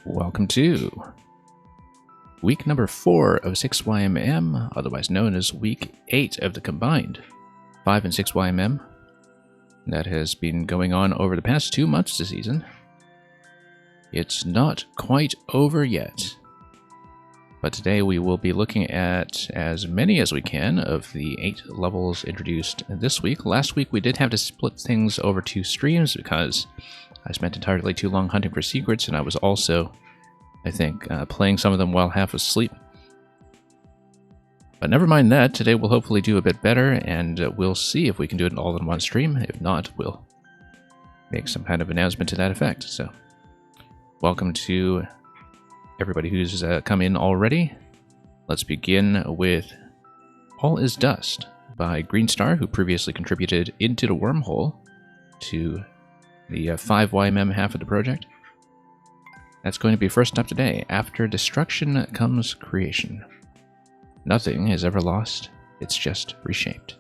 Welcome to week number 4 of 6YMM, otherwise known as week 8 of the combined 5 and 6YMM. That has been going on over the past 2 months of the season. It's not quite over yet, but today we will be looking at as many as we can of the 8 levels introduced this week. Last week we did have to split things over 2 streams because I spent entirely too long hunting for secrets, and I was also, I think, playing some of them while half asleep. But never mind that, today we'll hopefully do a bit better, and we'll see if we can do it all in one stream. If not, we'll make some kind of announcement to that effect. So, welcome to everybody who's come in already. Let's begin with All Is Dust by Greenstar, who previously contributed Into the Wormhole to the 5YMM half of the project. That's going to be first up today. After destruction comes creation. Nothing is ever lost, it's just reshaped.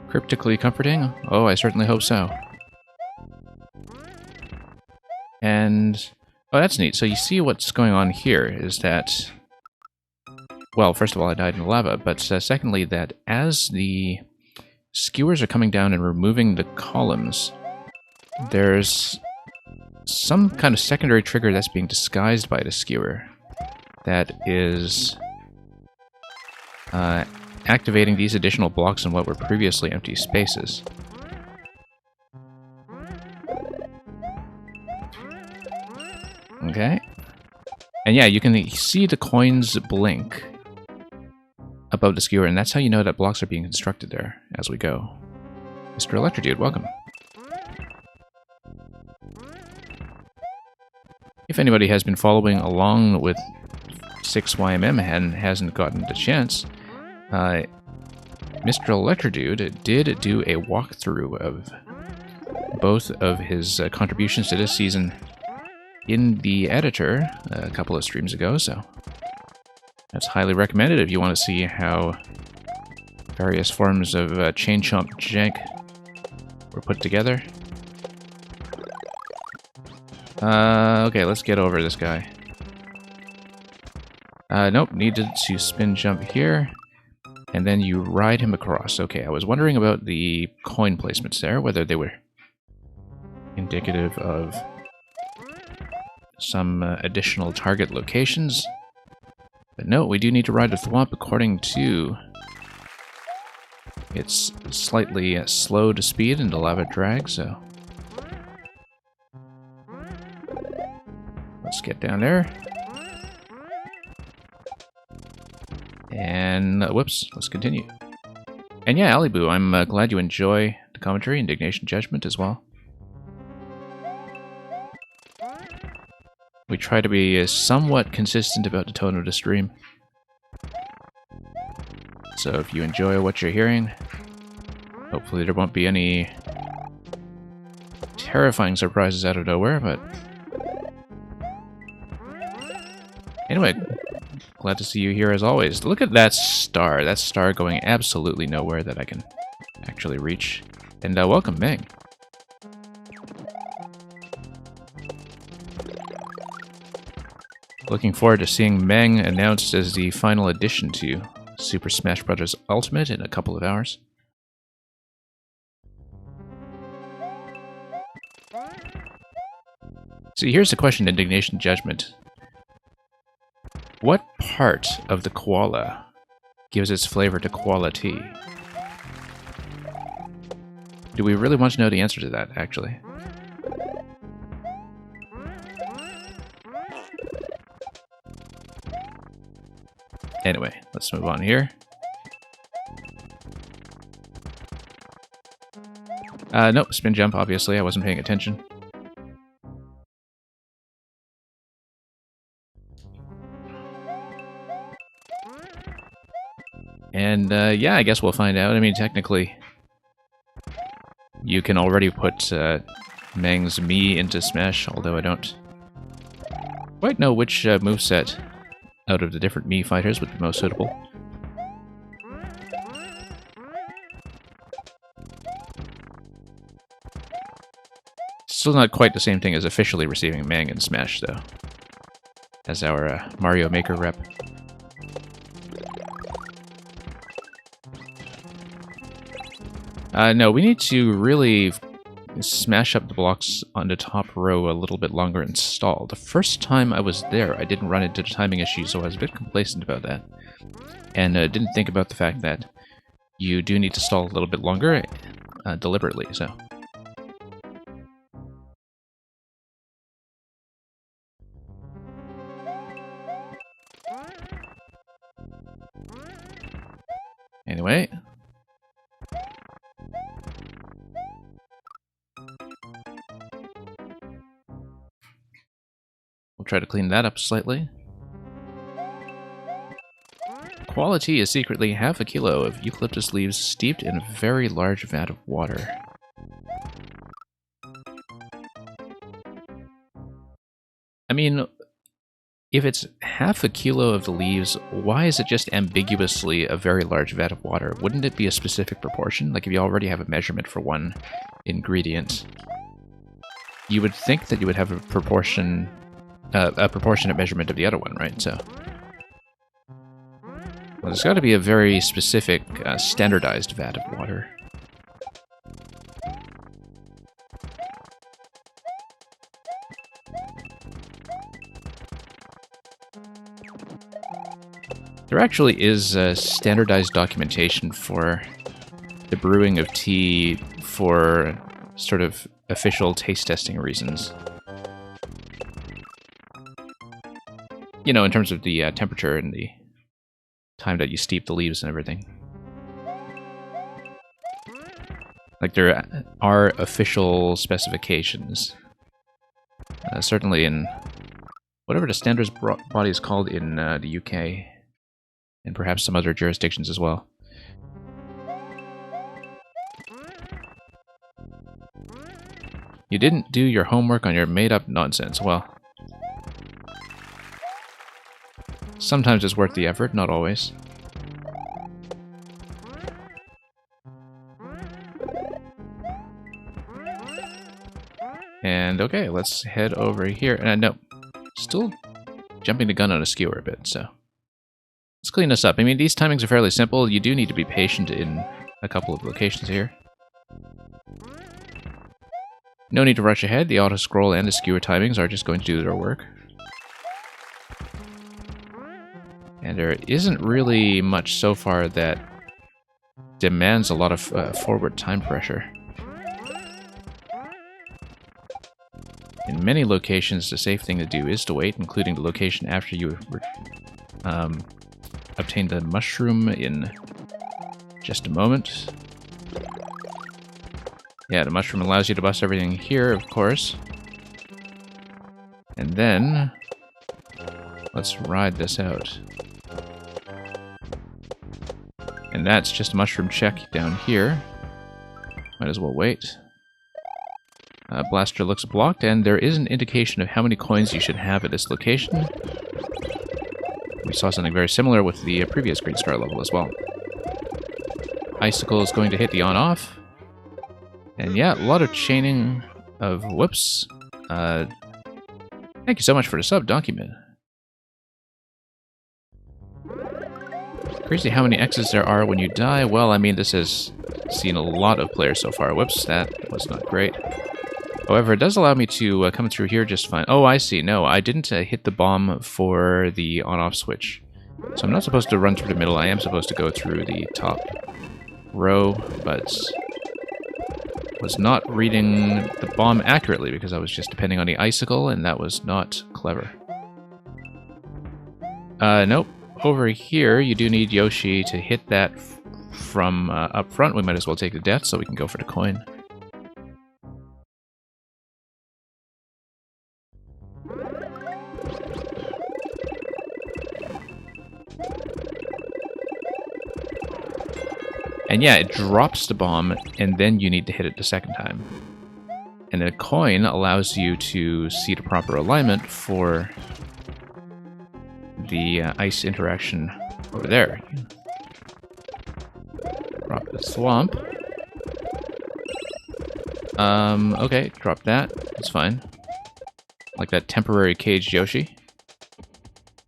Cryptically comforting? Oh, I certainly hope so. And, oh, that's neat. So you see what's going on here is that, well, first of all, I died in the lava, but secondly, that as the skewers are coming down and removing the columns, there's some kind of secondary trigger that's being disguised by the skewer that is activating these additional blocks in what were previously empty spaces. Okay. And yeah, you can see the coins blink above the skewer, and that's how you know that blocks are being constructed there as we go. Mr. Electrodude, welcome. If anybody has been following along with 6YMM and hasn't gotten the chance, Mr. Electrodude did do a walkthrough of both of his contributions to this season in the editor a couple of streams ago, so that's highly recommended if you want to see how various forms of chain chomp jank were put together. Okay, let's get over this guy. Nope, needed to spin jump here, and then you ride him across. Okay, I was wondering about the coin placements there, whether they were indicative of some additional target locations. But no, we do need to ride the thwomp according to its slightly slowed speed in the lava drag, so let's get down there. And whoops, let's continue. And yeah, Aliboo, I'm glad you enjoy the commentary, Indignation Judgment as well. We try to be somewhat consistent about the tone of the stream. So if you enjoy what you're hearing, hopefully there won't be any terrifying surprises out of nowhere, but anyway, glad to see you here as always. Look at that star going absolutely nowhere that I can actually reach. And welcome, Meng. Looking forward to seeing Meng announced as the final addition to Super Smash Bros. Ultimate in a couple of hours. See, here's the question, Indignation Judgment. What part of the koala gives its flavor to koala tea? Do we really want to know the answer to that, actually? Anyway, let's move on here. Nope, spin jump, obviously. I wasn't paying attention. And, yeah, I guess we'll find out. I mean, technically, you can already put Meng's Mii into Smash, although I don't quite know which moveset out of the different Mii fighters would be most suitable. Still not quite the same thing as officially receiving Mang in Smash, though, as our Mario Maker rep. No, we need to really smash up the blocks on the top row a little bit longer and stall. The first time I was there, I didn't run into the timing issue, so I was a bit complacent about that. And didn't think about the fact that you do need to stall a little bit longer, deliberately, so... Anyway. We'll try to clean that up slightly. Quality is secretly half a kilo of eucalyptus leaves steeped in a very large vat of water. I mean, if it's half a kilo of the leaves, why is it just ambiguously a very large vat of water? Wouldn't it be a specific proportion? Like if you already have a measurement for one ingredient, you would think that you would have a proportionate measurement of the other one, right? So, well, there's got to be a very specific, standardized vat of water. There actually is standardized documentation for the brewing of tea for sort of official taste testing reasons. You know, in terms of the temperature and the time that you steep the leaves and everything. Like, there are official specifications. Certainly in whatever the standards body is called in the UK. And perhaps some other jurisdictions as well. You didn't do your homework on your made-up nonsense. Well, sometimes it's worth the effort, not always. And okay, let's head over here. No, still jumping the gun on a skewer a bit, so... Let's clean this up. I mean, these timings are fairly simple. You do need to be patient in a couple of locations here. No need to rush ahead. The auto-scroll and the skewer timings are just going to do their work. And there isn't really much so far that demands a lot of forward time pressure. In many locations, the safe thing to do is to wait, including the location after you obtain the mushroom in just a moment. Yeah, the mushroom allows you to bust everything here, of course. And then, let's ride this out. And that's just a mushroom check down here. Might as well wait. Blaster looks blocked, and there is an indication of how many coins you should have at this location. We saw something very similar with the previous Green Star level as well. Icicle is going to hit the on-off. And yeah, a lot of chaining of... Whoops. Thank you so much for the sub, Document. Crazy how many X's there are when you die. Well, I mean, this has seen a lot of players so far. Whoops, that was not great. However, it does allow me to come through here just fine. Oh, I see. No, I didn't hit the bomb for the on-off switch. So I'm not supposed to run through the middle. I am supposed to go through the top row, but was not reading the bomb accurately because I was just depending on the icicle, and that was not clever. Nope. Over here, you do need Yoshi to hit that from up front. We might as well take the death so we can go for the coin. And yeah, it drops the bomb, and then you need to hit it the second time. And the coin allows you to see the proper alignment for the ice interaction over there. Drop the swamp. Okay, drop that. That's fine. Like that temporary caged Yoshi.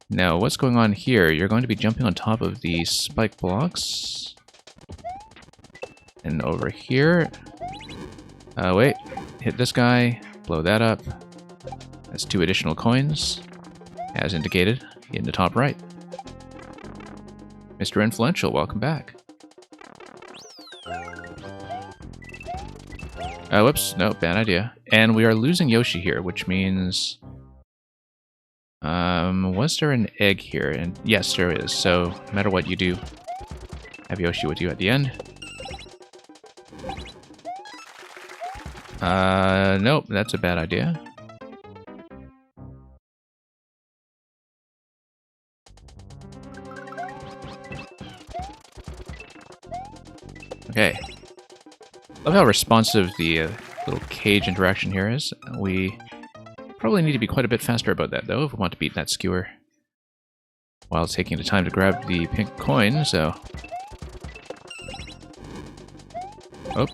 Now, what's going on here? You're going to be jumping on top of the spike blocks. And over here... wait. Hit this guy. Blow that up. That's 2 additional coins, as indicated in the top right. Mr. Influential, welcome back. Whoops, no, bad idea. And we are losing Yoshi here, which means... was there an egg here? And yes, there is. So, no matter what you do, have Yoshi with you at the end. Nope, that's a bad idea. Okay. Love how responsive the little cage interaction here is. We probably need to be quite a bit faster about that, though, if we want to beat that skewer. While taking the time to grab the pink coin, so... Oh.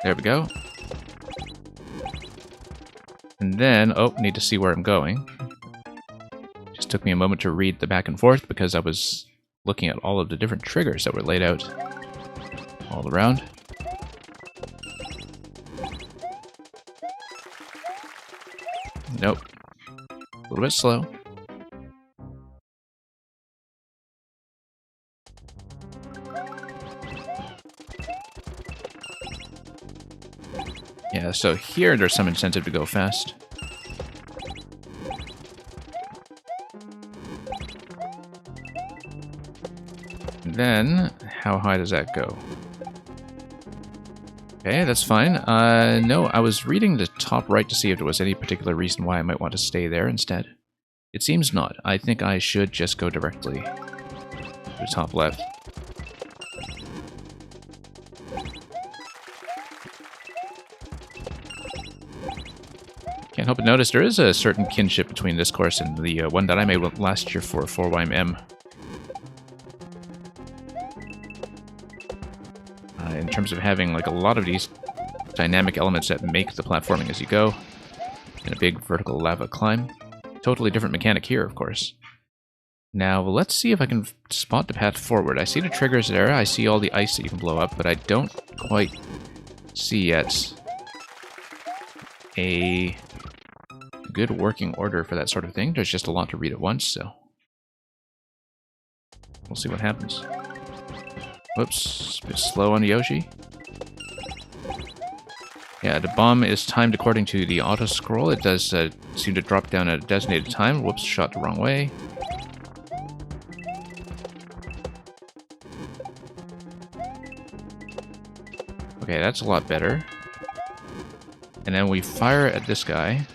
There we go. And then, oh, need to see where I'm going. Just took me a moment to read the back and forth because I was looking at all of the different triggers that were laid out all around. Nope. A little bit slow. Yeah, so here there's some incentive to go fast. And then, how high does that go? Okay, that's fine. No, I was reading the top right to see if there was any particular reason why I might want to stay there instead. It seems not. I think I should just go directly to the top left. Can't help but notice there is a certain kinship between this course and the one that I made last year for 4YMM. In terms of having like a lot of these dynamic elements that make the platforming as you go, and a big vertical lava climb. Totally different mechanic here, of course. Now, let's see if I can spot the path forward. I see the triggers there, I see all the ice that you can blow up, but I don't quite see yet a good working order for that sort of thing. There's just a lot to read at once, so we'll see what happens. Whoops, a bit slow on Yoshi. Yeah, the bomb is timed according to the auto-scroll. It does seem to drop down at a designated time. Whoops, shot the wrong way. Okay, that's a lot better. And then we fire at this guy.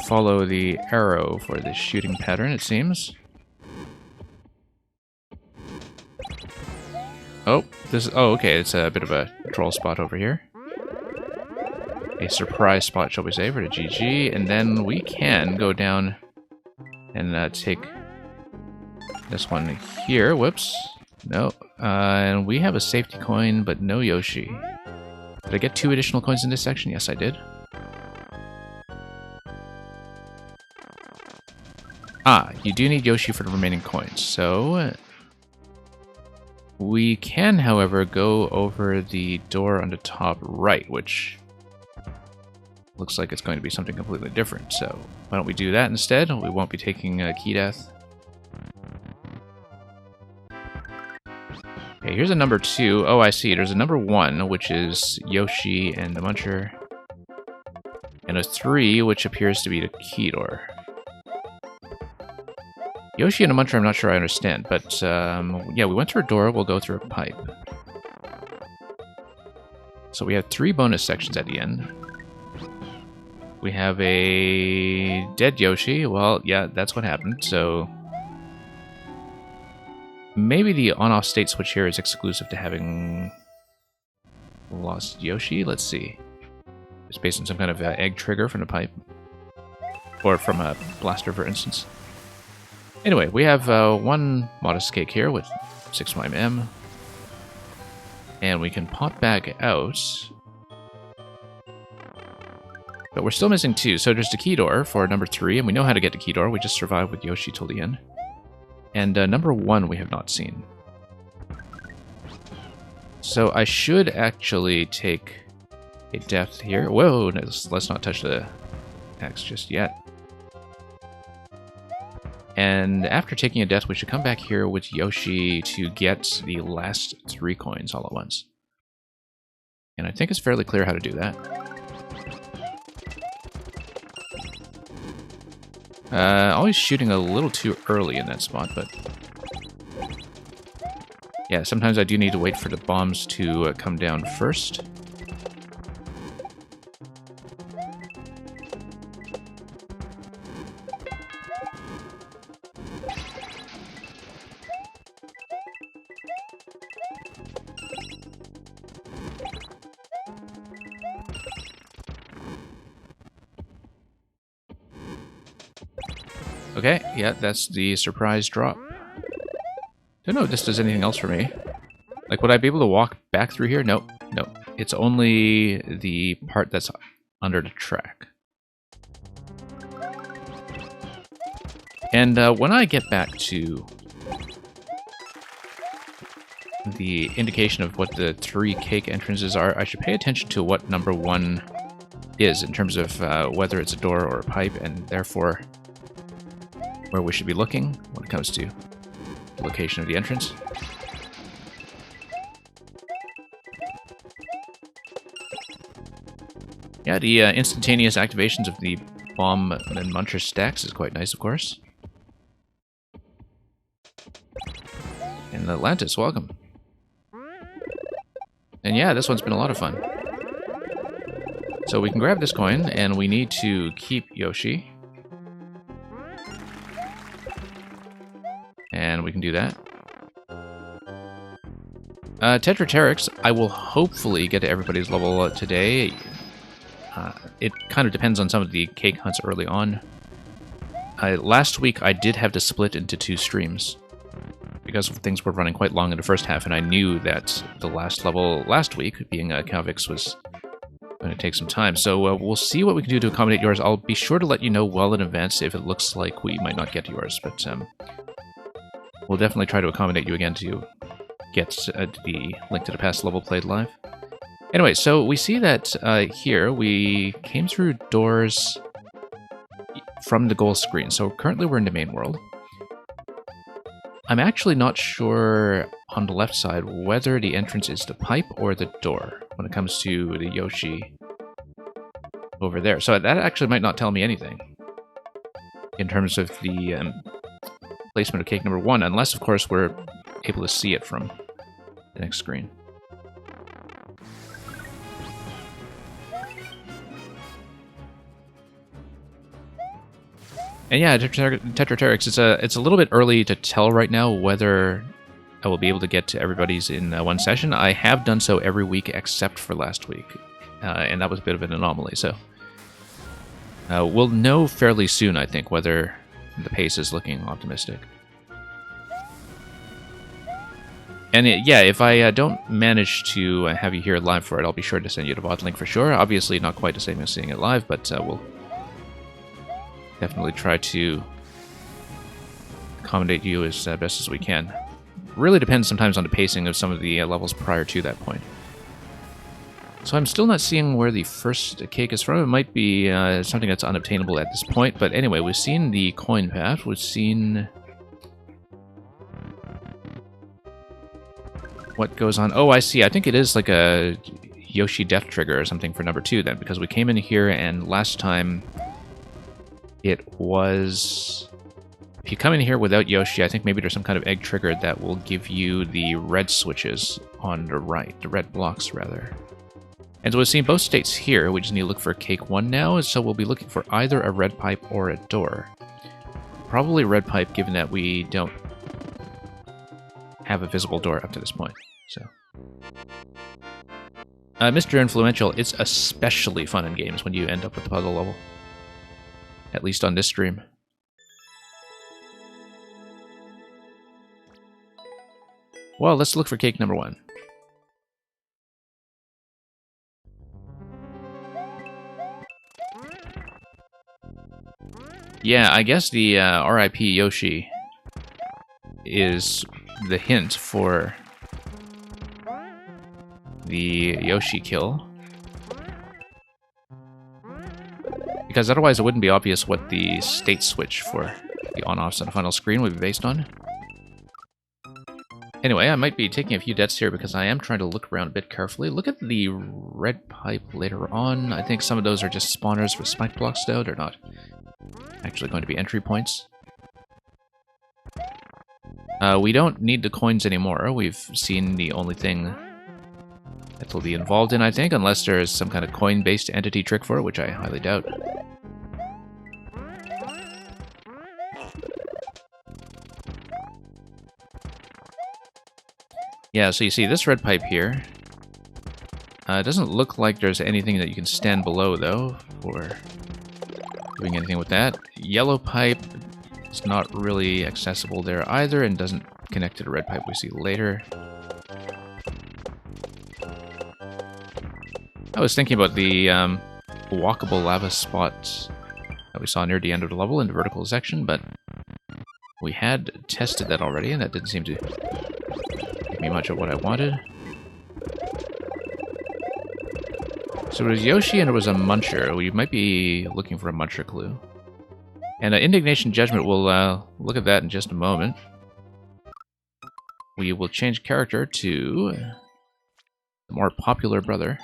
Follow the arrow for the shooting pattern, it seems. Oh, this is... Oh, okay, it's a bit of a troll spot over here. A surprise spot, shall we say, for the GG. And then we can go down and take this one here. Whoops. No. And we have a safety coin, but no Yoshi. Did I get 2 additional coins in this section? Yes, I did. Ah, you do need Yoshi for the remaining coins, so... We can, however, go over the door on the top right, which looks like it's going to be something completely different, so why don't we do that instead? We won't be taking key death. Okay, here's a number 2. Oh, I see. There's a number 1, which is Yoshi and the Muncher. And a 3, which appears to be the key door. Yoshi and a Muncher, I'm not sure I understand, but yeah, we went through a door, we'll go through a pipe. So we have 3 bonus sections at the end. We have a dead Yoshi. Well, yeah, that's what happened, so... Maybe the on-off state switch here is exclusive to having lost Yoshi? Let's see. It's based on some kind of egg trigger from a pipe. Or from a blaster, for instance. Anyway, we have one modest cake here with 6YM. And we can pop back out. But we're still missing 2. So there's the key door for number 3, and we know how to get the key door. We just survived with Yoshi till the end. And number 1 we have not seen. So I should actually take a death here. Whoa, no, let's not touch the axe just yet. And after taking a death, we should come back here with Yoshi to get the last 3 coins all at once. And I think it's fairly clear how to do that. Always shooting a little too early in that spot, but... yeah, sometimes I do need to wait for the bombs to come down first. Okay, yeah, that's the surprise drop. Don't know if this does anything else for me. Like, would I be able to walk back through here? Nope, nope. It's only the part that's under the track. And when I get back to the indication of what the 3 cake entrances are, I should pay attention to what number 1 is in terms of whether it's a door or a pipe, and therefore where we should be looking when it comes to the location of the entrance. Yeah, the instantaneous activations of the bomb and muncher stacks is quite nice, of course. And Atlantis, welcome. And yeah, this one's been a lot of fun. So we can grab this coin, and we need to keep Yoshi. And we can do that. Tetraterix, I will hopefully get to everybody's level today. It kind of depends on some of the cake hunts early on. Last week I did have to split into 2 streams because things were running quite long in the first half, and I knew that the last level last week, being Calvix, was going to take some time. So we'll see what we can do to accommodate yours. I'll be sure to let you know well in advance if it looks like we might not get to yours, but we'll definitely try to accommodate you again to get the Link to the Past level played live. Anyway, so we see that here we came through doors from the goal screen. So currently we're in the main world. I'm actually not sure on the left side whether the entrance is the pipe or the door when it comes to the Yoshi over there. So that actually might not tell me anything in terms of the placement of cake number 1, unless, of course, we're able to see it from the next screen. And yeah, Tetraterix, it's a little bit early to tell right now whether I will be able to get to everybody's in one session. I have done so every week except for last week, and that was a bit of an anomaly. So we'll know fairly soon, I think, whether the pace is looking optimistic. And yeah, if I don't manage to have you here live for it, I'll be sure to send you the VOD link for sure. Obviously not quite the same as seeing it live, but we'll definitely try to accommodate you as best as we can. Really depends sometimes on the pacing of some of the levels prior to that point. So I'm still not seeing where the first cake is from. It might be something that's unobtainable at this point, but anyway, we've seen the coin path, we've seen what goes on. Oh, I see. I think it is like a Yoshi death trigger or something for number 2 then, because we came in here and last time it was... if you come in here without Yoshi, I think maybe there's some kind of egg trigger that will give you the red switches on the right, the red blocks rather. And so we've seen both states here. We just need to look for cake 1 now, so we'll be looking for either a red pipe or a door. Probably red pipe, given that we don't have a visible door up to this point. So Mr. Influential, it's especially fun in games when you end up with the puzzle level. At least on this stream. Well, let's look for cake number 1. Yeah, I guess the RIP Yoshi is the hint for the Yoshi kill. Because otherwise it wouldn't be obvious what the state switch for the on-offs on the final screen would be based on. Anyway, I might be taking a few deaths here because I am trying to look around a bit carefully. Look at the red pipe later on. I think some of those are just spawners for spike blocks though. They're not actually going to be entry points. We don't need the coins anymore. We've seen the only thing that will be involved in, I think, unless there is some kind of coin-based entity trick for it, which I highly doubt. Yeah, so you see this red pipe here. It doesn't look like there's anything that you can stand below, though, for doing anything with that. Yellow pipe is not really accessible there either, and doesn't connect to the red pipe we see later. I was thinking about the walkable lava spot that we saw near the end of the level in the vertical section, but we had tested that already, and that didn't seem to give me much of what I wanted. So it was Yoshi and it was a Muncher. We might be looking for a Muncher clue. And Indignation Judgment, we'll look at that in just a moment. We will change character to the more popular brother.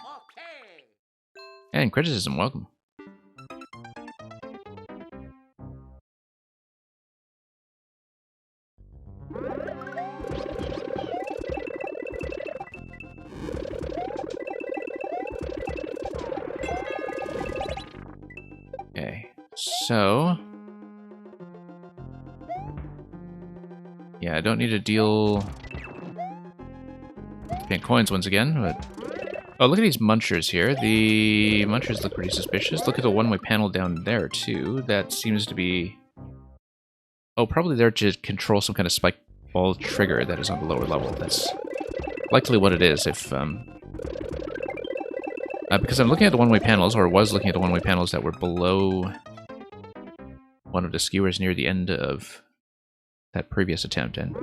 And Criticism, welcome. Okay, so... yeah, I don't need to deal pink coins once again, but... oh, look at these Munchers here. The Munchers look pretty suspicious. Look at the one-way panel down there, too. That seems to be... oh, probably there to control some kind of spike ball trigger that is on the lower level. That's likely what it is, if... because I'm looking at the one-way panels, or was looking at the one-way panels that were below one of the skewers near the end of that previous attempt, and...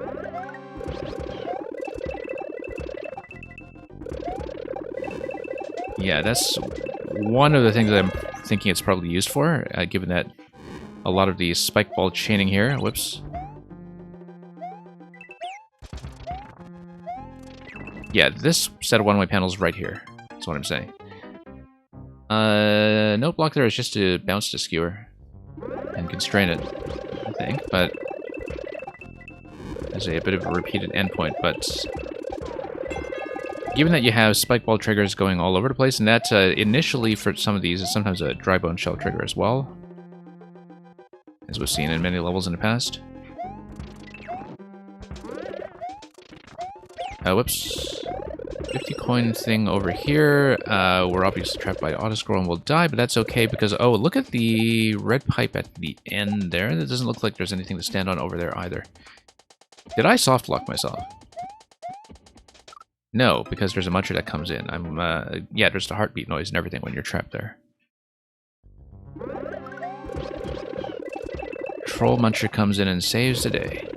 yeah, that's one of the things that I'm thinking it's probably used for, given that a lot of the spike ball chaining here... whoops. Yeah, this set of one-way panels right here. That's what I'm saying. No block there is just to bounce the skewer and constrain it, I think, but as a bit of a repeated endpoint, but given that you have spike ball triggers going all over the place, and that initially for some of these is sometimes a dry bone shell trigger as well, as we've seen in many levels in the past. Whoops. 50 coin thing over here. We're obviously trapped by auto scroll and we'll die, but that's okay because, oh, look at the red pipe at the end there. That doesn't look like there's anything to stand on over there either. Did I soft lock myself? No, because there's a Muncher that comes in. Yeah, there's the heartbeat noise and everything when you're trapped there. Troll Muncher comes in and saves the day.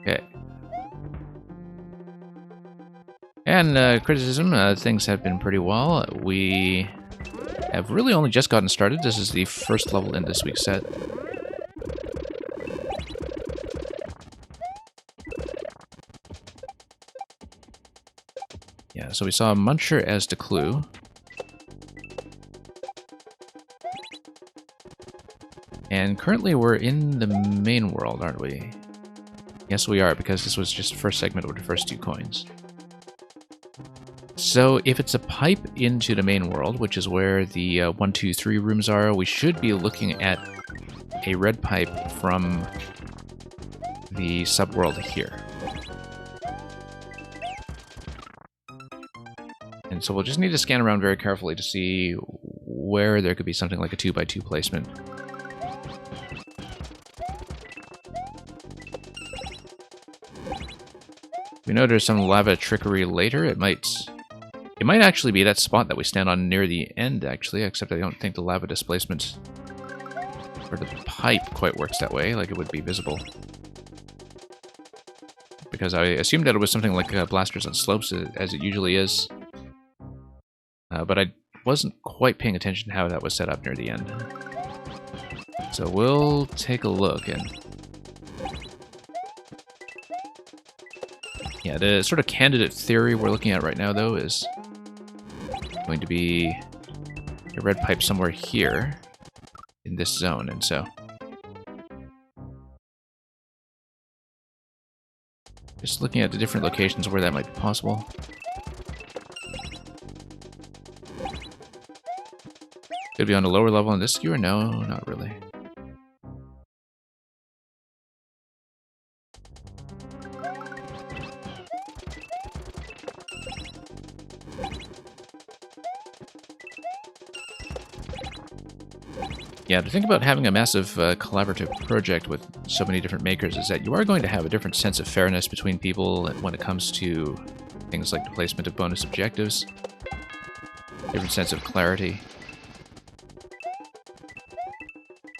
Okay. And criticism, things have been pretty well. We have really only just gotten started. This is the first level in this week's set. Yeah, so we saw Muncher as the clue. And currently we're in the main world, aren't we? Yes, we are, because this was just the first segment with the first 2 coins. So if it's a pipe into the main world, which is where the 1, 2, 3 rooms are, we should be looking at a red pipe from the subworld here. And so we'll just need to scan around very carefully to see where there could be something like a 2x2 placement. We know there's some lava trickery later. It might actually be that spot that we stand on near the end, actually, except I don't think the lava displacement for the pipe quite works that way, like it would be visible. Because I assumed that it was something like blasters on slopes, as it usually is. But I wasn't quite paying attention to how that was set up near the end. So we'll take a look. And yeah, the sort of candidate theory we're looking at right now, though, is going to be a red pipe somewhere here in this zone, and so just looking at the different locations where that might be possible. Could be on a lower level on this skewer? No, not really. Yeah, the thing about having a massive collaborative project with so many different makers is that you are going to have a different sense of fairness between people when it comes to things like the placement of bonus objectives, different sense of clarity,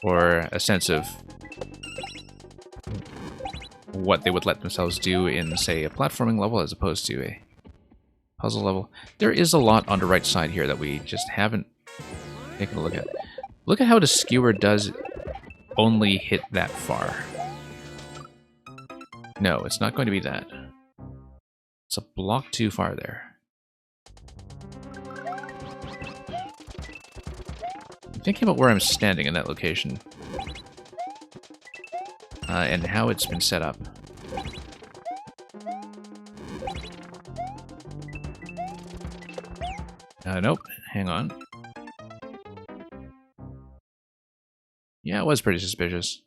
or a sense of what they would let themselves do in, say, a platforming level as opposed to a puzzle level. There is a lot on the right side here that we just haven't taken a look at. Look at how the skewer does only hit that far. No, it's not going to be that. It's a block too far there. I'm thinking about where I'm standing in that location. And how it's been set up. Nope. Hang on. Yeah, it was pretty suspicious.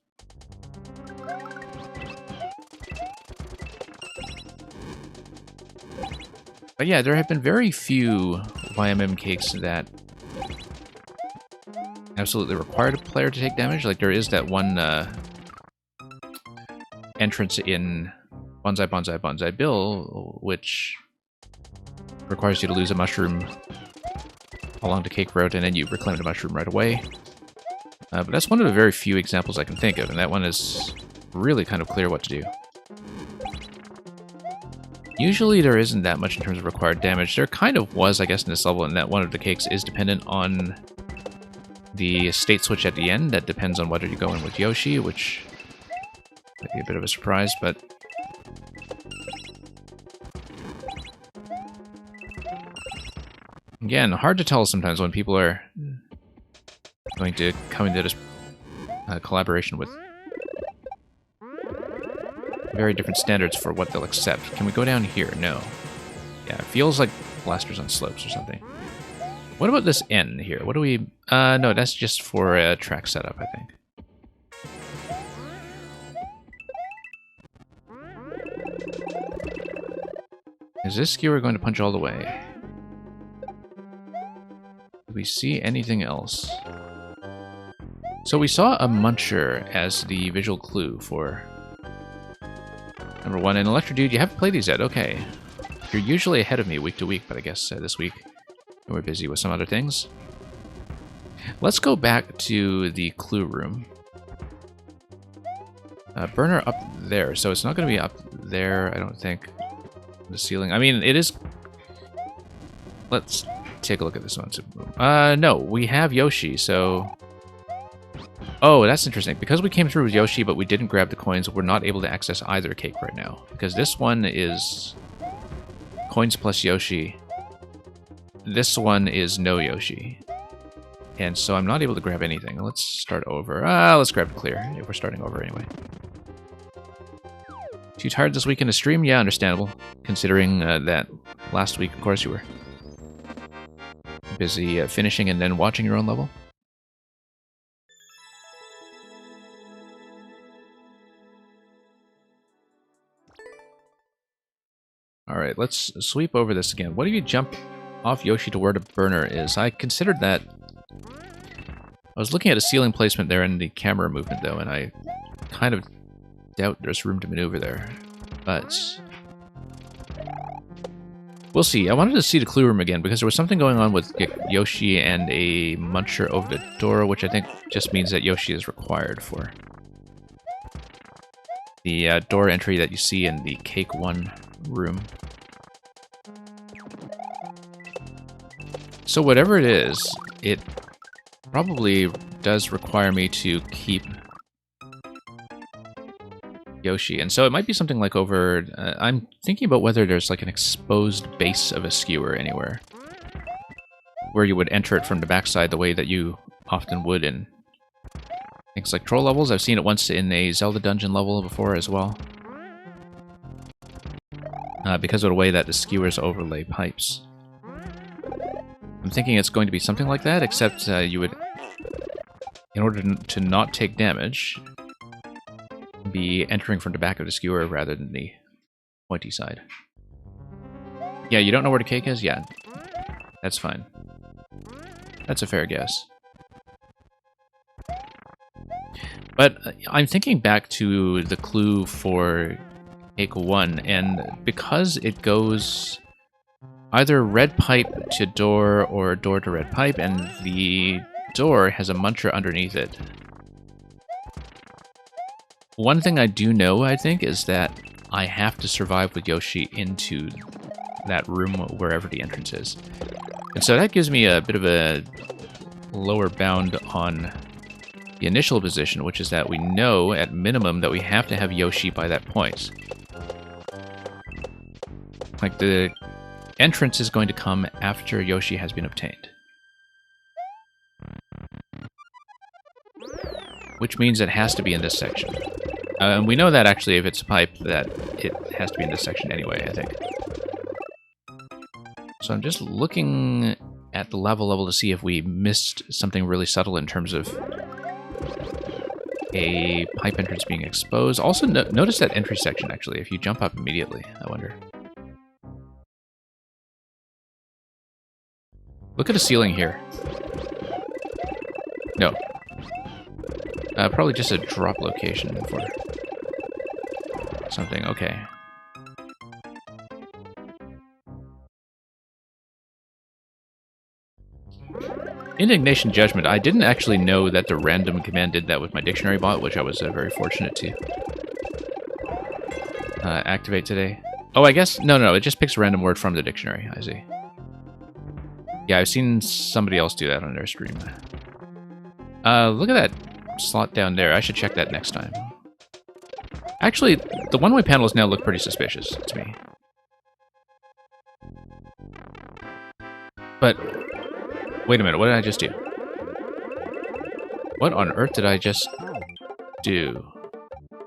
But yeah, there have been very few YMM cakes that absolutely required a player to take damage. Like, there is that one entrance in Bonsai Bonsai Bonsai Bill, which requires you to lose a mushroom along the cake route, and then you reclaim the mushroom right away. But that's one of the very few examples I can think of, and that one is really kind of clear what to do. Usually there isn't that much in terms of required damage. There kind of was, I guess, in this level, in that one of the cakes is dependent on the state switch at the end. That depends on whether you go in with Yoshi, which might be a bit of a surprise, but again, hard to tell sometimes when people are going to come into this collaboration with very different standards for what they'll accept. Can we go down here? No. Yeah, it feels like blasters on slopes or something. What about this N here? What do we... no, that's just for a track setup, I think. Is this skewer going to punch all the way? Do we see anything else? So we saw a muncher as the visual clue for number 1. And Electro Dude, you haven't played these yet. Okay. You're usually ahead of me week to week, but I guess this week we're busy with some other things. Let's go back to the clue room. Burner up there, so it's not going to be up there, I don't think. The ceiling. I mean, it is... Let's take a look at this one. No, we have Yoshi, so... Oh, that's interesting. Because we came through with Yoshi, but we didn't grab the coins, we're not able to access either cake right now. Because this one is coins plus Yoshi. This one is no Yoshi. And so I'm not able to grab anything. Let's start over. Let's grab clear, if we're starting over anyway. Too tired this weekend to stream? Yeah, understandable. Considering that last week, of course, you were busy finishing and then watching your own level. Alright, let's sweep over this again. What do you jump off Yoshi to where the burner is? I considered that. I was looking at a ceiling placement there in the camera movement, though, and I kind of doubt there's room to maneuver there. But we'll see. I wanted to see the clue room again, because there was something going on with Yoshi and a muncher over the door, which I think just means that Yoshi is required for the door entry that you see in the Cake 1 room. So whatever it is, it probably does require me to keep Yoshi. And so it might be something like over... I'm thinking about whether there's like an exposed base of a skewer anywhere, where you would enter it from the backside the way that you often would in things like troll levels. I've seen it once in a Zelda dungeon level before as well, because of the way that the skewers overlay pipes. I'm thinking it's going to be something like that, except you would, in order to not take damage, be entering from the back of the skewer rather than the pointy side. Yeah, you don't know where the cake is? Yeah, that's fine. That's a fair guess. But I'm thinking back to the clue for Cake 1, and because it goes either red pipe to door or door to red pipe, and the door has a muncher underneath it. One thing I do know, I think, is that I have to survive with Yoshi into that room wherever the entrance is. And so that gives me a bit of a lower bound on the initial position, which is that we know, at minimum, that we have to have Yoshi by that point. Like, the entrance is going to come after Yoshi has been obtained. Which means it has to be in this section. And we know that, actually, if it's a pipe, that it has to be in this section anyway, I think. So I'm just looking at the level to see if we missed something really subtle in terms of a pipe entrance being exposed. Also, notice that entry section, actually, if you jump up immediately, I wonder. Look at the ceiling here. No. Probably just a drop location for something. Okay. Indignation Judgment. I didn't actually know that the random command did that with my dictionary bot, which I was very fortunate to activate today. Oh, I guess... No, it just picks a random word from the dictionary. I see. Yeah, I've seen somebody else do that on their stream. Look at that slot down there. I should check that next time. Actually, the one-way panels now look pretty suspicious to me. But, wait a minute, what did I just do? What on earth did I just do?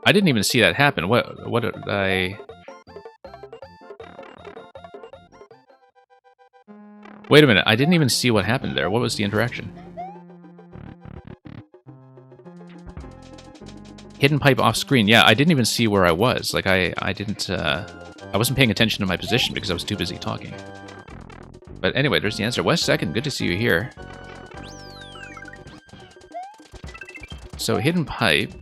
I didn't even see that happen. What did I... Wait a minute, I didn't even see what happened there. What was the interaction? Hidden pipe off screen. Yeah, I didn't even see where I was. Like, I didn't, I wasn't paying attention to my position because I was too busy talking. But anyway, there's the answer. West Second, good to see you here. So, hidden pipe.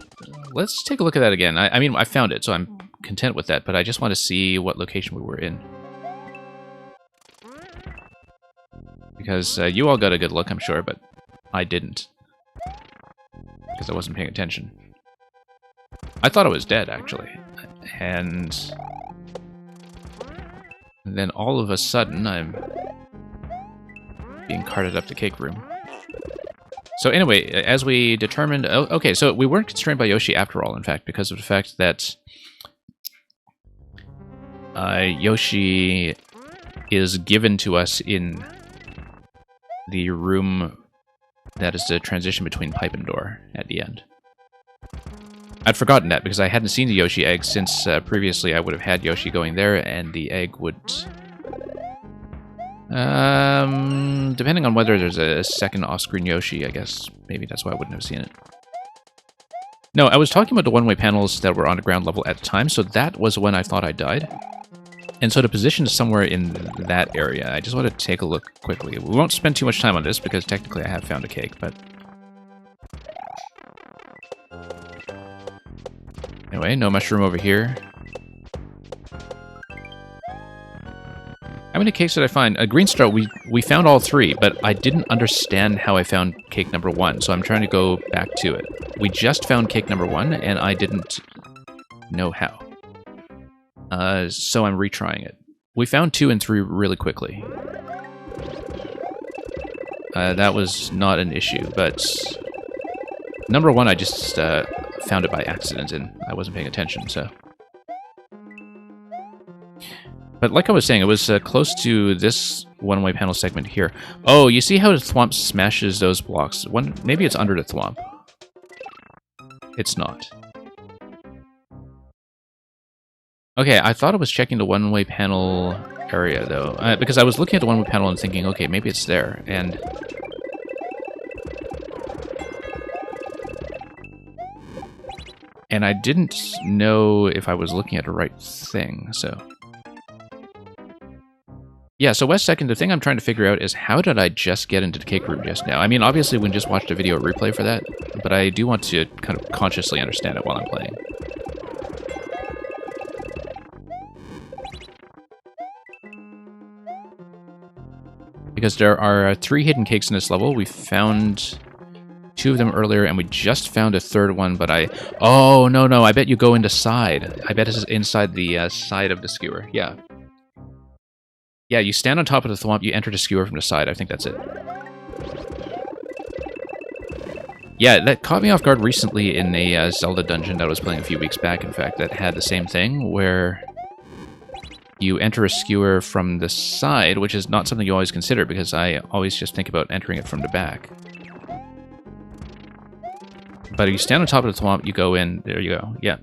Let's take a look at that again. I mean, I found it, so I'm content with that, but I just want to see what location we were in. Because you all got a good look, I'm sure, but I didn't. Because I wasn't paying attention. I thought I was dead, actually. And then all of a sudden, I'm being carted up the cake room. So anyway, as we determined... Oh, okay, so we weren't constrained by Yoshi after all, in fact, because of the fact that Yoshi is given to us in the room that is the transition between pipe and door at the end. I'd forgotten that because I hadn't seen the Yoshi egg since previously I would have had Yoshi going there, and the egg would... depending on whether there's a second off-screen Yoshi, I guess maybe that's why I wouldn't have seen it. No, I was talking about the one-way panels that were on the ground level at the time, so that was when I thought I died. And so the position is somewhere in that area. I just want to take a look quickly. We won't spend too much time on this because technically I have found a cake, but... Anyway, no mushroom over here. How many cakes did I find? Green Star, we found all 3, but I didn't understand how I found cake number 1, so I'm trying to go back to it. We just found cake number 1, and I didn't know how. So I'm retrying it. We found 2 and 3 really quickly. That was not an issue, but... Number 1, I just found it by accident, and I wasn't paying attention, so... But like I was saying, it was close to this one-way panel segment here. Oh, you see how the thwomp smashes those blocks? Maybe it's under the thwomp. It's not. Okay, I thought I was checking the one-way panel area, though. Because I was looking at the one-way panel and thinking, okay, maybe it's there. And... I didn't know if I was looking at the right thing, so... Yeah, so West Second, the thing I'm trying to figure out is how did I just get into the cake room just now? I mean, obviously we just watched a video replay for that, but I do want to kind of consciously understand it while I'm playing. Because there are 3 hidden cakes in this level. We found 2 of them earlier, and we just found a 3rd one, but Oh, no, I bet you go into side. I bet it's inside the side of the skewer, yeah. Yeah, you stand on top of the thwomp, you enter the skewer from the side. I think that's it. Yeah, that caught me off guard recently in a Zelda dungeon that I was playing a few weeks back, in fact, that had the same thing, where you enter a skewer from the side, which is not something you always consider, because I always just think about entering it from the back. But if you stand on top of the thwomp, you go in, there you go, yeah.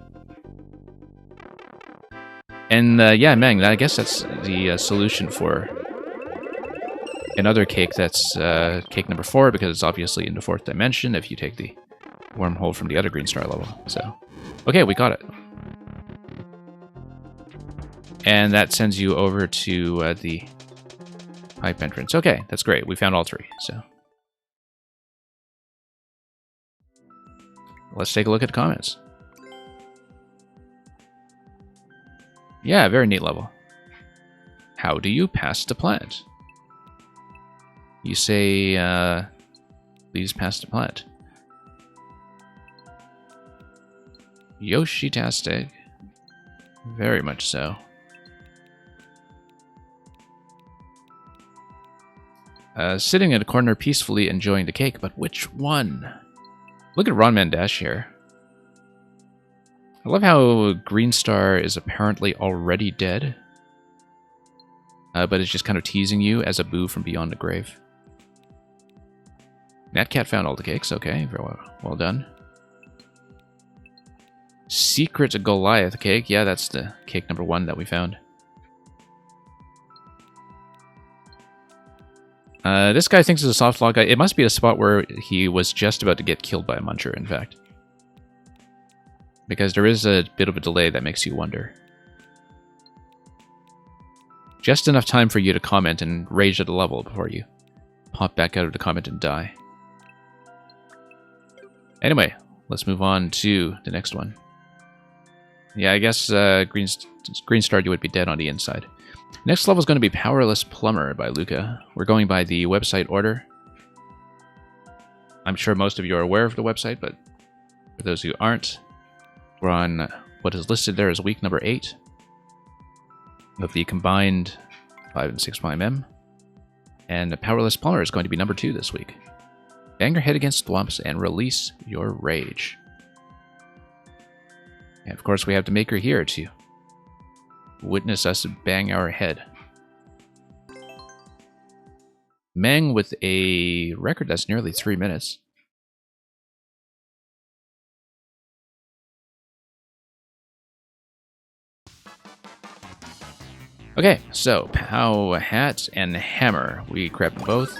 And yeah, Meng, I guess that's the solution for another cake that's cake number 4, because it's obviously in the 4th dimension if you take the wormhole from the other Green Star level. So, okay, we got it. And that sends you over to the pipe entrance. Okay, that's great. We found all 3, so. Let's take a look at the comments. Yeah, very neat level. How do you pass the plant? You say, please pass the plant. Yoshi-tastic. Very much so. Sitting in a corner peacefully enjoying the cake, but which one? Look at Ronman Dash here. I love how Green Star is apparently already dead, but it's just kind of teasing you as a boo from beyond the grave. Natcat found all the cakes. Okay, very well done. Secret Goliath cake. Yeah, that's the cake number 1 that we found. This guy thinks it's a soft log guy. It must be a spot where he was just about to get killed by a muncher, in fact. Because there is a bit of a delay that makes you wonder. Just enough time for you to comment and rage at the level before you pop back out of the comment and die. Anyway, let's move on to the next one. Yeah, I guess Green Star, you would be dead on the inside. Next level is going to be Powerless Plumber by Luca. We're going by the website order. I'm sure most of you are aware of the website, but for those who aren't, we're on what is listed there as week number 8 of the combined 5 and 6mm. And the Powerless Plumber is going to be number 2 this week. Bang your head against thwomps and release your rage. And of course we have the Maker here to witness us bang our head. Meng with a record that's nearly 3 minutes. Okay, so Pow, Hat, and Hammer. We grabbed both.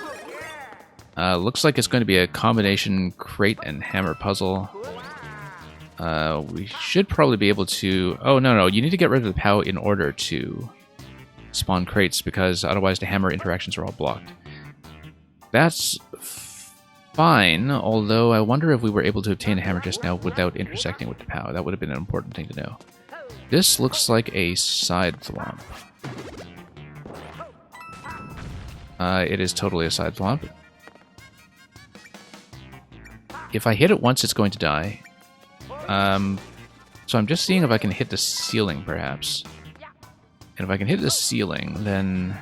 Looks like it's going to be a combination crate and hammer puzzle. We should probably be able to... Oh, no, you need to get rid of the Pow in order to spawn crates because otherwise the hammer interactions are all blocked. That's fine, although I wonder if we were able to obtain a hammer just now without intersecting with the POW. That would have been an important thing to know. This looks like a side thwomp. It is totally a side thwomp. If I hit it once, it's going to die. So I'm just seeing if I can hit the ceiling, perhaps. And if I can hit the ceiling, then...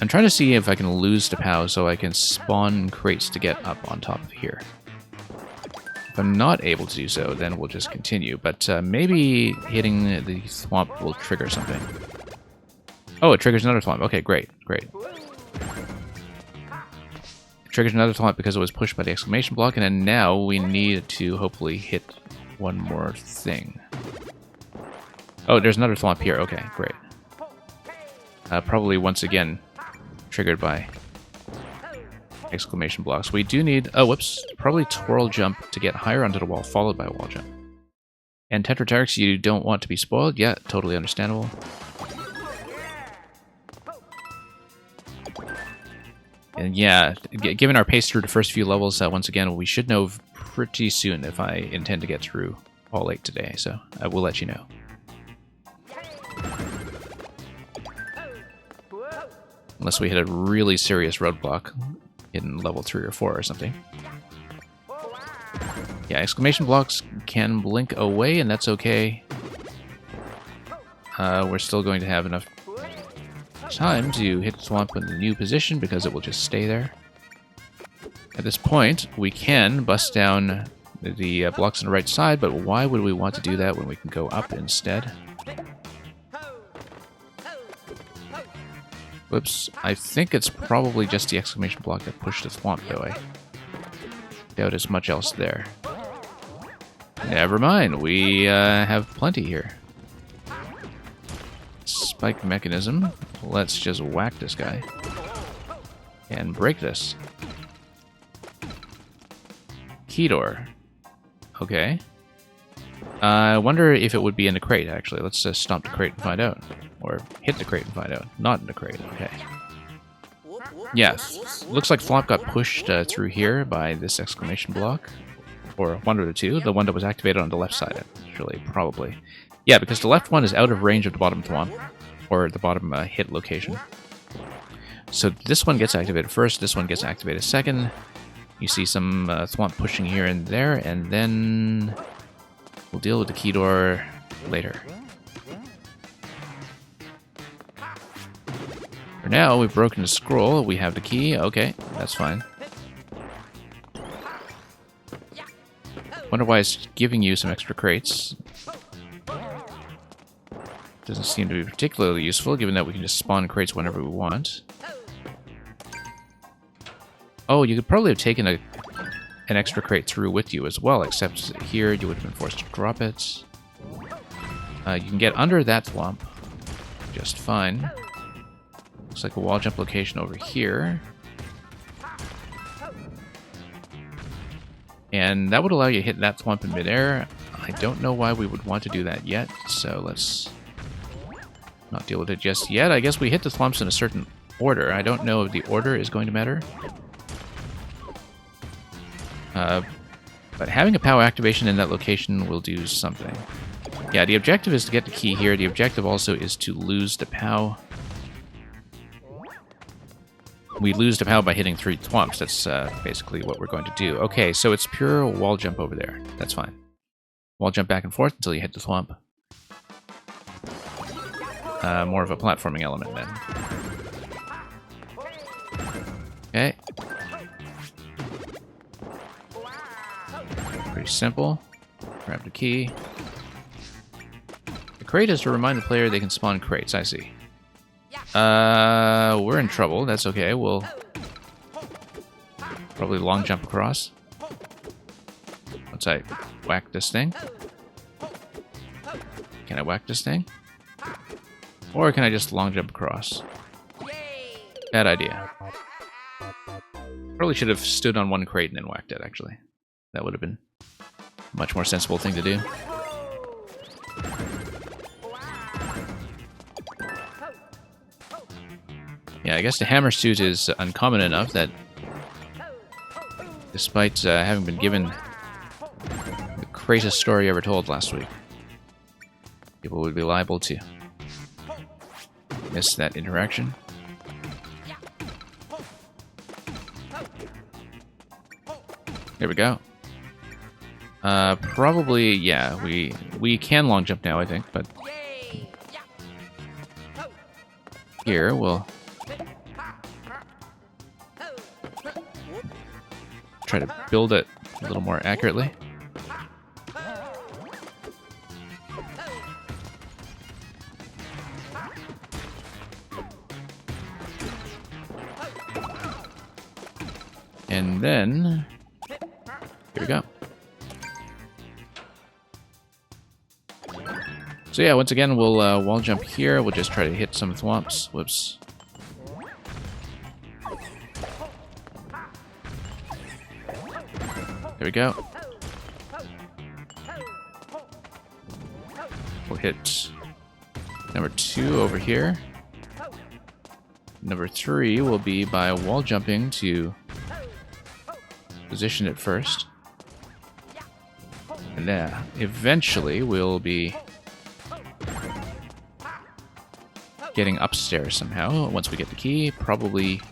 I'm trying to see if I can lose the POW so I can spawn crates to get up on top of here. If I'm not able to do so, then we'll just continue. But maybe hitting the thwomp will trigger something. Oh, it triggers another thwomp. Okay, great, great. It triggers another thwomp because it was pushed by the exclamation block, and then now we need to hopefully hit one more thing. Oh, there's another thwomp here. Okay, great. Probably once again triggered by exclamation blocks. We do need... Oh, whoops. Probably twirl jump to get higher onto the wall, followed by a wall jump. And Tetratarix, you don't want to be spoiled? Yeah, totally understandable. And yeah, given our pace through the first few levels, once again, we should know pretty soon if I intend to get through all 8 today, so I will let you know. Unless we hit a really serious roadblock in level 3 or 4 or something. Yeah, exclamation blocks can blink away, and that's okay. We're still going to have enough time to hit the thwomp in the new position because it will just stay there. At this point, we can bust down the blocks on the right side, but why would we want to do that when we can go up instead? Whoops, I think it's probably just the exclamation block that pushed the thwomp, though. I doubt as much else there. Never mind, we have plenty here. Spike mechanism. Let's just whack this guy. And break this. Key door. Okay. I wonder if it would be in the crate, actually. Let's just stomp the crate and find out. Or hit the crate and find out. Not in the crate, okay. Yes. Looks like Thwomp got pushed through here by this exclamation block. Or one of the two. The one that was activated on the left side, actually, probably. Yeah, because the left one is out of range of the bottom Thwomp. Or the bottom hit location. So this one gets activated first, this one gets activated second. You see some Thwomp pushing here and there, and then we'll deal with the key door later. For now, we've broken the scroll, we have the key, okay, that's fine. Wonder why it's giving you some extra crates. Doesn't seem to be particularly useful, given that we can just spawn crates whenever we want. Oh, you could probably have taken an extra crate through with you as well, except here you would have been forced to drop it. You can get under that Thwomp just fine. Looks like a wall jump location over here. And that would allow you to hit that Thwomp in midair. I don't know why we would want to do that yet, so let's not deal with it just yet. I guess we hit the Thwomps in a certain order. I don't know if the order is going to matter. But having a POW activation in that location will do something. Yeah, the objective is to get the key here. The objective also is to lose the POW. We lose the POW by hitting 3 Thwomps. That's basically what we're going to do. Okay, so it's pure wall jump over there. That's fine. Wall jump back and forth until you hit the Thwomp. More of a platforming element then. Okay. Pretty simple. Grab the key. The crate is to remind the player they can spawn crates, I see. We're in trouble. That's okay. We'll probably long jump across. Once I whack this thing. Can I whack this thing? Or can I just long jump across? Bad idea. Probably should have stood on one crate and then whacked it, actually. That would have been a much more sensible thing to do. Yeah, I guess the hammer suit is uncommon enough that despite having been given the greatest story ever told last week, people would be liable to miss that interaction. There we go. Probably, yeah, we can long jump now, I think, but here we'll try to build it a little more accurately. And then, here we go. So yeah, once again, we'll wall jump here. We'll just try to hit some thwomps. Whoops. There we go. We'll hit number 2 over here. Number 3 will be by wall jumping to position it first. And eventually we'll be getting upstairs somehow once we get the key, probably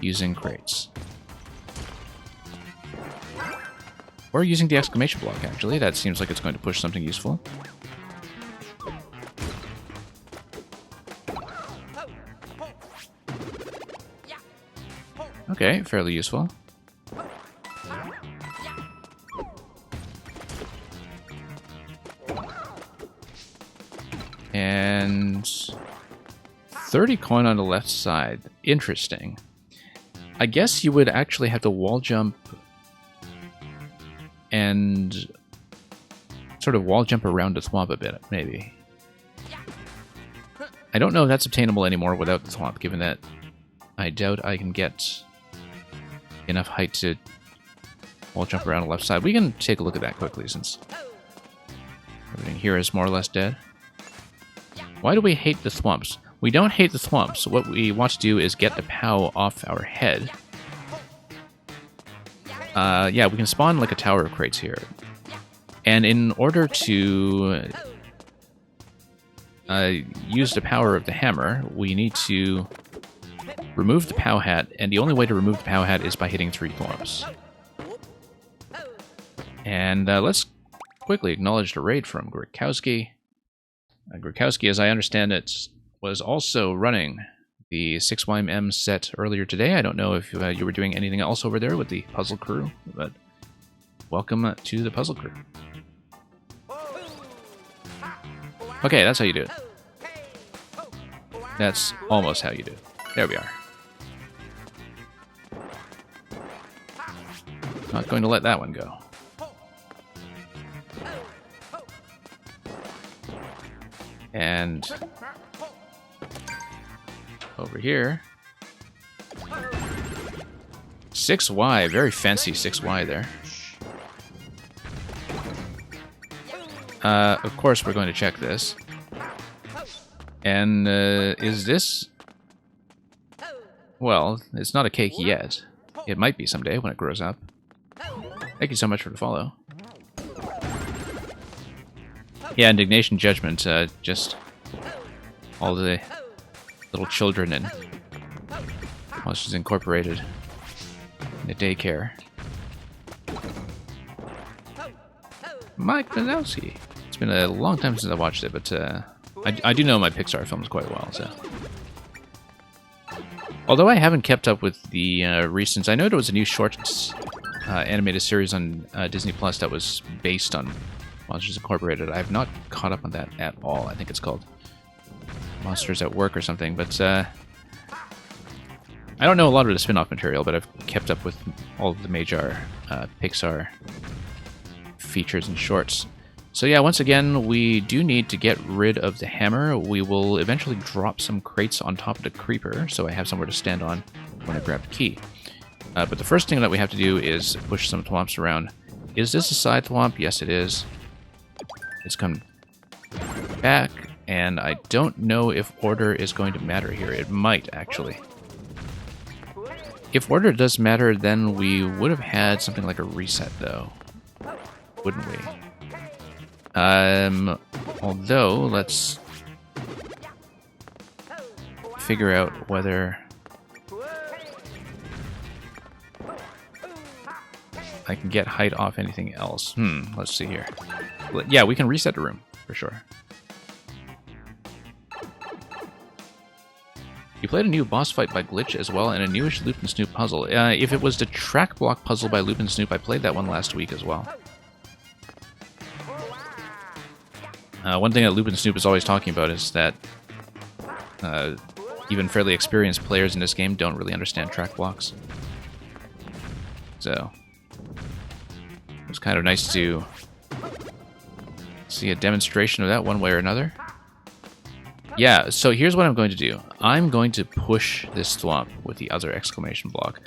using crates. Or using the exclamation block, actually. That seems like it's going to push something useful. Okay, fairly useful. And 30 coin on the left side. Interesting. I guess you would actually have to wall jump and sort of wall jump around the thwomp a bit, maybe. I don't know if that's obtainable anymore without the thwomp, given that I doubt I can get enough height to wall jump around the left side. We can take a look at that quickly, since everything here is more or less dead. Why do we hate the thwomps? We don't hate the thwomps. What we want to do is get the POW off our head. Yeah, we can spawn like a tower of crates here. And in order to use the power of the hammer, we need to remove the POW hat, and the only way to remove the POW hat is by hitting 3 thwomps. And let's quickly acknowledge the raid from Grikowski. Grikowski, as I understand it, was also running the 6YM set earlier today. I don't know if you were doing anything else over there with the puzzle crew, but welcome to the puzzle crew. Okay, that's how you do it. That's almost how you do it. There we are. Not going to let that one go. And over here, 6Y, very fancy 6Y there. Of course, we're going to check this. And is this? Well, it's not a cake yet. It might be someday when it grows up. Thank you so much for the follow. Yeah, Indignation Judgment, just all the little children in Monsters Incorporated in the daycare. Mike Wazowski. It's been a long time since I watched it, but I do know my Pixar films quite well, so. Although I haven't kept up with the recent... I know there was a new short animated series on Disney Plus that was based on Monsters Incorporated. I have not caught up on that at all. I think it's called Monsters at Work or something, but I don't know a lot of the spin-off material, but I've kept up with all of the major Pixar features and shorts. So yeah, once again, we do need to get rid of the hammer. We will eventually drop some crates on top of the creeper, so I have somewhere to stand on when I grab the key. But the first thing that we have to do is push some thwomps around. Is this a side thwomp? Yes, it is. Let's come back and I don't know if order is going to matter here. It might, actually. If order does matter, then we would have had something like a reset, though. Wouldn't we? Although, let's figure out whether I can get height off anything else. Let's see here. Yeah, we can reset the room, for sure. You played a new boss fight by Glitch as well, and a newish Loop and Snoop puzzle. If it was the track block puzzle by Loop and Snoop, I played that one last week as well. One thing that Loop and Snoop is always talking about is that even fairly experienced players in this game don't really understand track blocks. So, it was kind of nice to see a demonstration of that one way or another. Yeah, so here's what I'm going to do. I'm going to push this thwomp with the other exclamation block.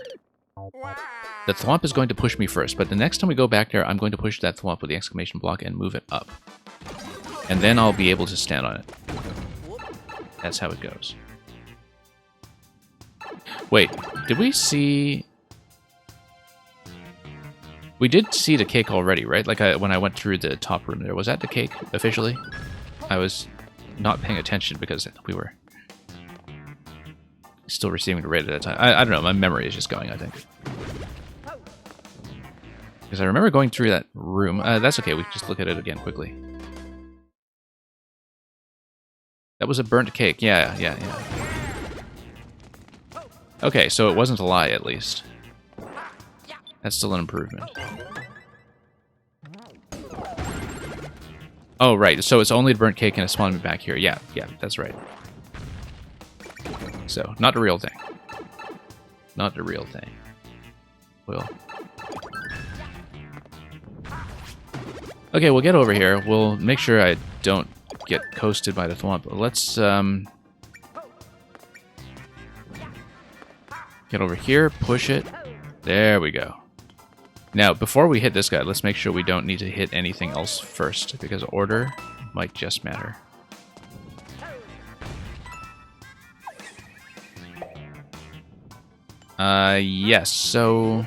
The thwomp is going to push me first, but the next time we go back there, I'm going to push that thwomp with the exclamation block and move it up. And then I'll be able to stand on it. That's how it goes. Wait, did we see... We did see the cake already, right? Like when I went through the top room there. Was that the cake, officially? I was not paying attention because we were still receiving the raid at that time. I don't know, my memory is just going, I think. Because I remember going through that room. That's okay, we can just look at it again quickly. That was a burnt cake, yeah. Okay, so it wasn't a lie, at least. That's still an improvement. Oh, right, so it's only the burnt cake and it spawned me back here. Yeah, that's right. So, not the real thing. Not the real thing. Well. Okay, we'll get over here. We'll make sure I don't get coasted by the thwomp. Let's, get over here, push it. There we go. Now, before we hit this guy, let's make sure we don't need to hit anything else first, because order might just matter. Yes, so...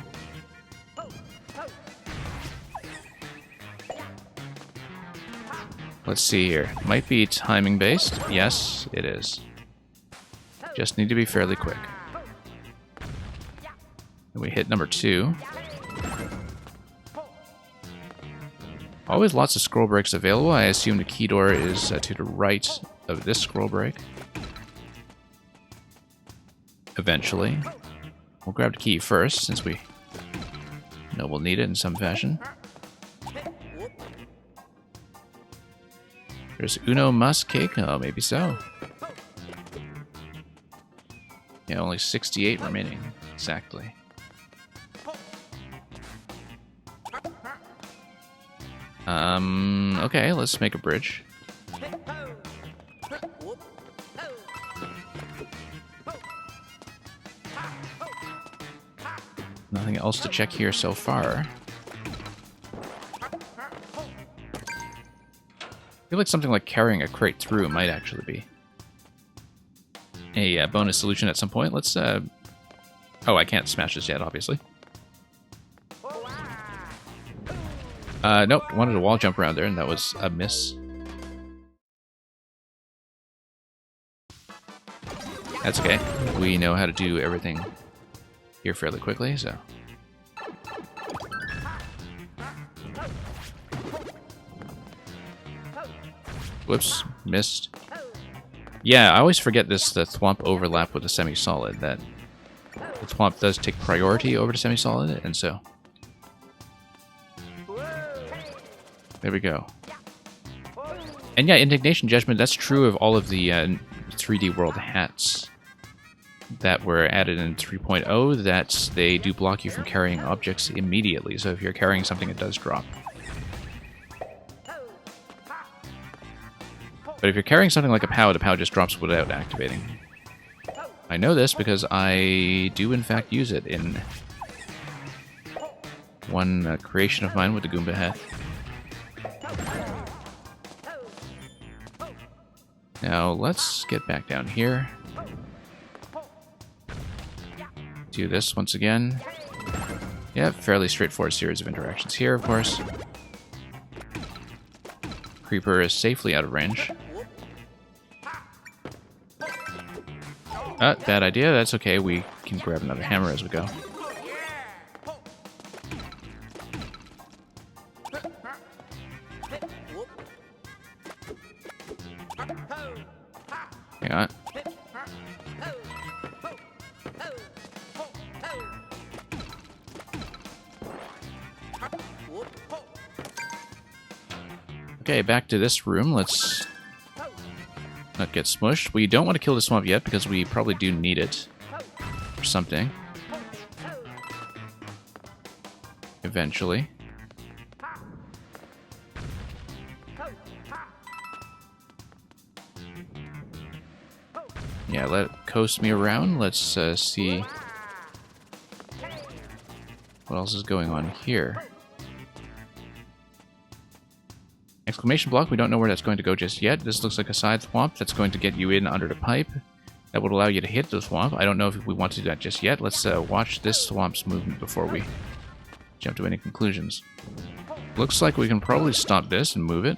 Let's see here. Might be timing based. Yes, it is. Just need to be fairly quick. And we hit number 2. Always lots of scroll breaks available. I assume the key door is to the right of this scroll break. Eventually. We'll grab the key first, since we know we'll need it in some fashion. There's Uno Mas cake? Oh, maybe so. Yeah, only 68 remaining. Exactly. Okay, let's make a bridge. Nothing else to check here so far. I feel like something like carrying a crate through might actually be a bonus solution at some point. Let's, Oh, I can't smash this yet, obviously. Nope, wanted to wall jump around there, and that was a miss. That's okay. We know how to do everything here fairly quickly, so... Whoops, missed. Yeah, I always forget the thwomp overlap with the semi-solid, that the thwomp does take priority over the semi-solid, and so... There we go. And yeah, Indignation Judgment, that's true of all of the 3D World hats that were added in 3.0, that they do block you from carrying objects immediately, so if you're carrying something, it does drop. But if you're carrying something like a POW, the POW just drops without activating. I know this because I do in fact use it in one creation of mine with the Goomba hat. Now let's get back down here. Do this once again. Yeah, fairly straightforward series of interactions here, of course. Creeper is safely out of range. Bad idea. That's okay. We can grab another hammer as we go. Hang on. Okay, back to this room. Let's not get smushed. We don't want to kill the swamp yet because we probably do need it for something. Eventually. Yeah, let it coast me around. Let's see what else is going on here. Exclamation block, we don't know where that's going to go just yet. This looks like a side swamp that's going to get you in under the pipe. That would allow you to hit the swamp. I don't know if we want to do that just yet. Let's watch this swamp's movement before we jump to any conclusions. Looks like we can probably stop this and move it.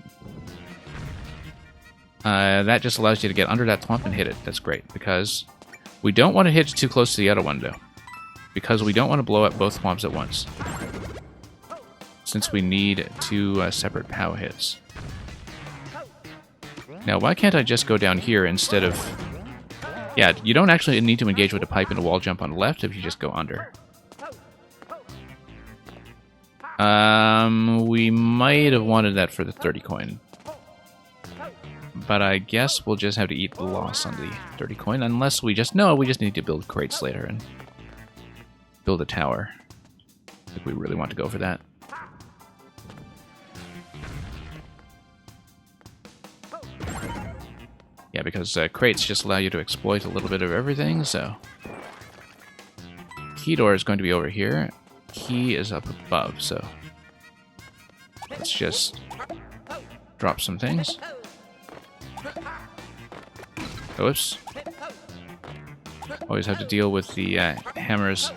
That just allows you to get under that swamp and hit it. That's great, because we don't want to hit too close to the other one, though. Because we don't want to blow up both swamps at once. Since we need two separate POW hits. Now, why can't I just go down here instead of... Yeah, you don't actually need to engage with a pipe and a wall jump on the left if you just go under. We might have wanted that for the 30 coin. But I guess we'll just have to eat the loss on the 30 coin, unless we just... No, we just need to build crates later and build a tower. If we really want to go for that. Yeah, because crates just allow you to exploit a little bit of everything, so... Key door is going to be over here. Key is up above, so... Let's just drop some things. Oops. Always have to deal with the hammer's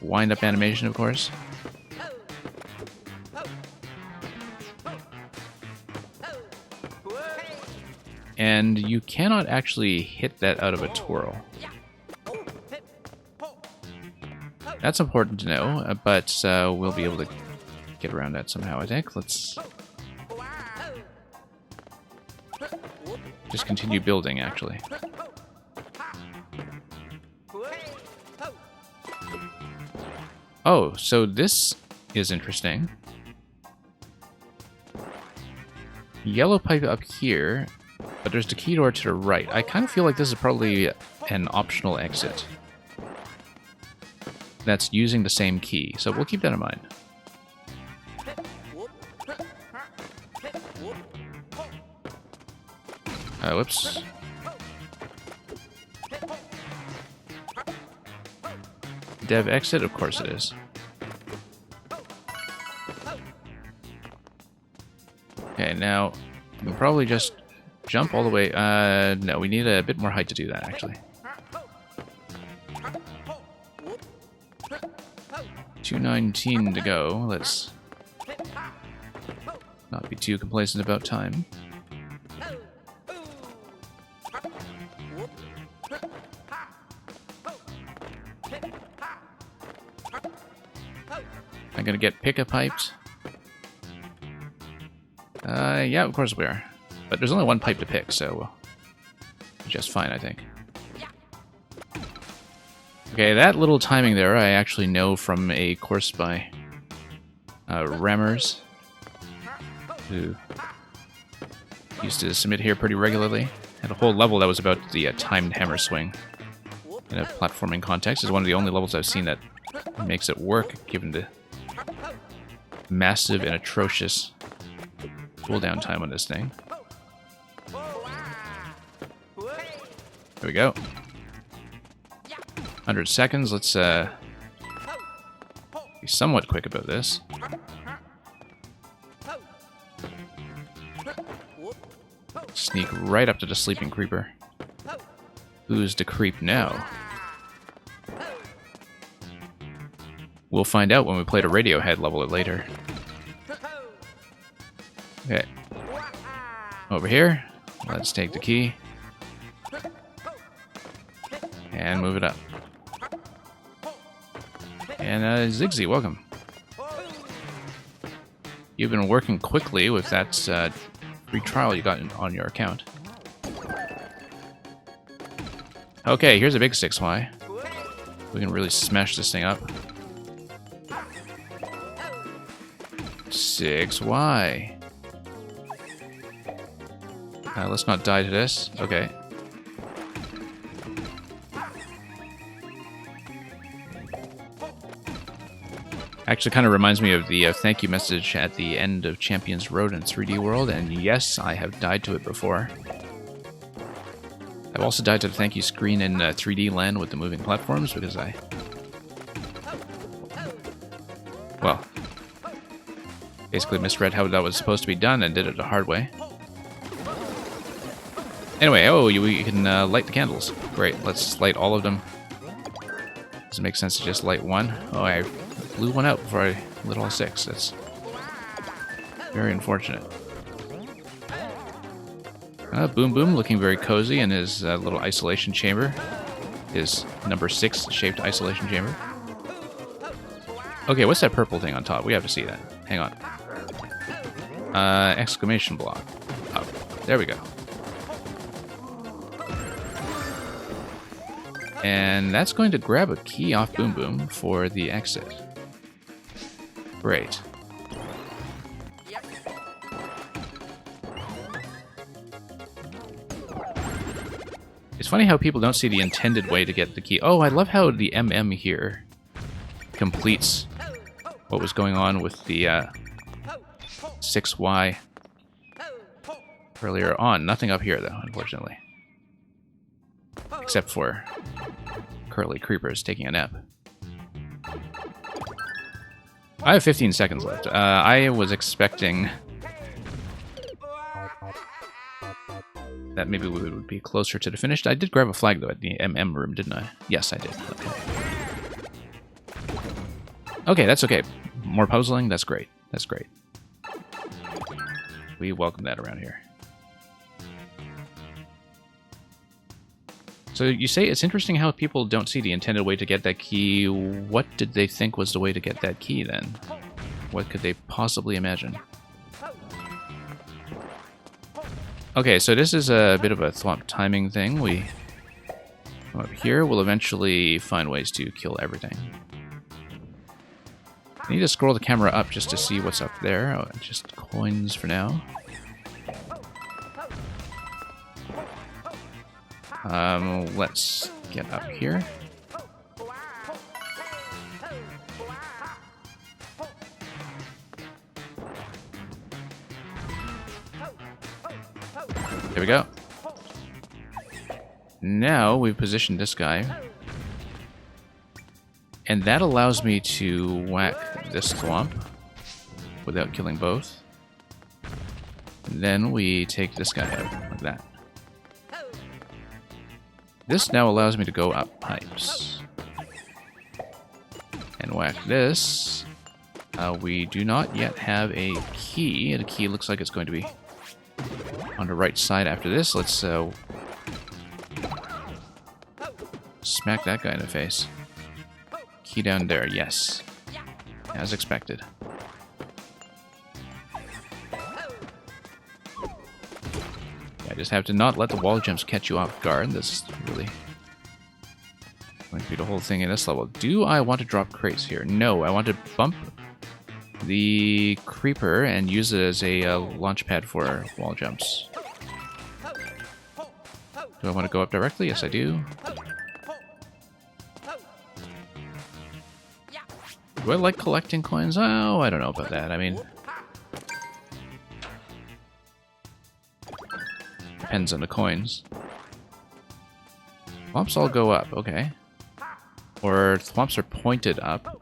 wind-up animation, of course. And you cannot actually hit that out of a twirl. That's important to know, but we'll be able to get around that somehow, I think. Let's just continue building, actually. Oh, so this is interesting. Yellow pipe up here, but there's the key door to the right. I kind of feel like this is probably an optional exit that's using the same key, so we'll keep that in mind. Whoops. Dev exit? Of course it is. Okay, now we can probably just jump all the way. No, we need a bit more height to do that, actually. 219 to go. Let's not be too complacent about time. I'm gonna get pick-a-piped. Yeah, of course we are. But there's only one pipe to pick, so just fine, I think. Okay, that little timing there I actually know from a course by Rammers, who used to submit here pretty regularly. Had a whole level that was about the timed hammer swing in a platforming context. It's one of the only levels I've seen that makes it work, given the massive and atrocious cooldown time on this thing. There we go. 100 seconds. Let's be somewhat quick about this. sneak right up to the sleeping creeper. Who's the creep now? We'll find out when we play the Radiohead level later. Okay. Over here. Let's take the key. And move it up. And Ziggsy, welcome. You've been working quickly with that free trial you got on your account. Okay, here's a big 6Y. We can really smash this thing up. 6Y. Let's not die to this. Okay. Actually kind of reminds me of the thank you message at the end of Champions Road in 3D World, and yes, I have died to it before. I've also died to the thank you screen in 3D Land with the moving platforms because well, basically misread how that was supposed to be done and did it the hard way. Anyway, oh, you can light the candles. Great, let's light all of them. Does it make sense to just light one? Oh, I blew one out before I lit all 6. That's very unfortunate. Boom Boom looking very cozy in his little isolation chamber. His number 6 shaped isolation chamber. Okay, what's that purple thing on top? We have to see that. Hang on. Exclamation block. Oh, there we go. And that's going to grab a key off Boom Boom for the exit. Great. It's funny how people don't see the intended way to get the key. Oh, I love how the MM here completes what was going on with the 6Y earlier on. Nothing up here, though, unfortunately. Except for Curly Creepers taking a nap. I have 15 seconds left. I was expecting that maybe we would be closer to the finish. I did grab a flag, though, at the MM room, didn't I? Yes, I did. Okay. Okay, that's okay. More puzzling? That's great. That's great. We welcome that around here. So you say it's interesting how people don't see the intended way to get that key. What did they think was the way to get that key, then? What could they possibly imagine? Okay, so this is a bit of a thwomp timing thing. We come up here. We'll eventually find ways to kill everything. I need to scroll the camera up just to see what's up there. Oh, just coins for now. Let's get up here. There we go. Now we've positioned this guy. And that allows me to whack this thwomp without killing both. And then we take this guy out like that. This now allows me to go up pipes. And whack this. We do not yet have a key. The key looks like it's going to be on the right side after this. Let's smack that guy in the face. Key down there, yes. As expected. I just have to not let the wall jumps catch you off guard. This is really going to be the whole thing in this level. Do I want to drop crates here? No, I want to bump the creeper and use it as a launch pad for wall jumps. Do I want to go up directly? Yes, I do. Do I like collecting coins? Oh, I don't know about that. I mean, depends on the coins. Thwomps all go up, okay. Or thwomps are pointed up.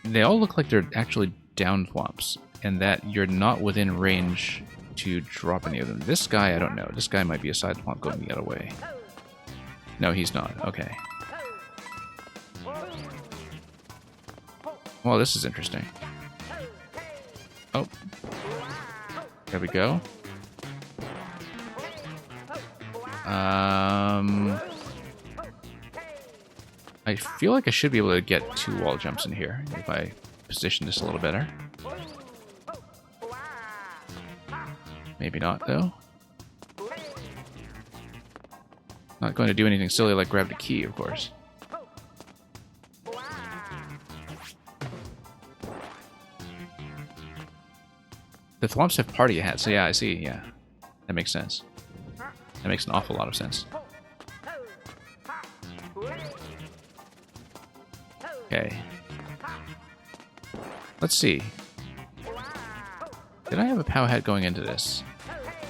They all look like they're actually down thwomps. and that you're not within range to drop any of them. This guy, I don't know. This guy might be a side thwomp going the other way. No, he's not. Okay. Well, this is interesting. Oh. There we go. I feel like I should be able to get 2 wall jumps in here if I position this a little better. Maybe not, though. Not going to do anything silly like grab the key, of course. The thwomps have party hats, so yeah, I see, yeah. That makes sense. That makes an awful lot of sense. Okay. Let's see. Did I have a POW hat going into this?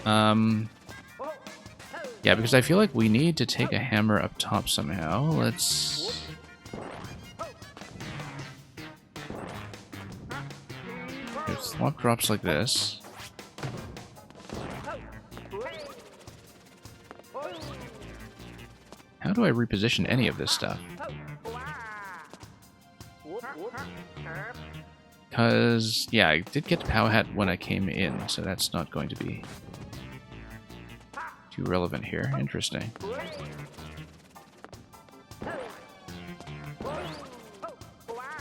Yeah, because I feel like we need to take a hammer up top somehow. Let's... If thwomp drops like this. How do I reposition any of this stuff? Because, yeah, I did get the POW hat when I came in, so that's not going to be too relevant here. Interesting.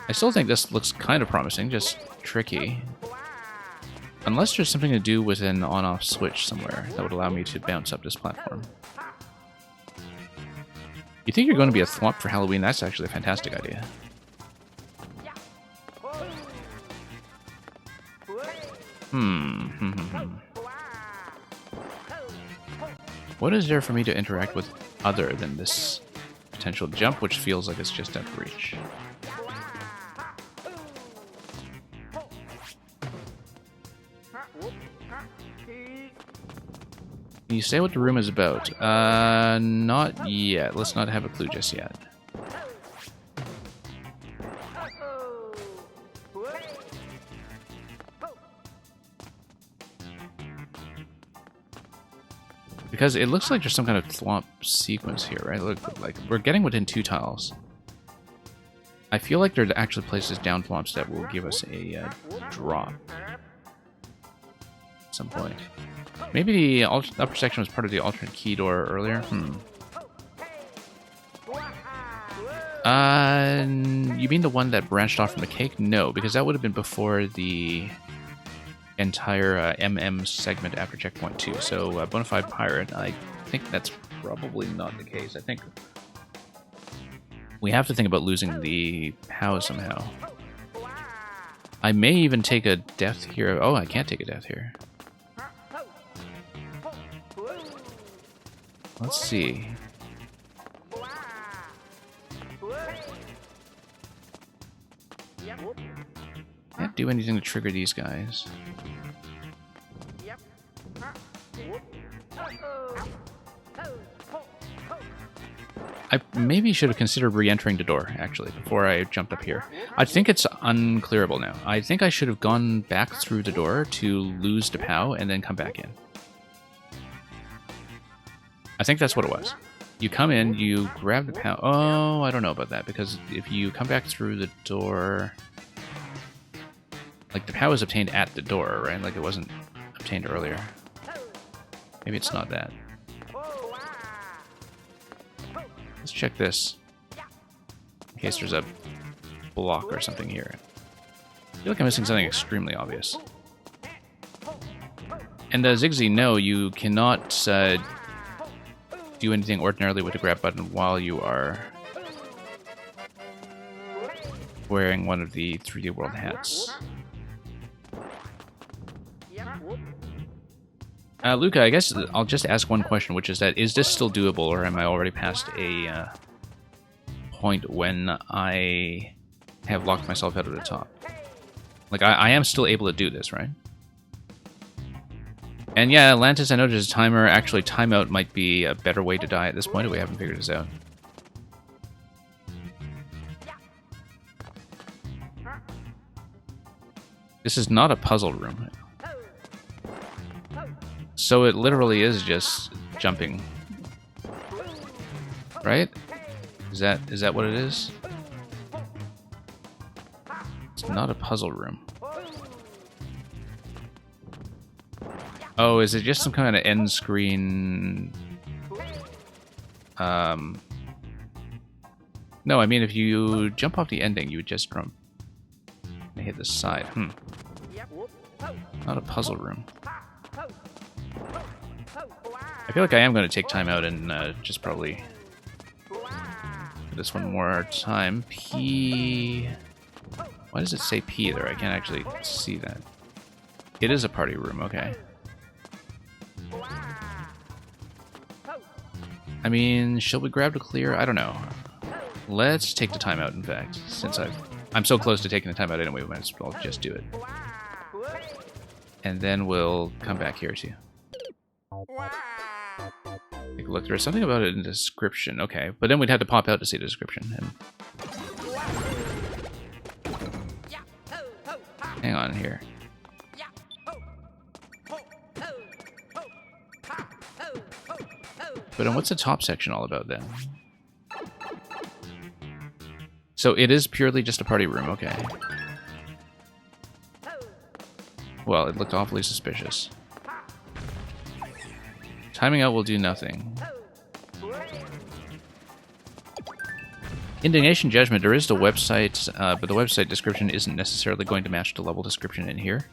I still think this looks kind of promising, just tricky. Unless there's something to do with an on-off switch somewhere that would allow me to bounce up this platform. You think you're going to be a thwomp for Halloween? That's actually a fantastic idea. What is there for me to interact with other than this potential jump, which feels like it's just out of reach? Can you say what the room is about? Not yet. Let's not have a clue just yet. Because it looks like there's some kind of thwomp sequence here, right? Look, like we're getting within 2 tiles. I feel like there are actually places down thwomps that will give us a drop at some point. Maybe the upper section was part of the alternate key door earlier. You mean the one that branched off from the cake? No, because that would have been before the entire MM segment after checkpoint 2. So Bonafide Pirate, I think that's probably not the case. I think we have to think about losing the POW somehow. I may even take a death here. Oh, I can't take a death here. Let's see. Can't do anything to trigger these guys. I maybe should have considered re-entering the door, actually, before I jumped up here. I think it's unclearable now. I think I should have gone back through the door to lose the POW and then come back in. I think that's what it was. You come in, you grab the POW. Oh, I don't know about that, because if you come back through the door... Like, the POW was obtained at the door, right? Like, it wasn't obtained earlier. Maybe it's not that. Let's check this. In case there's a block or something here. I feel like I'm missing something extremely obvious. And Ziggsy, no, you cannot do anything ordinarily with the grab button while you are wearing one of the 3D World hats. Luca, I guess I'll just ask one question, which is that, is this still doable, or am I already past a point when I have locked myself out of the top? Like, I am still able to do this, right? And yeah, Atlantis, I know there's a timer. Actually, timeout might be a better way to die at this point if we haven't figured this out. This is not a puzzle room. So it literally is just jumping. Right? Is that what it is? It's not a puzzle room. Oh, is it just some kind of end screen? No, I mean if you jump off the ending, you would just jump and hit the side. Not a puzzle room. I feel like I am going to take time out and just probably do this one more time. P... Why does it say P there? I can't actually see that. It is a party room, okay. I mean, shall we grab to clear? I don't know. Let's take the time out, in fact, since I'm so close to taking the time out anyway, we might as well just do it. And then we'll come back here too. Take a look. There's something about it in the description. Okay, but then we'd have to pop out to see the description. And... hang on here. But then what's the top section all about then? So it is purely just a party room, okay. Well, it looked awfully suspicious. Timing out will do nothing. Indignation Judgment, there is the website, but the website description isn't necessarily going to match the level description in here.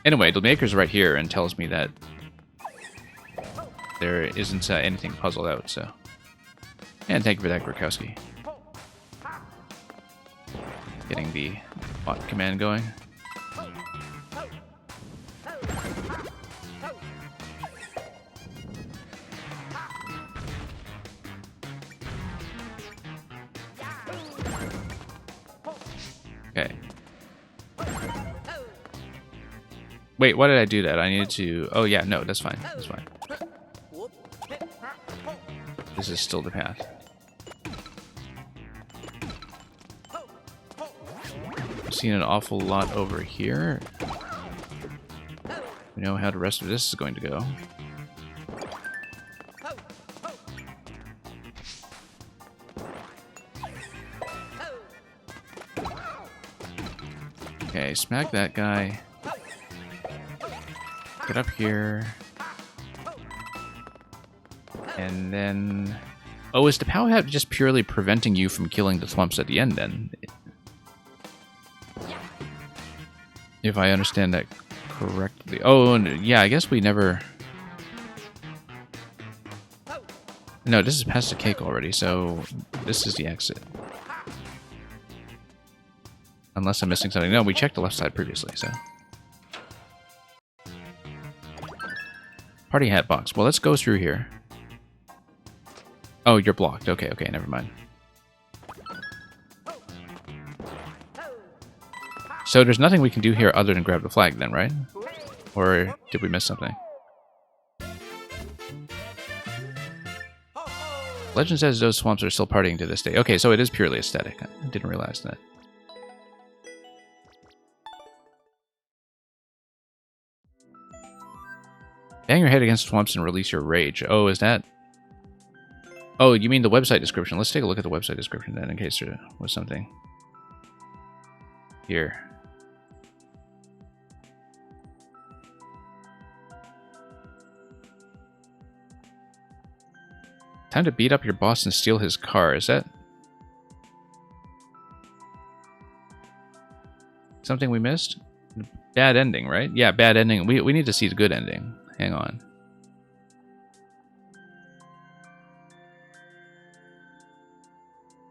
Anyway, the maker's right here and tells me that there isn't anything puzzled out, so... And thank you for that, Grokowski. Getting the bot command going. Okay. Wait, why did I do that? I needed to... Oh yeah, no, that's fine. That's fine. This is still the path. I've seen an awful lot over here. We know how the rest of this is going to go. Okay, smack that guy. Get up here. And then... Oh, is the power hat just purely preventing you from killing the thwumps at the end, then? If I understand that correctly. Oh, yeah, I guess we never... No, this is past the cake already, so this is the exit. Unless I'm missing something. No, we checked the left side previously, so... Party hat box. Well, let's go through here. Oh, you're blocked. Okay, okay, never mind. So there's nothing we can do here other than grab the flag then, right? Or did we miss something? Legend says those swamps are still partying to this day. Okay, so it is purely aesthetic. I didn't realize that. Bang your head against swamps and release your rage. Oh, is that... Oh, you mean the website description. Let's take a look at the website description then, in case there was something here. Time to beat up your boss and steal his car. Is that something we missed? Bad ending, right? Yeah, bad ending. We need to see the good ending. Hang on.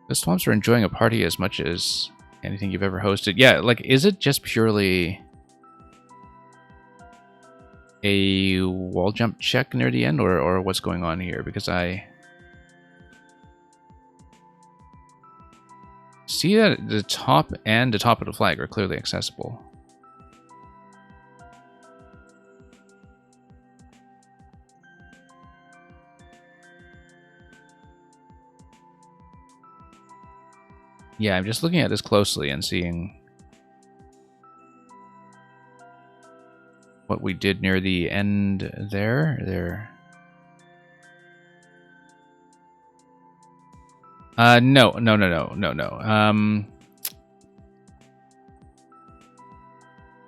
The swamps are enjoying a party as much as anything you've ever hosted. Yeah, like, is it just purely a wall jump check near the end, or what's going on here? Because I see that the top and the top of the flag are clearly accessible. Yeah, I'm just looking at this closely and seeing what we did near the end there. No.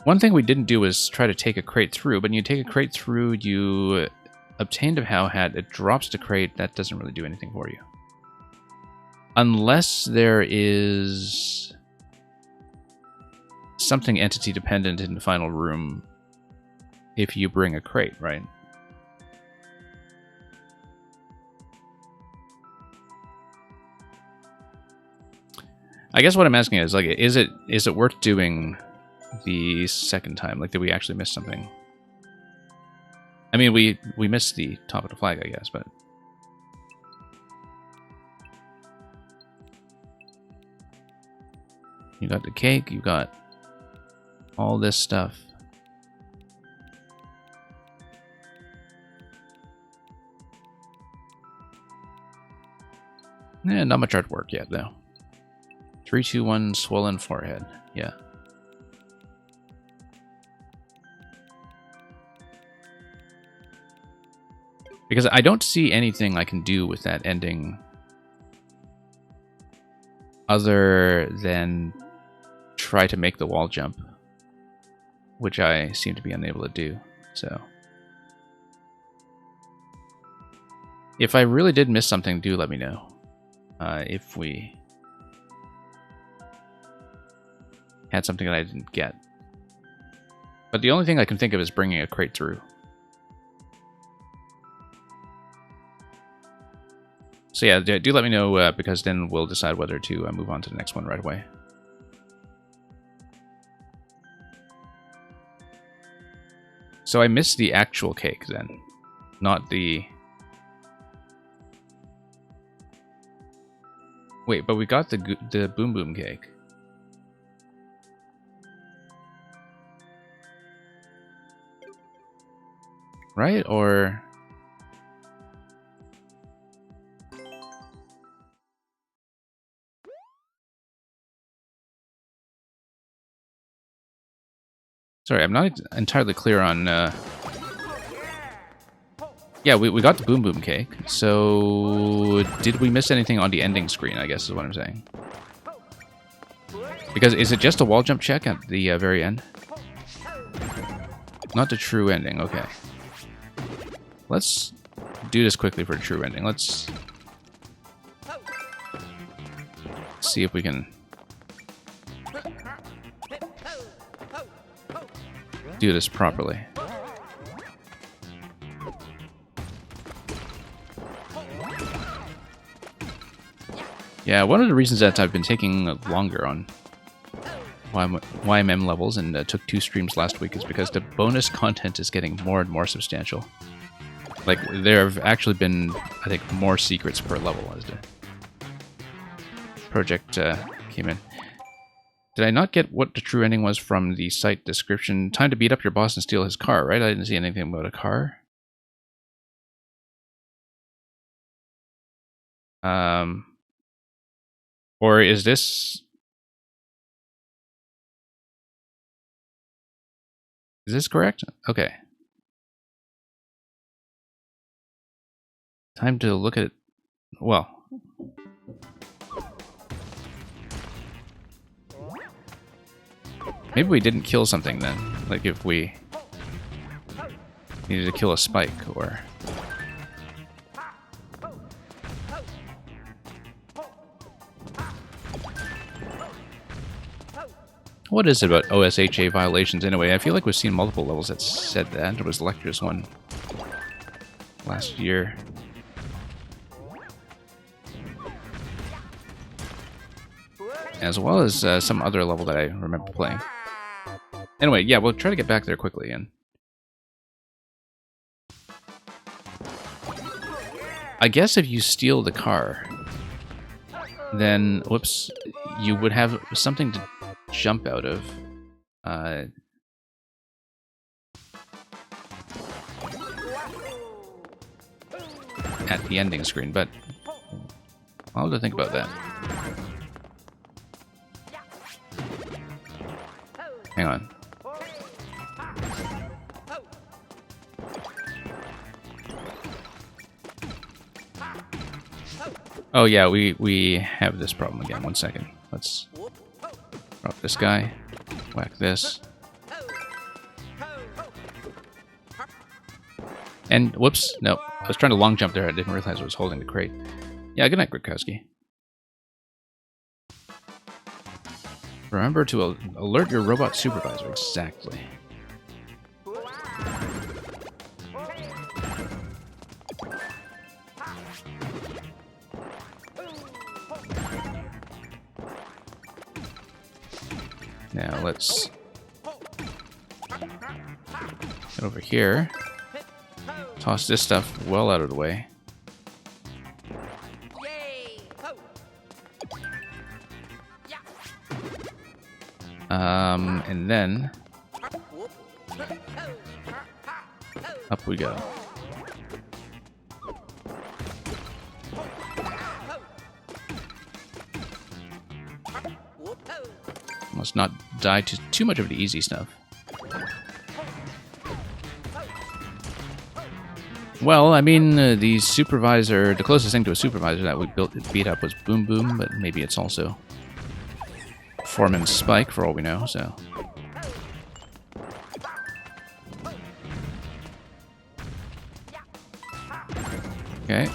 One thing we didn't do was try to take a crate through, but when you take a crate through, you obtained a How Hat. It drops the crate. That doesn't really do anything for you. Unless there is something entity dependent in the final room if you bring a crate, right? I guess what I'm asking is, like, is it worth doing the second time? Like, did we actually miss something? I mean, we missed the top of the flag, I guess, but... You got the cake, you got all this stuff. Not much artwork yet, though. 3, 2, 1, swollen forehead. Yeah. Because I don't see anything I can do with that ending other than try to make the wall jump, which I seem to be unable to do. So if I really did miss something, do let me know. If we had something that I didn't get. But the only thing I can think of is bringing a crate through. So yeah, do let me know, because then we'll decide whether to move on to the next one right away. So I missed the actual cake then, not the... Wait, but we got the Boom Boom cake. Right? Or... Sorry, I'm not entirely clear on... Yeah, we got the Boom Boom cake. So did we miss anything on the ending screen, I guess is what I'm saying. Because is it just a wall jump check at the very end? Not the true ending, okay. Let's do this quickly for a true ending. Let's see if we can do this properly. Yeah, one of the reasons that I've been taking longer on YMM levels and took 2 streams last week is because the bonus content is getting more and more substantial. Like, there have actually been, I think, more secrets per level as the project came in. Did I not get what the true ending was from the site description? Time to beat up your boss and steal his car, right? I didn't see anything about a car. Or is this... Is this correct? Okay. Time to look at... Well... Maybe we didn't kill something then. Like if we needed to kill a spike or... What is it about OSHA violations anyway? I feel like we've seen multiple levels that said that. There was Lecter's one last year. As well as some other level that I remember playing. Anyway, yeah, we'll try to get back there quickly. And I guess if you steal the car, then, whoops, you would have something to jump out of. At the ending screen, but I'll have to think about that. Hang on. Oh yeah, we have this problem again. 1 second. Let's drop this guy. Whack this. And, whoops, no. I was trying to long jump there. I didn't realize I was holding the crate. Yeah, good night, Grudkowski. Remember to alert your robot supervisor. Exactly. Now, let's get over here. Toss this stuff well out of the way. And then up we go. Must not die to too much of the easy stuff. Well, I mean, the supervisor, the closest thing to a supervisor that we beat up was Boom Boom, but maybe it's also Foreman Spike for all we know, so. Okay.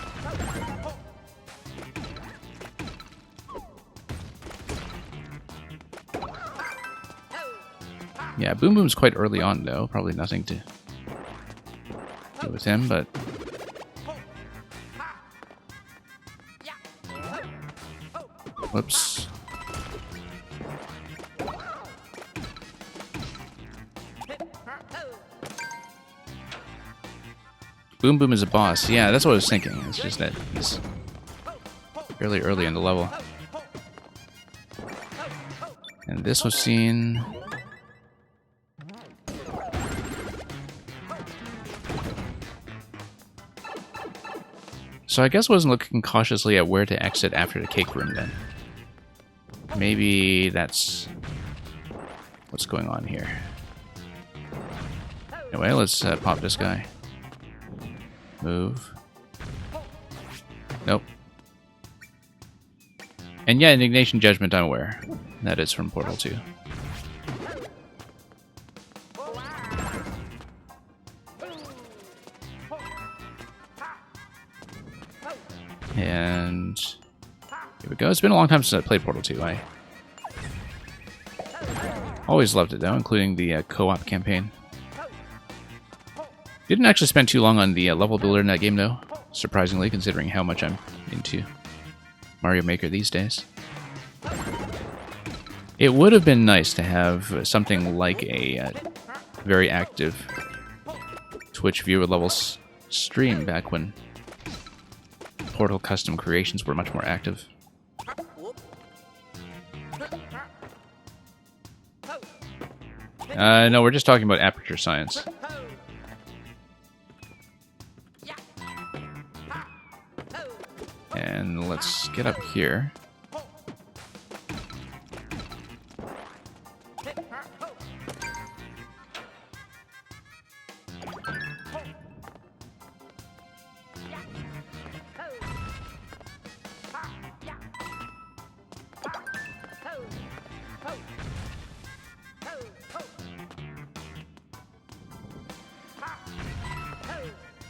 Yeah, Boom Boom's quite early on, though. Probably nothing to do with him, but... Whoops. Boom Boom is a boss. Yeah, that's what I was thinking. It's just that he's fairly early in the level. And this was seen... So I guess I wasn't looking cautiously at where to exit after the cake room then. Maybe that's what's going on here. Anyway, let's pop this guy. Move. Nope. And yeah, Indignation Judgment, I'm aware. That is from Portal 2. And here we go. It's been a long time since I played Portal 2. I always loved it, though, including the co-op campaign. Didn't actually spend too long on the level builder in that game, though. Surprisingly, considering how much I'm into Mario Maker these days. It would have been nice to have something like a very active Twitch viewer levels stream back when Portal custom creations were much more active. No, we're just talking about Aperture Science. And let's get up here.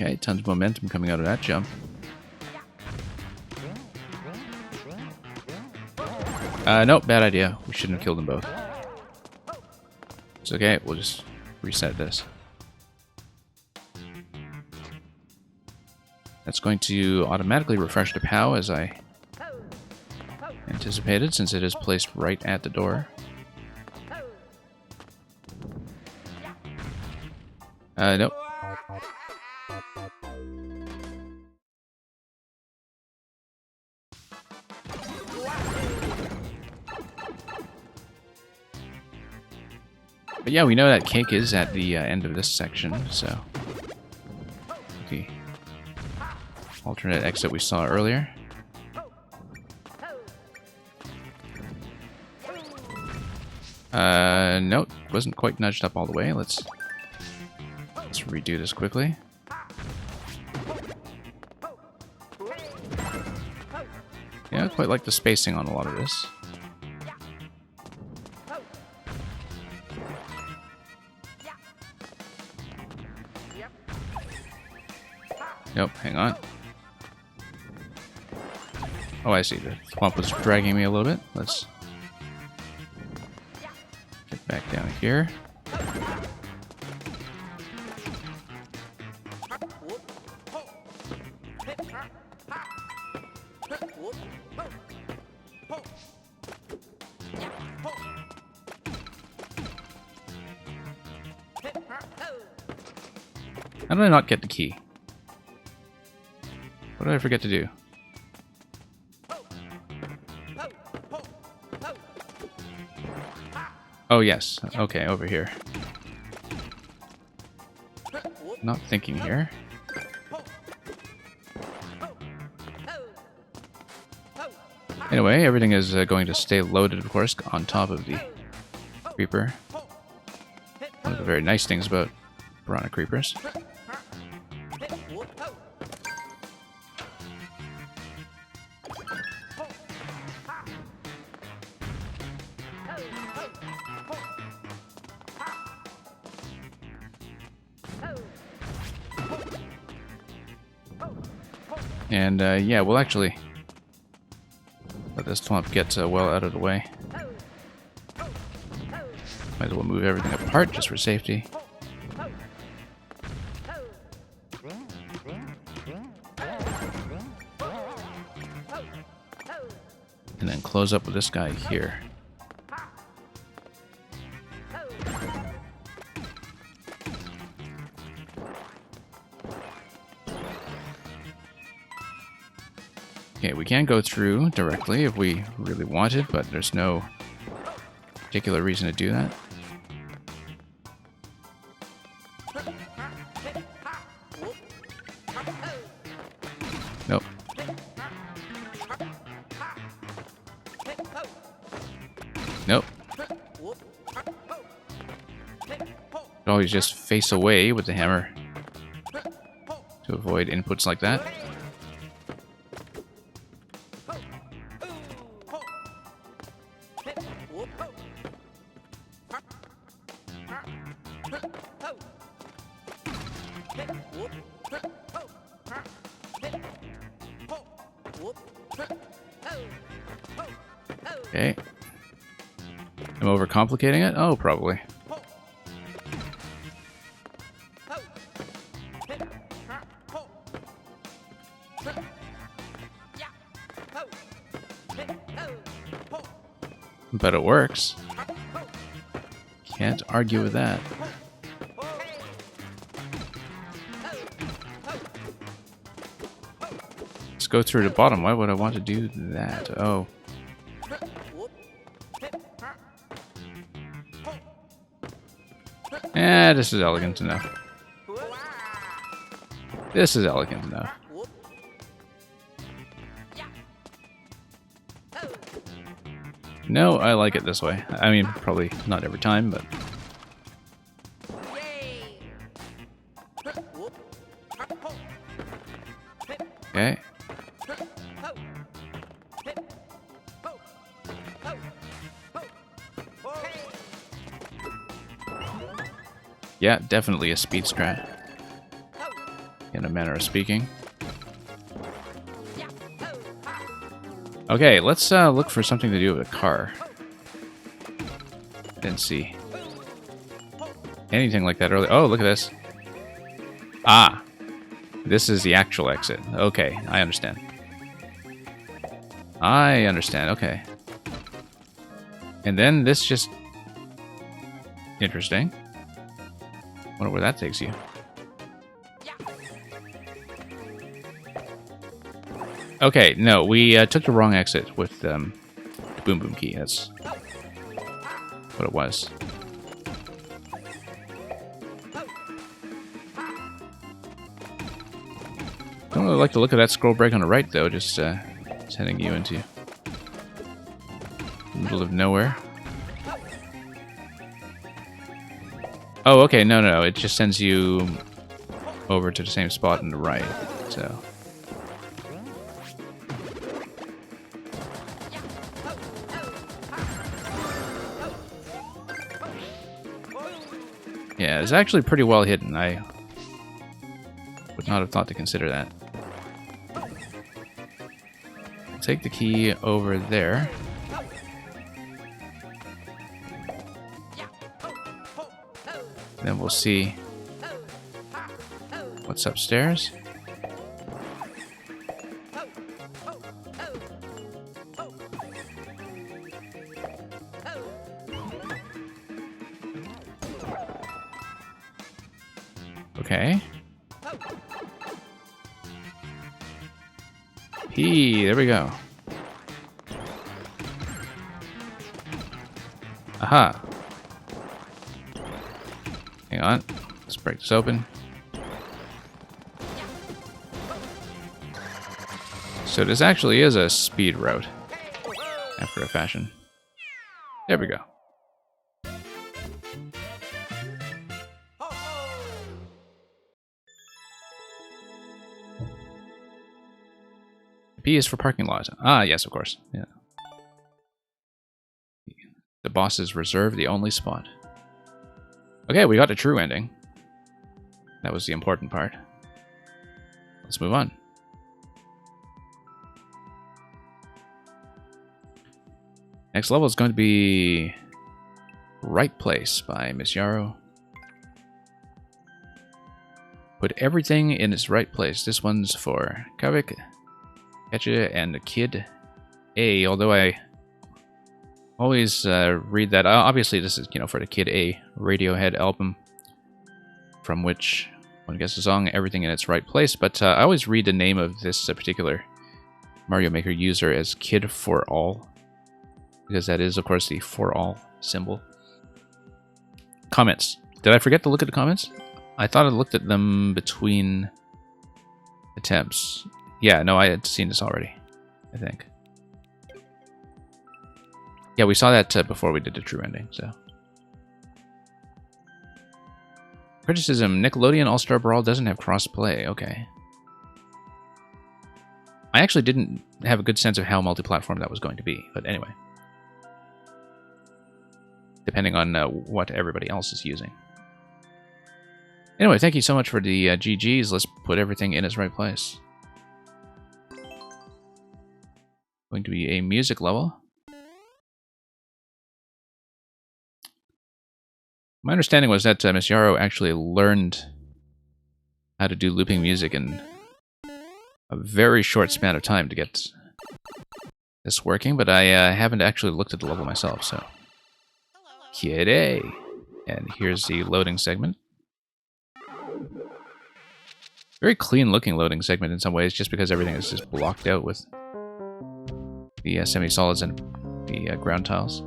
Okay, tons of momentum coming out of that jump. Nope, bad idea. We shouldn't have killed them both. It's okay, we'll just reset this. That's going to automatically refresh the POW as I anticipated, since it is placed right at the door. Nope. But yeah, we know that cake is at the end of this section, so... Okay. Alternate exit we saw earlier. Nope, wasn't quite nudged up all the way. Let's redo this quickly. don't quite like the spacing on a lot of this. Nope, hang on. Oh, I see. The swamp was dragging me a little bit. Let's get back down here. How did I not get the key? What did I forget to do? Oh, yes. Okay, over here. Not thinking here. Anyway, everything is going to stay loaded, of course, on top of the creeper. One of the very nice things about piranha creepers. And yeah, we'll actually let this swamp get well out of the way. Might as well move everything apart just for safety. And then close up with this guy here. Okay, we can go through directly if we really wanted, but there's no particular reason to do that. Nope. Nope. Always just face away with the hammer to avoid inputs like that. Okay. I'm overcomplicating it? Oh, probably. But it works. Can't argue with that. Let's go through the bottom. Why would I want to do that? Oh. This is elegant enough. This is elegant enough. No, I like it this way. I mean, probably not every time, but... Okay. Yeah, definitely a speed strat. In a manner of speaking. Okay, let's look for something to do with a car. Didn't see anything like that earlier. Oh, look at this. Ah, this is the actual exit. Okay, I understand. I understand, okay. And then this just... Interesting. Wonder where that takes you. Okay, no, we took the wrong exit with the Boom Boom key. That's what it was. Don't really like the look of that scroll break on the right, though. Just sending you into the middle of nowhere. Oh, okay, no, it just sends you over to the same spot on the right, so... Yeah, it's actually pretty well hidden. I would not have thought to consider that. Take the key over there. Then we'll see what's upstairs. Okay. There we go. Aha. Hang on. Let's break this open. So this actually is a speed route, after a fashion. There we go. P is for parking lot. Ah, yes, of course. Yeah. The bosses reserve the only spot. Okay, we got a true ending. That was the important part. Let's move on. Next level is going to be Right Place by Miss Yarrow. Put everything in its right place. This one's for Kavik, Ketcha, and the Kid A, although I always read that. Obviously, this is, for the Kid A Radiohead album, from which one gets the song Everything in Its Right Place, but I always read the name of this particular Mario Maker user as Kid for All, because that is, of course, the for all symbol. Comments. Did I forget to look at the comments? I thought I looked at them between attempts. Yeah, no, I had seen this already, I think. Yeah, we saw that before we did the true ending, so. Criticism, Nickelodeon All-Star Brawl doesn't have cross-play. Okay. I actually didn't have a good sense of how multi-platform that was going to be, but anyway. Depending on what everybody else is using. Anyway, thank you so much for the GGs. Let's put everything in its right place. Going to be a music level. My understanding was that Miss Yarrow actually learned how to do looping music in a very short span of time to get this working, but I haven't actually looked at the level myself, so. Kid A. And here's the loading segment. Very clean looking loading segment in some ways, just because everything is just blocked out with the semi-solids and the ground tiles.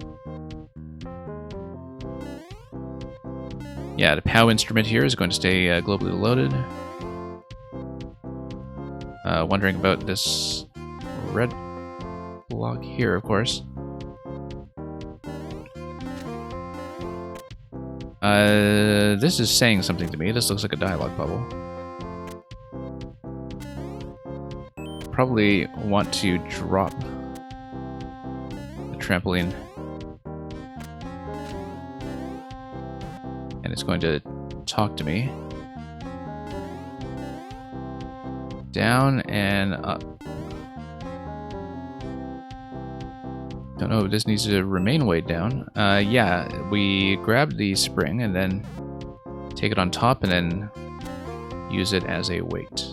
Yeah, the POW instrument here is going to stay globally loaded. Wondering about this red block here, of course. This is saying something to me. This looks like a dialogue bubble. Probably want to drop the trampoline. And it's going to talk to me. Down and up. Don't know if this needs to remain weighed down. Yeah, we grab the spring and then take it on top and then use it as a weight.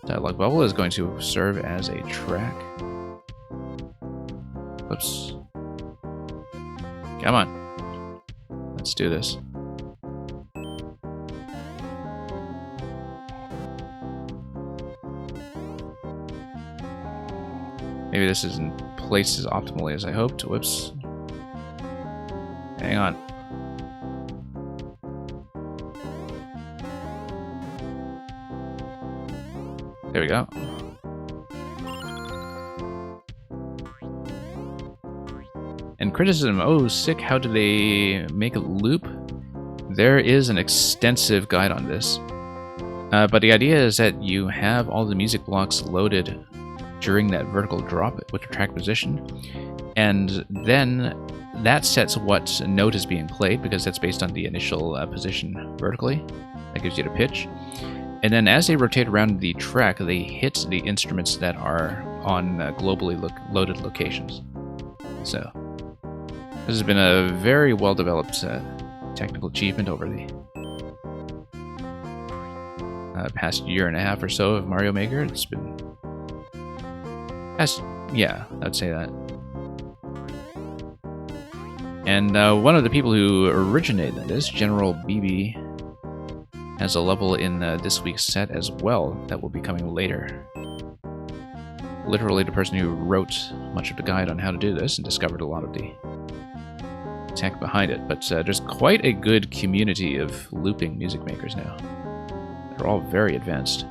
Dialogue bubble is going to serve as a track. Oops. Come on. Let's do this. Maybe this isn't placed as optimally as I hoped. Whoops. Hang on. There we go. And criticism, oh sick, how do they make a loop? There is an extensive guide on this. But the idea is that you have all the music blocks loaded during that vertical drop with the track position, and then that sets what note is being played, because that's based on the initial position vertically. That gives you the pitch. And then as they rotate around the track, they hit the instruments that are on globally loaded locations. So this has been a very well-developed technical achievement over the past year and a half or so of Mario Maker. It's been... yeah, I'd say that. And one of the people who originated this, General BB, has a level in this week's set as well that will be coming later. Literally the person who wrote much of the guide on how to do this and discovered a lot of the tech behind it. But there's quite a good community of looping music makers now. They're all very advanced.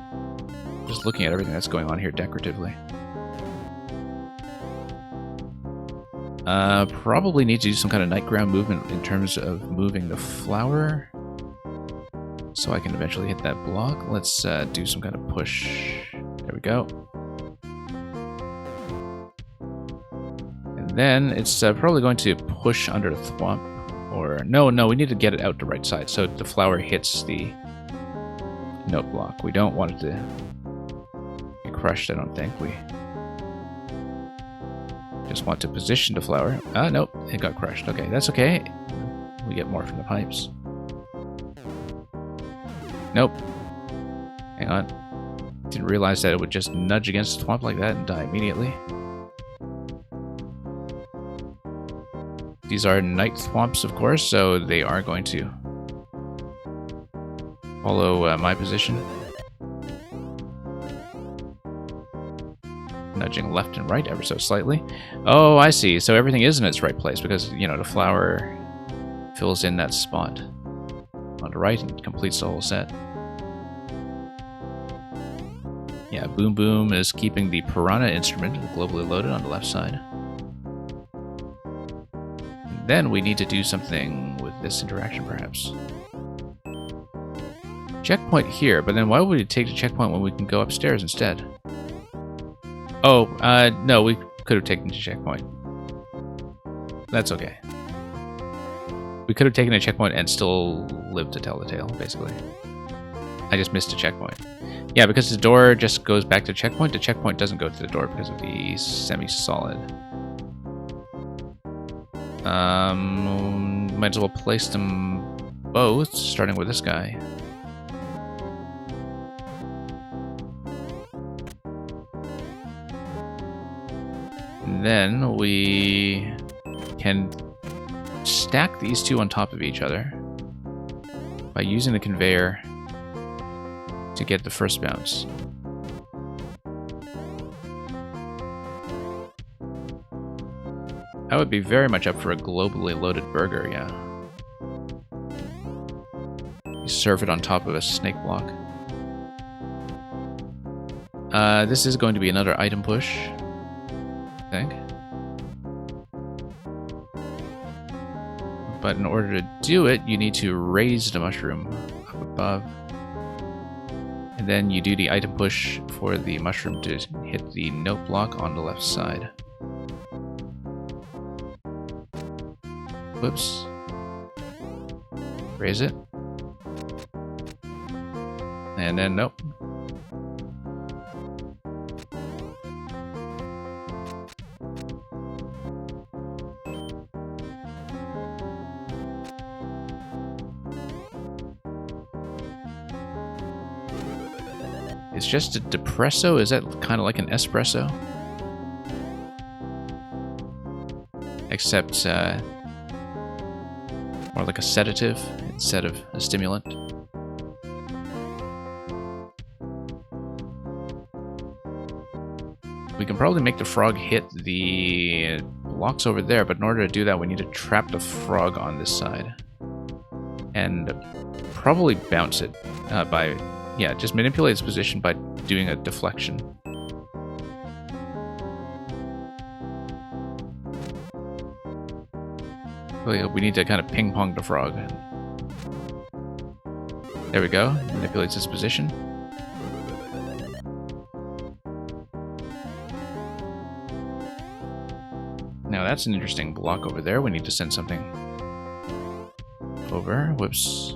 Just looking at everything that's going on here decoratively. Probably need to do some kind of night ground movement in terms of moving the flower, so I can eventually hit that block. Let's do some kind of push. There we go. And then it's probably going to push under the thwomp. Or, no, we need to get it out the right side so the flower hits the note block. We don't want it to get crushed, I don't think. We just want to position the flower. Nope, it got crushed. Okay, that's okay. We get more from the pipes. Nope. Hang on. Didn't realize that it would just nudge against the thwomp like that and die immediately. These are night thwomps, of course, so they are going to follow my position. Nudging left and right ever so slightly. Oh, I see. So everything is in its right place because, you know, the flower fills in that spot on the right and completes the whole set. Yeah, Boom Boom is keeping the Piranha instrument globally loaded on the left side. And then we need to do something with this interaction, perhaps. Checkpoint here, but then why would we take the checkpoint when we can go upstairs instead? Oh, no, we could have taken the checkpoint. That's okay. We could have taken a checkpoint and still lived to tell the tale, basically. I just missed a checkpoint. Yeah, because the door just goes back to checkpoint. The checkpoint doesn't go to the door because of the semi-solid. Might as well place them both, starting with this guy. And then we can stack these two on top of each other by using the conveyor to get the first bounce. I would be very much up for a globally loaded burger, yeah. You serve it on top of a snake block. This is going to be another item push, I think. But in order to do it, you need to raise the mushroom up above. And then you do the item push for the mushroom to hit the note block on the left side. Whoops. Raise it. And then nope. It's just a depresso? Is that kind of like an espresso? Except more like a sedative instead of a stimulant. We can probably make the frog hit the blocks over there, but in order to do that we need to trap the frog on this side. And probably bounce it by... yeah, just manipulate its position by doing a deflection. We need to kind of ping-pong the frog. There we go. Manipulates its position. Now Now that's an interesting block over there. We need to send something over. Whoops.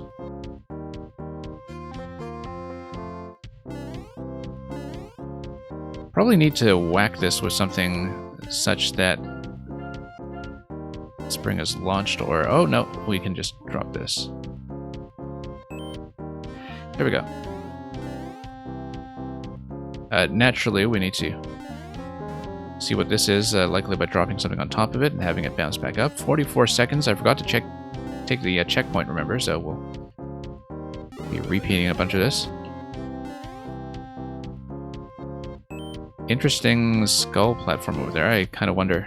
Probably need to whack this with something such that spring is launched, or... Oh, no, we can just drop this. There we go. Naturally, we need to see what this is, likely by dropping something on top of it and having it bounce back up. 44 seconds. I forgot to take the checkpoint, remember, so we'll be repeating a bunch of this. Interesting skull platform over there. I kind of wonder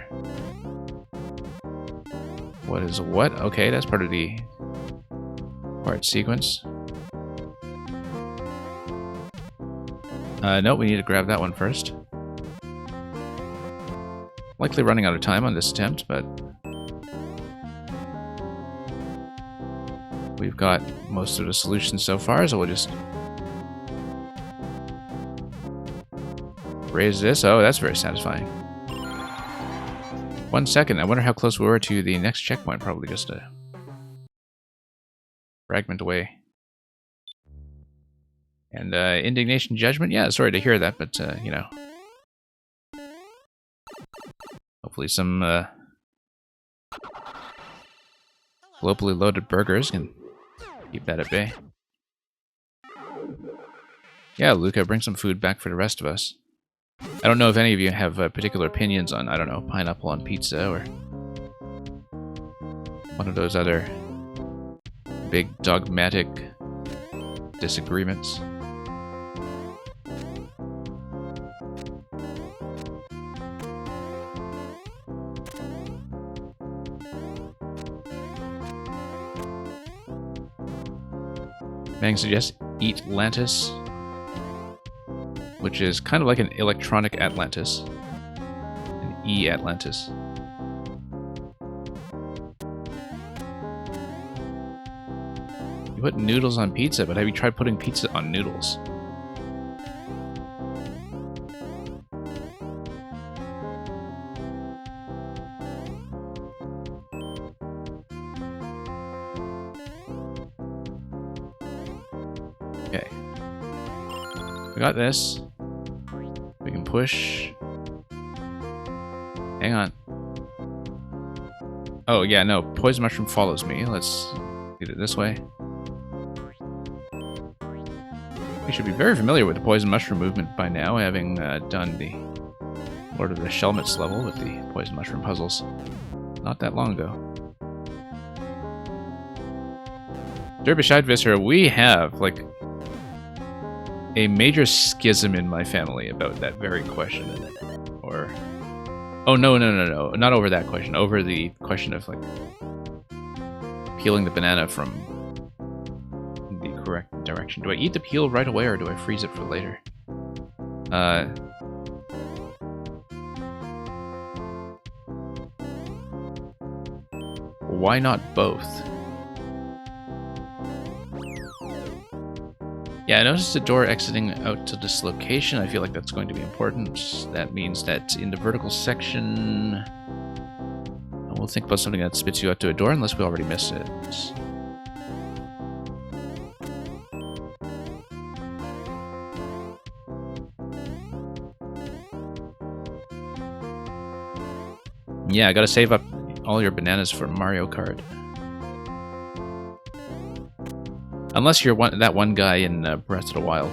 what is what. Okay, that's part of the part sequence. No, we need to grab that one first. Likely running out of time on this attempt, but we've got most of the solutions so far, so we'll just raise this. Oh, that's very satisfying. 1 second. I wonder how close we were to the next checkpoint. Probably just a fragment away. And indignation judgment. Yeah, sorry to hear that, but you know, hopefully some globally loaded burgers can keep that at bay. Yeah, Luca, bring some food back for the rest of us. I don't know if any of you have particular opinions on, I don't know, pineapple on pizza or one of those other big dogmatic disagreements. Bang suggests eat Atlantis, which is kind of like an electronic Atlantis, an E-Atlantis. You put noodles on pizza, but have you tried putting pizza on noodles? Okay. We got this. We can push. Hang on. Oh, yeah, no. Poison mushroom follows me. Let's get it this way. We should be very familiar with the poison mushroom movement by now, having done the Lord of the Shelmets level with the poison mushroom puzzles not that long ago. Derbyshire Viscera, we have, like, a major schism in my family about that very question. Or... Oh, no. Not over that question. Over the question of, like, peeling the banana from the correct direction. Do I eat the peel right away, or do I freeze it for later? Why not both? Yeah, I noticed a door exiting out to this location. I feel like that's going to be important. That means that in the vertical section, we'll think about something that spits you out to a door, unless we already missed it. Yeah, I gotta save up all your bananas for Mario Kart. Unless you're that one guy in Breath of the Wild.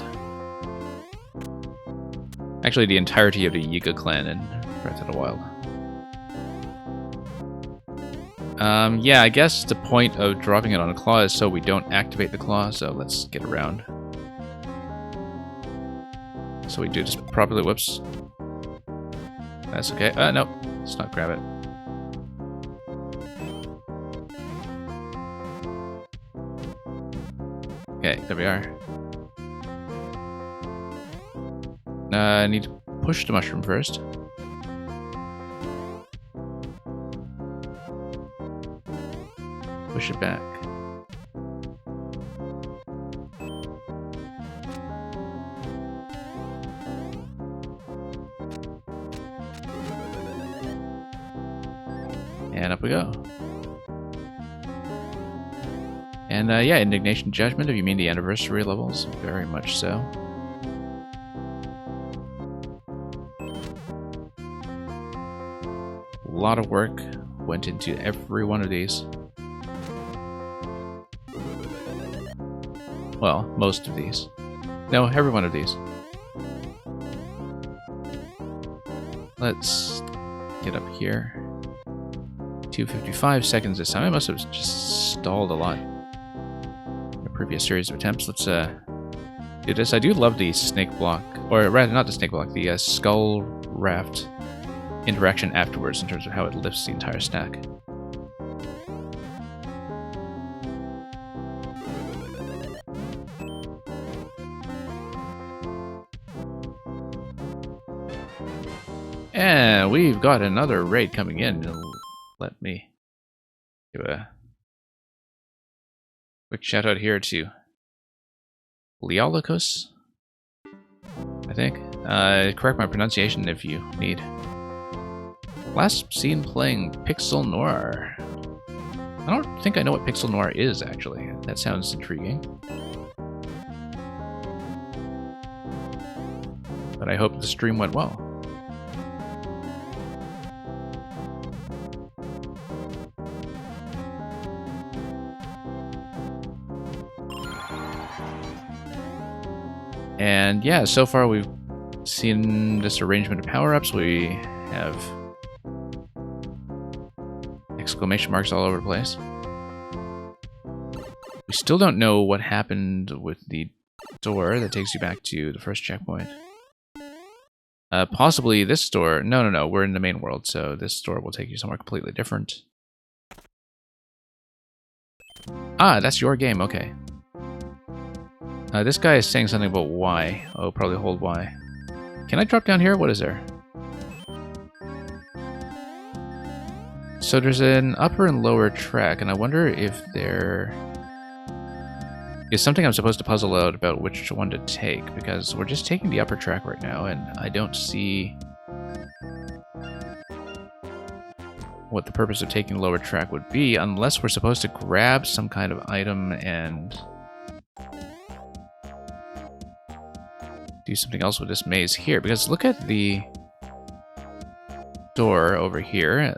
Actually, the entirety of the Yiga clan in Breath of the Wild. Yeah, I guess the point of dropping it on a claw is so we don't activate the claw, so let's get around. So we do this properly. Whoops. That's okay. No, let's not grab it. Okay, there we are. I need to push the mushroom first. Push it back. And up we go. And yeah, Indignation Judgment, if you mean the anniversary levels, very much so. A lot of work went into every one of these. Well, most of these. No, every one of these. Let's get up here. 2:55 seconds this time. I must have just stalled a lot in the previous series of attempts. Let's do this. I do love the snake block, or rather not the snake block, the skull raft interaction afterwards in terms of how it lifts the entire stack. And we've got another raid coming in. Let me do a quick shout out here to Leolicus, I think. Correct my pronunciation if you need. Last seen playing Pixel Noir. I don't think I know what Pixel Noir is, actually. That sounds intriguing. But I hope the stream went well. And yeah, so far we've seen this arrangement of power-ups. We have exclamation marks all over the place. We still don't know what happened with the door that takes you back to the first checkpoint. Possibly this door. No, we're in the main world, so this door will take you somewhere completely different. Ah, that's your game, okay. This guy is saying something about Y. Oh, probably hold Y. Can I drop down here? What is there? So there's an upper and lower track, and I wonder if there is something I'm supposed to puzzle out about which one to take, because we're just taking the upper track right now, and I don't see what the purpose of taking the lower track would be, unless we're supposed to grab some kind of item and do something else with this maze here, because look at the door over here.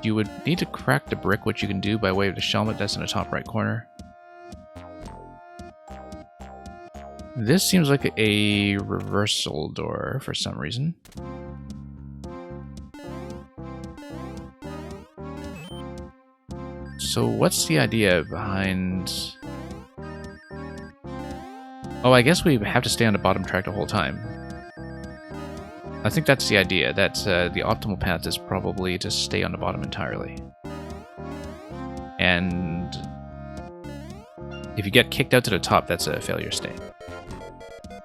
You would need to crack the brick, which you can do by way of the shelmet that's in the top right corner. This seems like a reversal door for some reason. So what's the idea behind... Oh, I guess we have to stay on the bottom track the whole time. I think that's the idea. That's the optimal path is probably to stay on the bottom entirely. And if you get kicked out to the top, that's a failure state.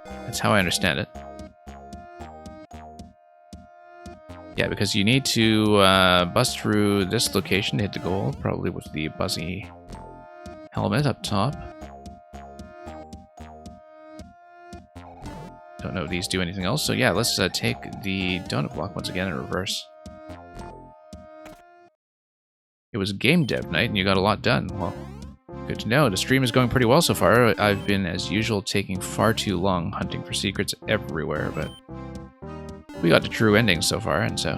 That's how I understand it. Yeah, because you need to bust through this location to hit the goal, probably with the buzzy helmet up top. Don't know if these do anything else, so yeah, let's take the donut block once again in reverse. It was game dev night and you got a lot done. Well, good to know. The stream is going pretty well so far. I've been, as usual, taking far too long hunting for secrets everywhere, but we got the true ending so far, and so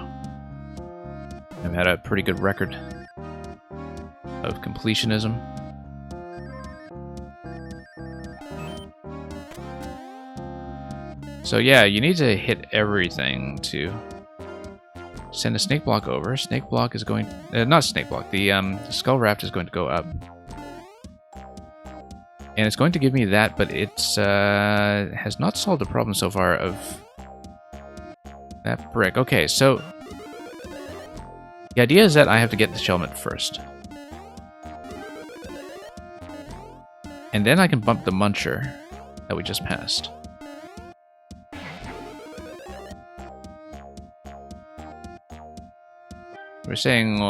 I've had a pretty good record of completionism. So yeah, you need to hit everything to send a snake block over. Snake block is going... not snake block, the skull raft is going to go up. And it's going to give me that, but it's has not solved the problem so far of that brick. Okay, so the idea is that I have to get the shelmet first. And then I can bump the muncher that we just passed. We're saying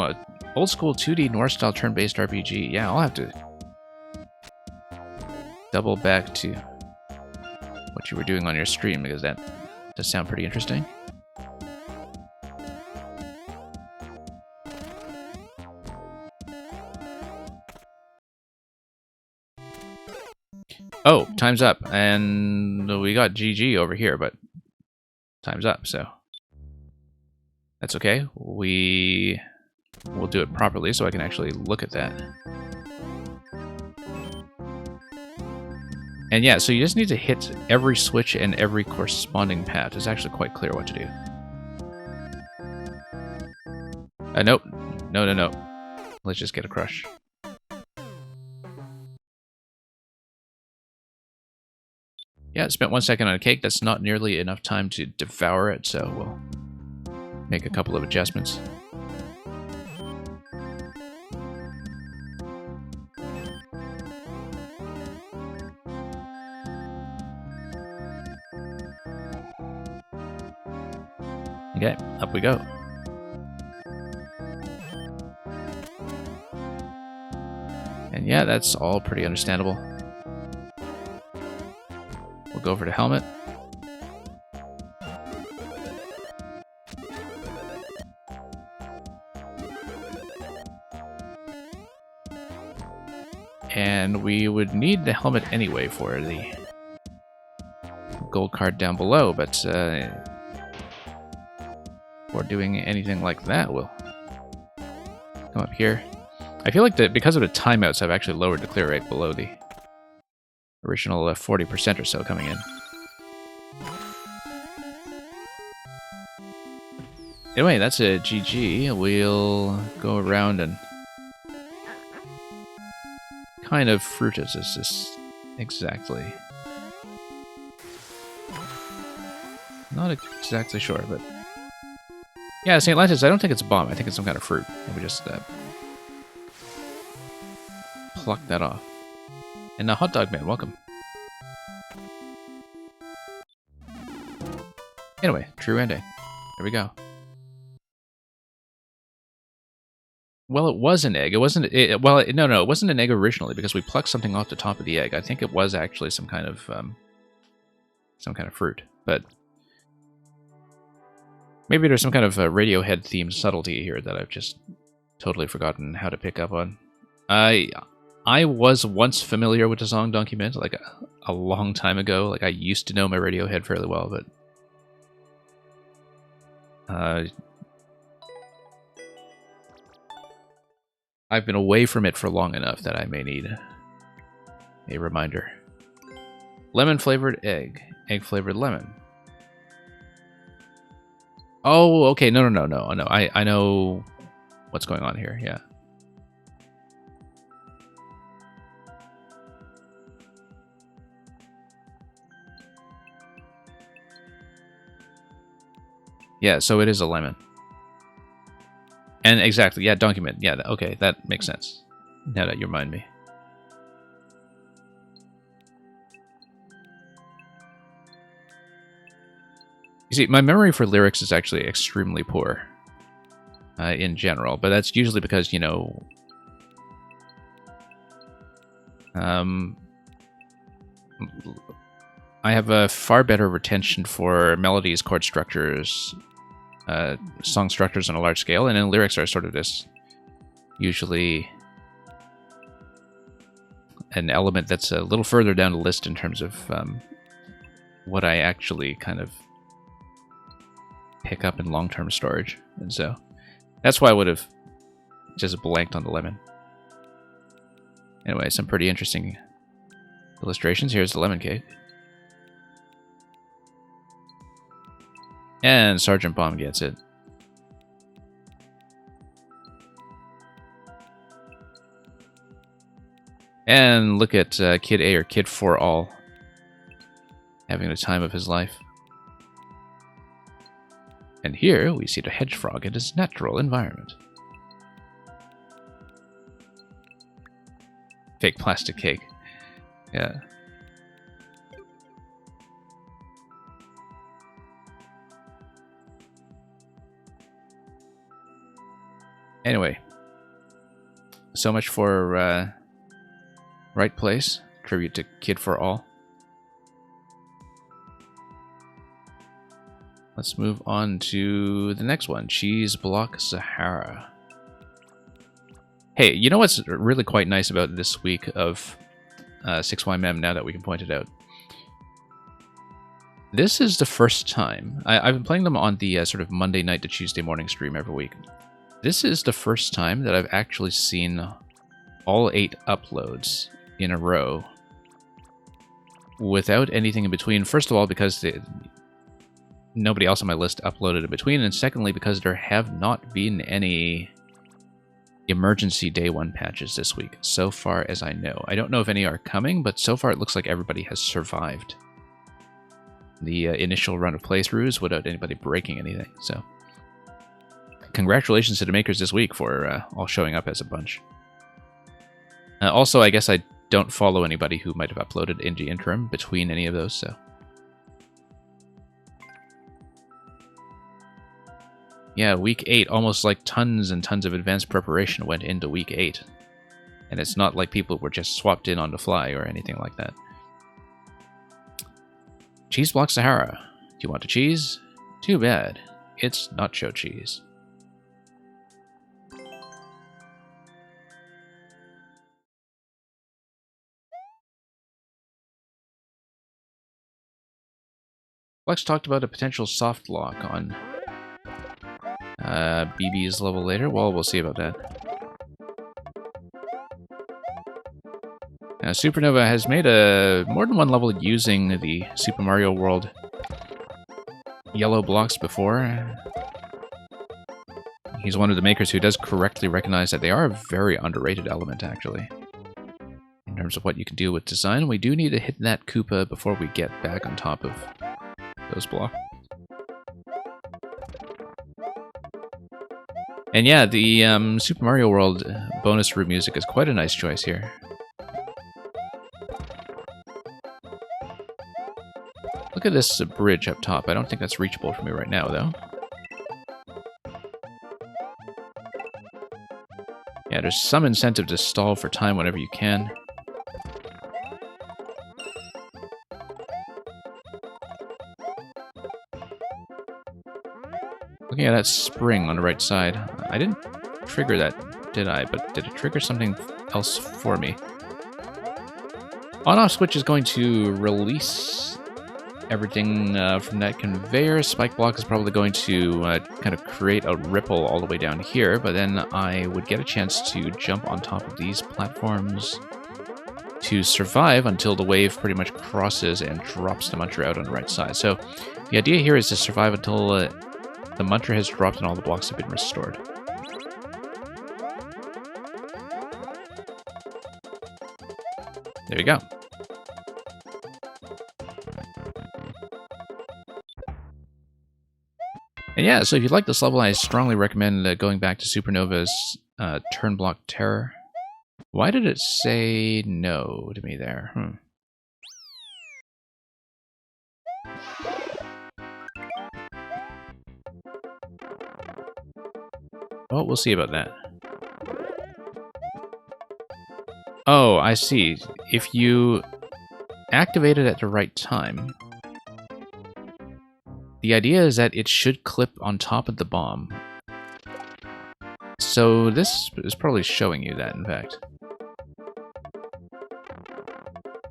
old school 2D Norse style turn-based RPG. Yeah, I'll have to double back to what you were doing on your stream, because that does sound pretty interesting. Oh, time's up. And we got GG over here, but time's up, so that's okay. We will do it properly so I can actually look at that. And yeah, so you just need to hit every switch and every corresponding path. It's actually quite clear what to do. Nope. No. Let's just get a crush. Yeah, spent 1 second on a cake. That's not nearly enough time to devour it, so we'll make a couple of adjustments. Okay, up we go. And yeah, that's all pretty understandable. We'll go over to helmet. And we would need the helmet anyway for the gold card down below, but before doing anything like that, we'll come up here. I feel like that because of the timeouts, I've actually lowered the clear rate below the original 40% or so coming in. Anyway, that's a GG. We'll go around and kind of fruit is this exactly? Not exactly sure, but yeah, St. Atlantis, I don't think it's a bomb. I think it's some kind of fruit. And we just pluck that off. And the Hot Dog Man, welcome. Anyway, true ending. There we go. Well, it was an egg. It wasn't. No, it wasn't an egg originally because we plucked something off the top of the egg. I think it was actually some kind of fruit, but maybe there's some kind of Radiohead themed subtlety here that I've just totally forgotten how to pick up on. I was once familiar with the song Donkey Mint, like a long time ago. Like I used to know my Radiohead fairly well, but I've been away from it for long enough that I may need a reminder. Lemon flavored egg, egg flavored lemon. Oh, okay. No. I know what's going on here. Yeah. Yeah, so it is a lemon. And exactly, yeah, Donkey Mint. Yeah, okay, that makes sense. Now that you remind me. You see, my memory for lyrics is actually extremely poor in general, but that's usually because, you know, I have a far better retention for melodies, chord structures, song structures on a large scale, and then lyrics are sort of this usually an element that's a little further down the list in terms of what I actually kind of pick up in long-term storage. And so that's why I would have just blanked on the lemon. Anyway, some pretty interesting illustrations. Here's the lemon cake. And Sergeant Bomb gets it. And look at Kid A, or Kid for All, having the time of his life. And here we see the hedge frog in its natural environment. Fake plastic cake. Yeah. Anyway, so much for Right Place, tribute to Kid for All. Let's move on to the next one, Cheese Block Sahara. Hey, you know what's really quite nice about this week of 6YMM now that we can point it out. This is the first time. I've been playing them on the sort of Monday night to Tuesday morning stream every week. This is the first time that I've actually seen all 8 uploads in a row without anything in between. First of all, because nobody else on my list uploaded in between, and secondly, because there have not been any emergency day 1 patches this week, so far as I know. I don't know if any are coming, but so far it looks like everybody has survived the initial run of playthroughs without anybody breaking anything. So, congratulations to the makers this week for all showing up as a bunch. Also, I guess I don't follow anybody who might have uploaded in the interim between any of those, so. Yeah, week 8, almost like tons and tons of advanced preparation went into week 8. And it's not like people were just swapped in on the fly or anything like that. Cheese Block Sahara. Do you want a cheese? Too bad. It's nacho cheese. Flex talked about a potential soft lock on BB's level later. Well, we'll see about that. Supernova has made more than one level using the Super Mario World yellow blocks before. He's one of the makers who does correctly recognize that they are a very underrated element, actually. In terms of what you can do with design, we do need to hit that Koopa before we get back on top of those blocks. And yeah, the Super Mario World bonus room music is quite a nice choice here. Look at this bridge up top. I don't think that's reachable for me right now, though. Yeah, there's some incentive to stall for time whenever you can. Looking at that spring on the right side. I didn't trigger that, did I? But did it trigger something else for me? On-off switch is going to release everything from that conveyor. Spike block is probably going to kind of create a ripple all the way down here, but then I would get a chance to jump on top of these platforms to survive until the wave pretty much crosses and drops the muncher out on the right side. So the idea here is to survive until the muncher has dropped and all the blocks have been restored. There you go. And yeah, so if you like this level, I strongly recommend going back to Supernova's Turn Block Terror. Why did it say no to me there? Well, we'll see about that. Oh, I see. If you activate it at the right time, the idea is that it should clip on top of the bomb. So this is probably showing you that, in fact.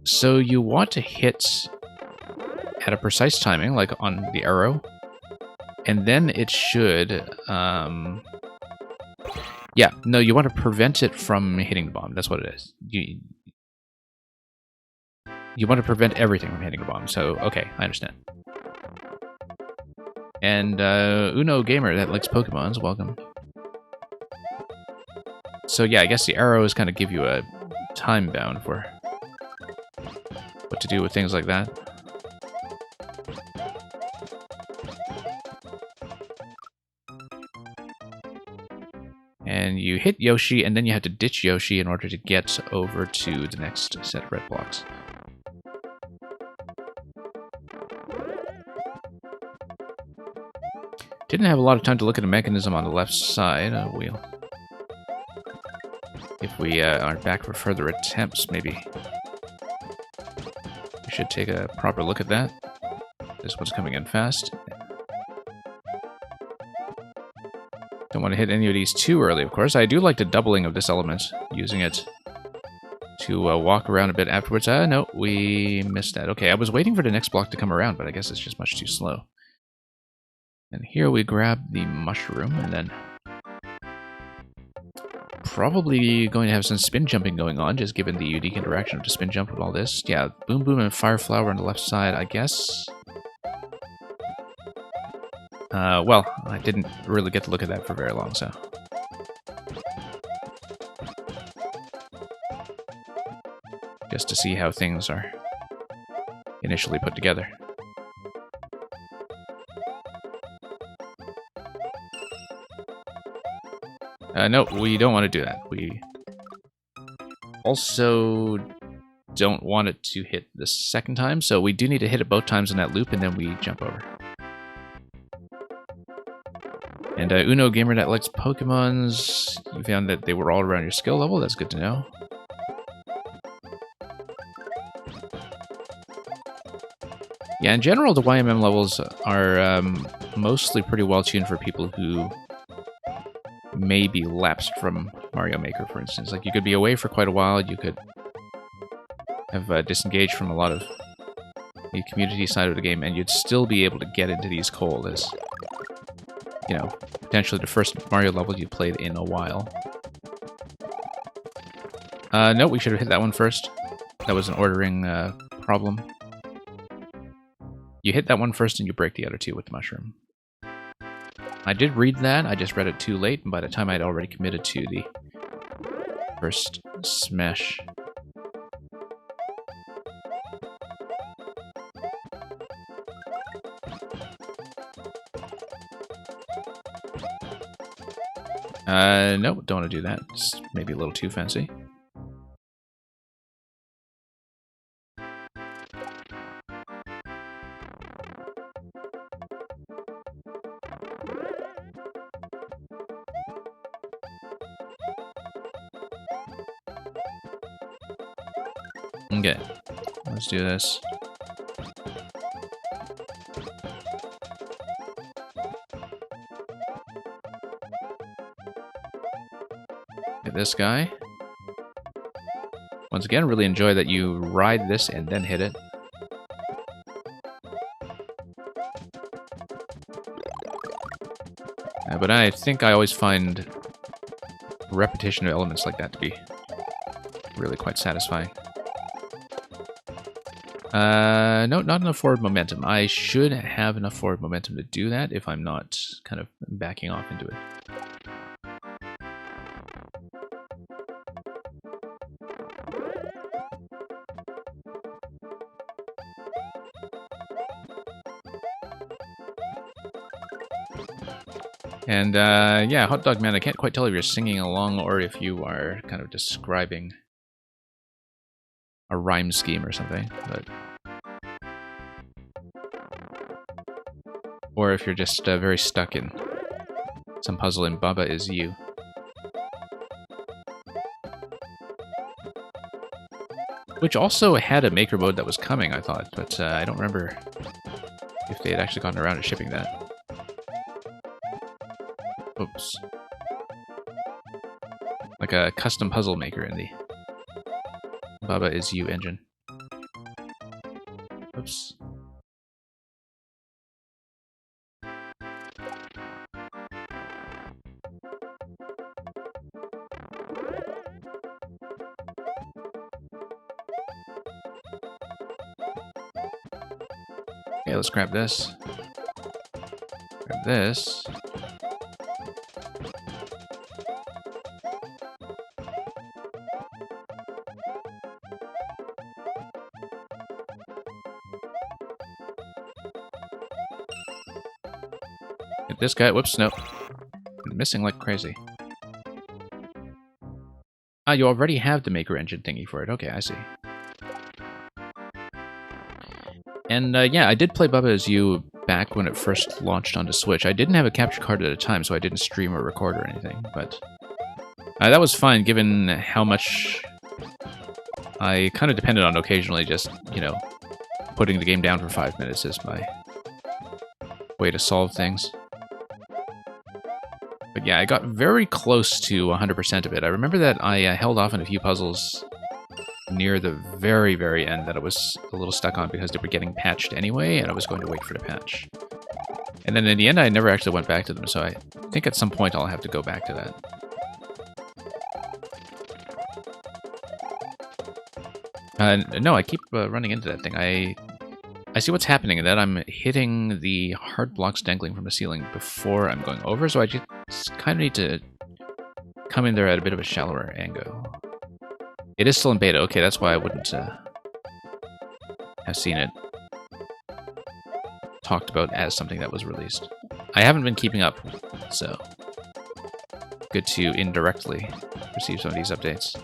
So you want to hit at a precise timing, like on the arrow, and then it should... yeah, no, you want to prevent it from hitting the bomb. That's what it is. You want to prevent everything from hitting the bomb. So, okay, I understand. And Uno Gamer that likes Pokemons, welcome. So yeah, I guess the arrows kind of give you a time bound for what to do with things like that. And you hit Yoshi, and then you have to ditch Yoshi in order to get over to the next set of red blocks. Didn't have a lot of time to look at the mechanism on the left side. If we are back for further attempts, maybe we should take a proper look at that. This one's coming in fast. Don't want to hit any of these too early, of course. I do like the doubling of this element, using it to walk around a bit afterwards. No, we missed that. Okay, I was waiting for the next block to come around, but I guess it's just much too slow. And here we grab the mushroom, and then probably going to have some spin jumping going on, just given the unique interaction of the spin jump with all this. Yeah, Boom Boom and Fire Flower on the left side, I guess. Well, I didn't really get to look at that for very long, so... just to see how things are initially put together. No, we don't want to do that. We also don't want it to hit the second time, so we do need to hit it both times in that loop, and then we jump over. And Uno Gamer that likes Pokemons, you found that they were all around your skill level. That's good to know. Yeah, in general, the YMM levels are mostly pretty well tuned for people who may be lapsed from Mario Maker, for instance. Like, you could be away for quite a while, you could have disengaged from a lot of the community side of the game, and you'd still be able to get into these cold as, you know, potentially the first Mario level you played in a while. No, we should have hit that one first. That was an ordering problem. You hit that one first and you break the other two with the mushroom. I did read that, I just read it too late, and by the time I'd already committed to the first smash. No, don't want to do that. It's maybe a little too fancy. Okay, let's do this. Get this guy. Once again, really enjoy that you ride this and then hit it. But I think I always find repetition of elements like that to be really quite satisfying. No, not enough forward momentum. I should have enough forward momentum to do that if I'm not kind of backing off into it. And, yeah, Hot Dog Man, I can't quite tell if you're singing along or if you are kind of describing a rhyme scheme or something, but... or if you're just very stuck in some puzzle and Baba is you. Which also had a maker mode that was coming, I thought, but I don't remember if they had actually gotten around to shipping that. Oops. Like a custom puzzle maker in the Baba is You engine. Oops. Okay, let's grab this. Grab this. Get this guy. Whoops, nope. I'm missing like crazy. Ah, you already have the Maker Engine thingy for it. Okay, I see. And yeah, I did play Baba Is You back when it first launched onto Switch. I didn't have a capture card at the time, so I didn't stream or record or anything, but that was fine given how much I kind of depended on occasionally just, you know, putting the game down for 5 minutes as my way to solve things. But yeah, I got very close to 100% of it. I remember that I held off on a few puzzles near the very, very end that I was a little stuck on because they were getting patched anyway, and I was going to wait for the patch. And then in the end, I never actually went back to them, so I think at some point I'll have to go back to that. No, I keep running into that thing. I see what's happening in that I'm hitting the hard blocks dangling from the ceiling before I'm going over, so I just kind of need to come in there at a bit of a shallower angle. It is still in beta. Okay, that's why I wouldn't have seen it talked about as something that was released. I haven't been keeping up, so good to indirectly receive some of these updates.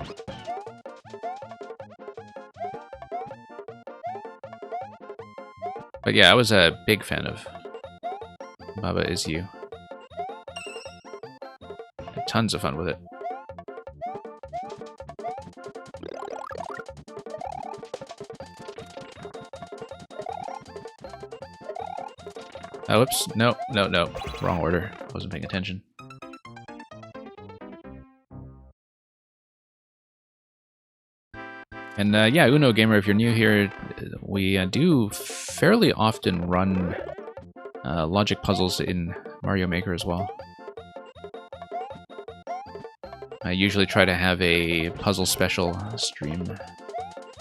But yeah, I was a big fan of Baba Is You. Had tons of fun with it. Oh, whoops. No. Wrong order. Wasn't paying attention. And yeah, Uno Gamer, if you're new here, we do fairly often run logic puzzles in Mario Maker as well. I usually try to have a puzzle special stream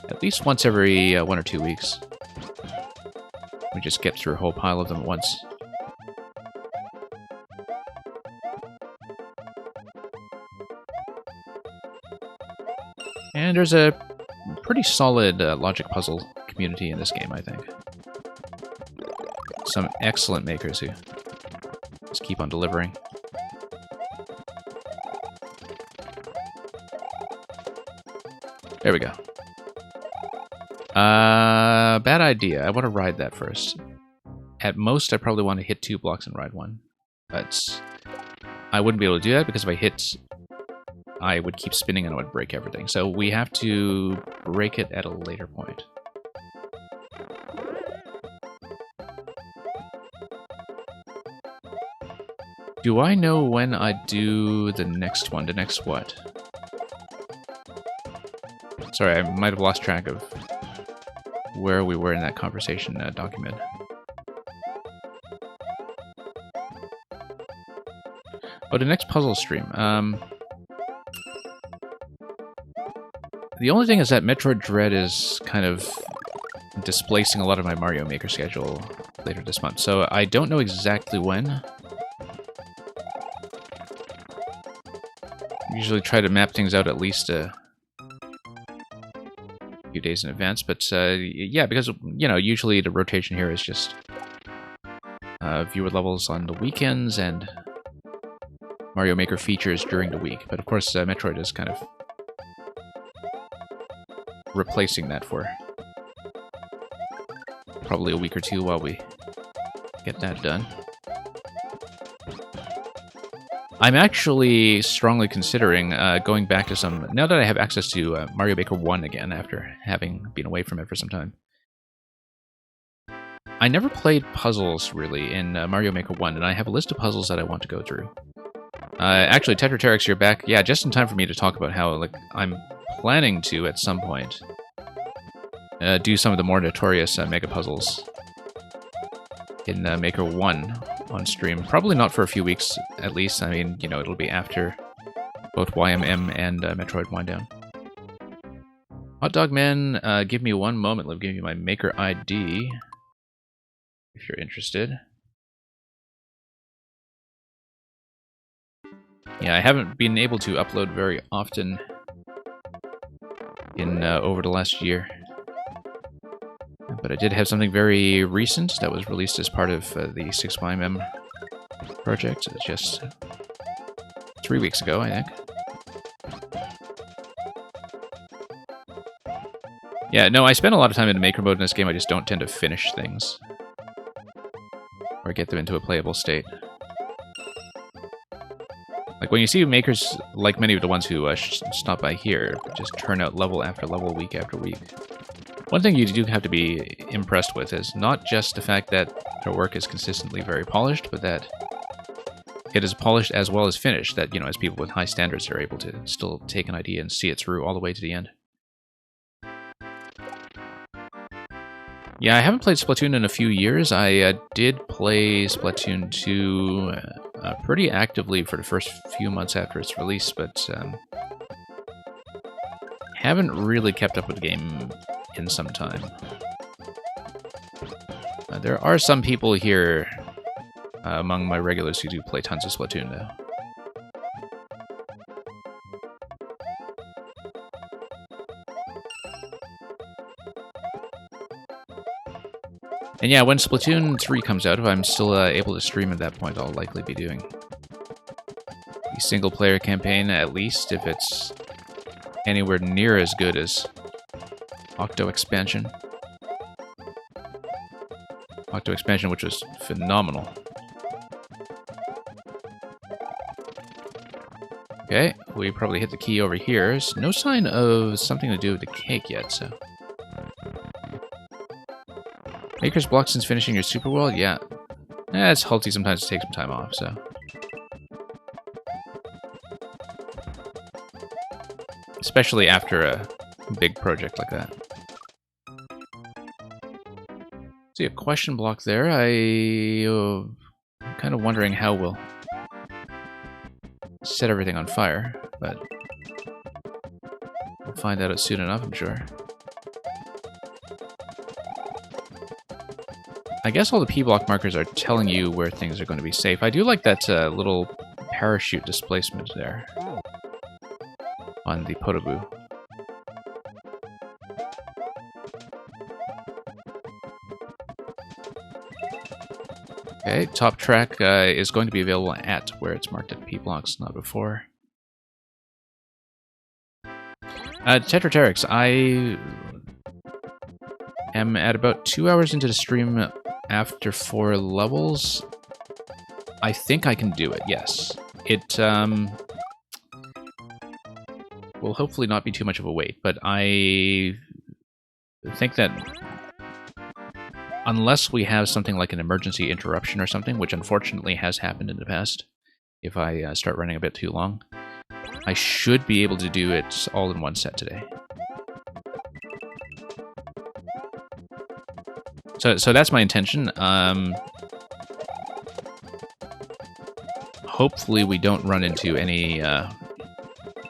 at least once every 1 or 2 weeks. We just get through a whole pile of them at once. And there's a pretty solid logic puzzle community in this game, I think. Some excellent makers who just keep on delivering. There we go. Bad idea. I want to ride that first. At most, I probably want to hit 2 blocks and ride 1. But I wouldn't be able to do that because if I hit, I would keep spinning and I would break everything. So we have to break it at a later point. Do I know when I do the next one? The next what? Sorry, I might have lost track of where we were in that conversation document. Oh, the next puzzle stream. The only thing is that Metroid Dread is kind of displacing a lot of my Mario Maker schedule later this month, so I don't know exactly when. Usually try to map things out at least a few days in advance, but yeah, because, you know, usually the rotation here is just viewer levels on the weekends and Mario Maker features during the week. But of course, Metroid is kind of replacing that for probably a week or two while we get that done. I'm actually strongly considering going back to some, now that I have access to Mario Maker 1 again after having been away from it for some time. I never played puzzles, really, in Mario Maker 1, and I have a list of puzzles that I want to go through. Actually, Tetrateryx, you're back. Yeah, just in time for me to talk about how, like, I'm planning to, at some point, do some of the more notorious Mega Puzzles in Maker 1 on stream. Probably not for a few weeks, at least. I mean, you know, it'll be after both YMM and Metroid Wind Down. Hot Dog Man, give me one moment. Let me give you my Maker ID, if you're interested. Yeah, I haven't been able to upload very often in over the last year. But I did have something very recent that was released as part of the 6YMM project. It's just 3 weeks ago, I think. Yeah, no, I spend a lot of time in Maker mode in this game. I just don't tend to finish things or get them into a playable state. Like, when you see makers, like many of the ones who stop by here, just turn out level after level, week after week. One thing you do have to be impressed with is not just the fact that their work is consistently very polished, but that it is polished as well as finished, that, you know, as people with high standards are able to still take an idea and see it through all the way to the end. Yeah, I haven't played Splatoon in a few years. I did play Splatoon 2 pretty actively for the first few months after its release, but haven't really kept up with the game in some time. There are some people here among my regulars who do play tons of Splatoon, though. And yeah, when Splatoon 3 comes out, if I'm still able to stream at that point, I'll likely be doing the single-player campaign, at least, if it's anywhere near as good as Octo Expansion. Octo Expansion, which was phenomenal. Okay, we probably hit the key over here. There's no sign of something to do with the cake yet, so... Maker's block since finishing your Super World? Yeah. It's halty sometimes to take some time off, so... Especially after a big project like that. See a question block there. I'm kind of wondering how we'll set everything on fire, but we'll find out soon enough, I'm sure. I guess all the P-block markers are telling you where things are going to be safe. I do like that little parachute displacement there on the Podoboo. Okay, top track is going to be available at where it's marked at P-blocks, not before. Tetraterix, I am at about 2 hours into the stream after 4 levels. I think I can do it, yes. It will hopefully not be too much of a wait, but I think that unless we have something like an emergency interruption or something, which unfortunately has happened in the past, if I start running a bit too long, I should be able to do it all in one set today. So that's my intention. Hopefully we don't run into any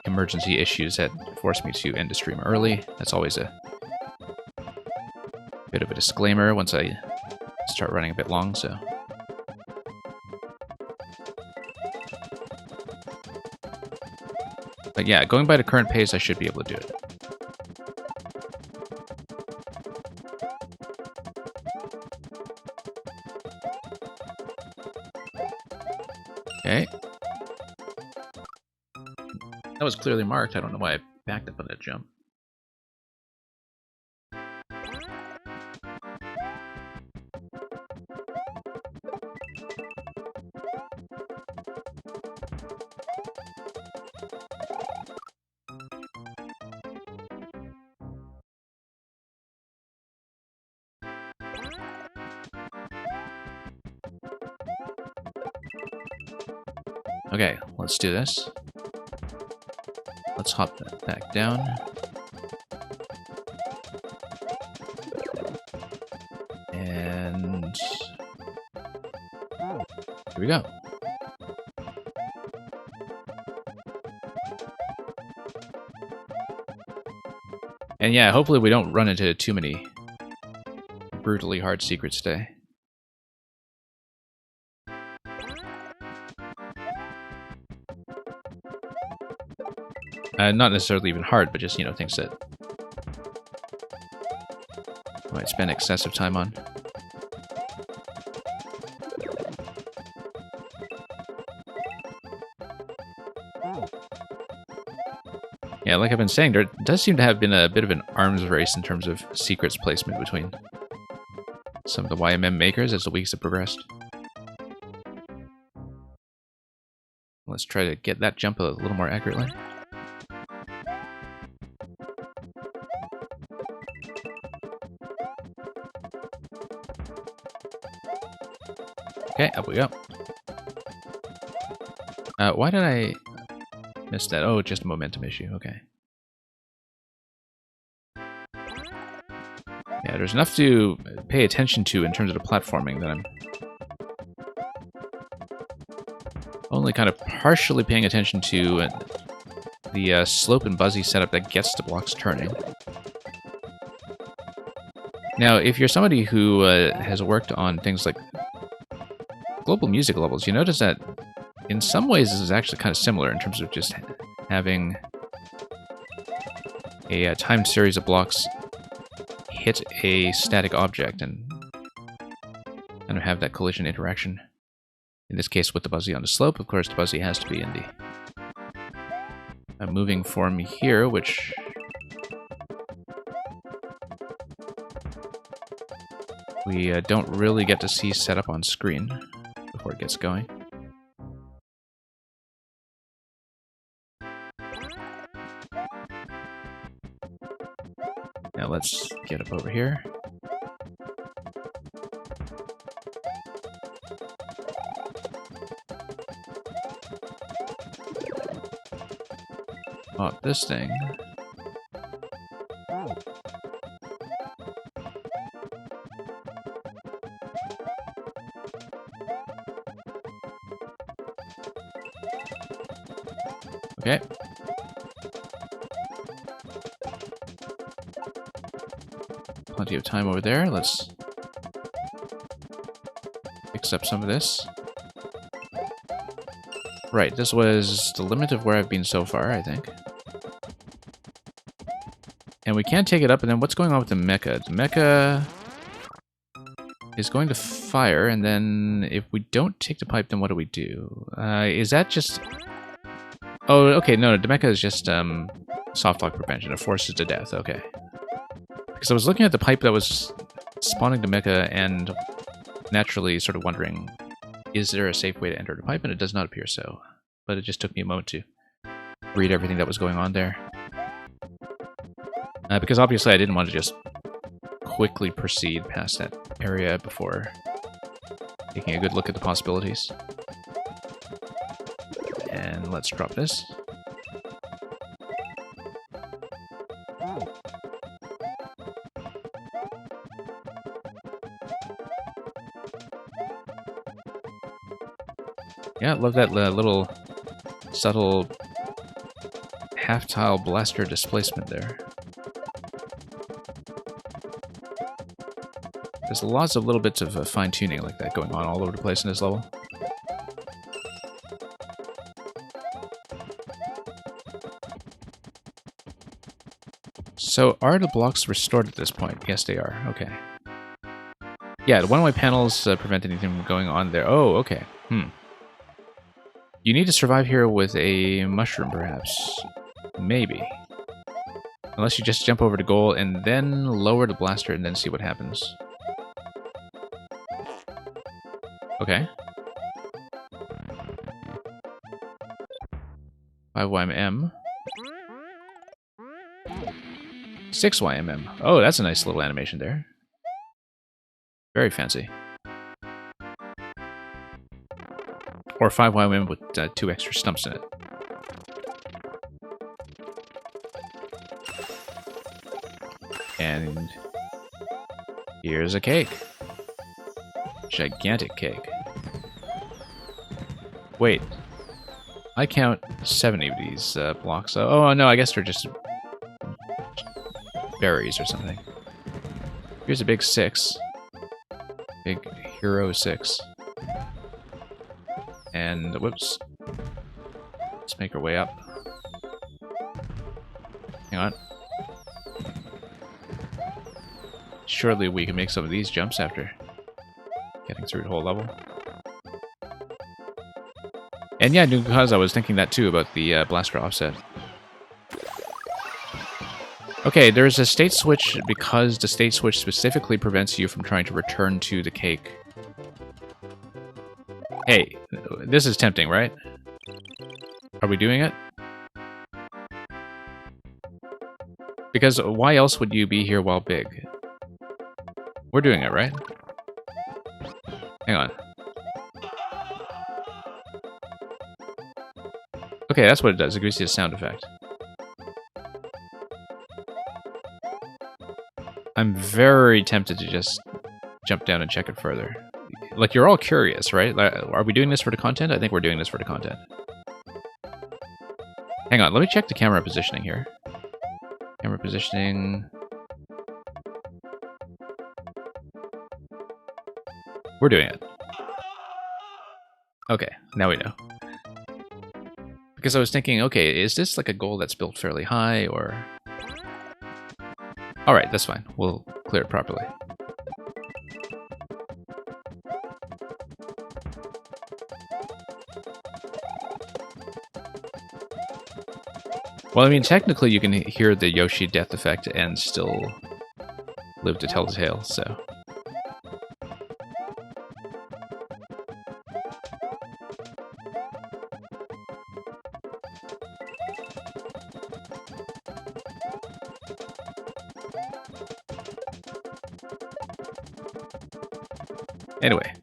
emergency issues that force me to end the stream early. That's always a bit of a disclaimer once I start running a bit long, so... But yeah, going by the current pace, I should be able to do it. Okay. That was clearly marked. I don't know why I backed up on that jump. Okay, let's do this. Let's hop that back down. And... here we go. And yeah, hopefully we don't run into too many brutally hard secrets today. Not necessarily even hard, but just, you know, things that I might spend excessive time on. Yeah, like I've been saying, there does seem to have been a bit of an arms race in terms of secrets placement between some of the YMM makers as the weeks have progressed. Let's try to get that jump a little more accurately. Okay, up we go. Why did I miss that? Oh, just a momentum issue. Okay. Yeah, there's enough to pay attention to in terms of the platforming that I'm only kind of partially paying attention to the slope and buzzy setup that gets the blocks turning. Now, if you're somebody who has worked on things like global music levels, you notice that in some ways this is actually kind of similar in terms of just having a timed series of blocks hit a static object and kind of have that collision interaction. In this case with the buzzy on the slope, of course the buzzy has to be in the moving form here, which we don't really get to see set up on screen before it gets going. Now let's get up over here. Pop this thing. Okay. Plenty of time over there. Let's fix up some of this. Right, this was the limit of where I've been so far, I think. And we can't take it up, and then what's going on with the mecha? The mecha is going to fire, and then if we don't take the pipe, then what do we do? Is that just... Oh, okay, no, the mecha is just soft lock prevention. It forces to death, okay. Because I was looking at the pipe that was spawning the mecha and naturally sort of wondering, is there a safe way to enter the pipe? And it does not appear so. But it just took me a moment to read everything that was going on there. Because obviously I didn't want to just quickly proceed past that area before taking a good look at the possibilities. And let's drop this. Yeah, I love that little subtle half-tile blaster displacement there. There's lots of little bits of fine-tuning like that going on all over the place in this level. So, are the blocks restored at this point? Yes, they are. Okay. Yeah, the one-way panels prevent anything from going on there. Oh, okay. You need to survive here with a mushroom, perhaps. Maybe. Unless you just jump over the goal and then lower the blaster and then see what happens. Okay. 5YMM. 6YMM. Oh, that's a nice little animation there. Very fancy. Or 5YMM with 2 extra stumps in it. And here's a cake. Gigantic cake. Wait. I count 70 of these blocks. Oh, no, I guess they're just berries or something. Here's a big 6. Big hero 6. And, whoops. Let's make our way up. Hang on. Surely we can make some of these jumps after getting through the whole level. And yeah, because I was thinking that too about the blaster offset. Okay, there's a state switch because the state switch specifically prevents you from trying to return to the cake. Hey, this is tempting, right? Are we doing it? Because why else would you be here while big? We're doing it, right? Hang on. Okay, that's what it does. It gives you a sound effect. I'm very tempted to just jump down and check it further. Like, you're all curious, right? Are we doing this for the content? I think we're doing this for the content. Hang on, let me check the camera positioning here. Camera positioning. We're doing it. Okay, now we know. Because I was thinking, okay, is this like a goal that's built fairly high, or... Alright, that's fine. We'll clear it properly. Well, I mean, technically you can hear the Yoshi death effect and still live to tell the tale, so... Anyway.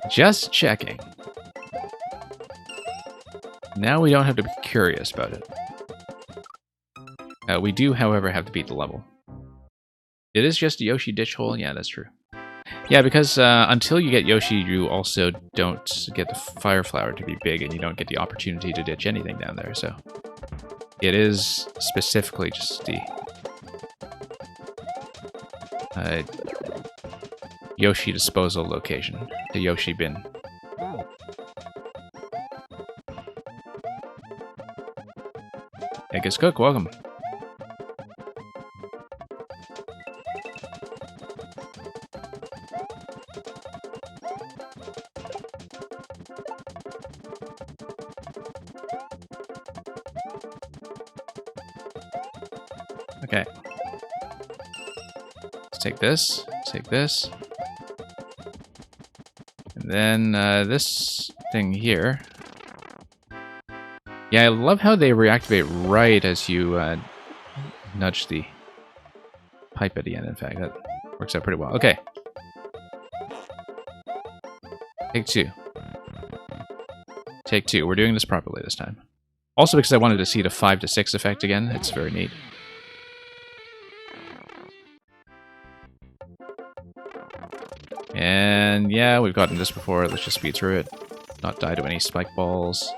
Just checking. Now we don't have to be curious about it. We do, however, have to beat the level. It is just a Yoshi ditch hole? Yeah, that's true. Yeah, because until you get Yoshi, you also don't get the Fire Flower to be big, and you don't get the opportunity to ditch anything down there, so... It is specifically just the... Yoshi disposal location. The Yoshi bin. Eggus Cook, welcome. Okay. Let's take this. Take this. And then this thing here. Yeah, I love how they reactivate right as you nudge the pipe at the end. In fact, that works out pretty well. Okay. Take two. Take two. We're doing this properly this time. Also because I wanted to see the 5 to 6 effect again. It's very neat. And yeah, we've gotten this before. Let's just speed through it. Not die to any spike balls.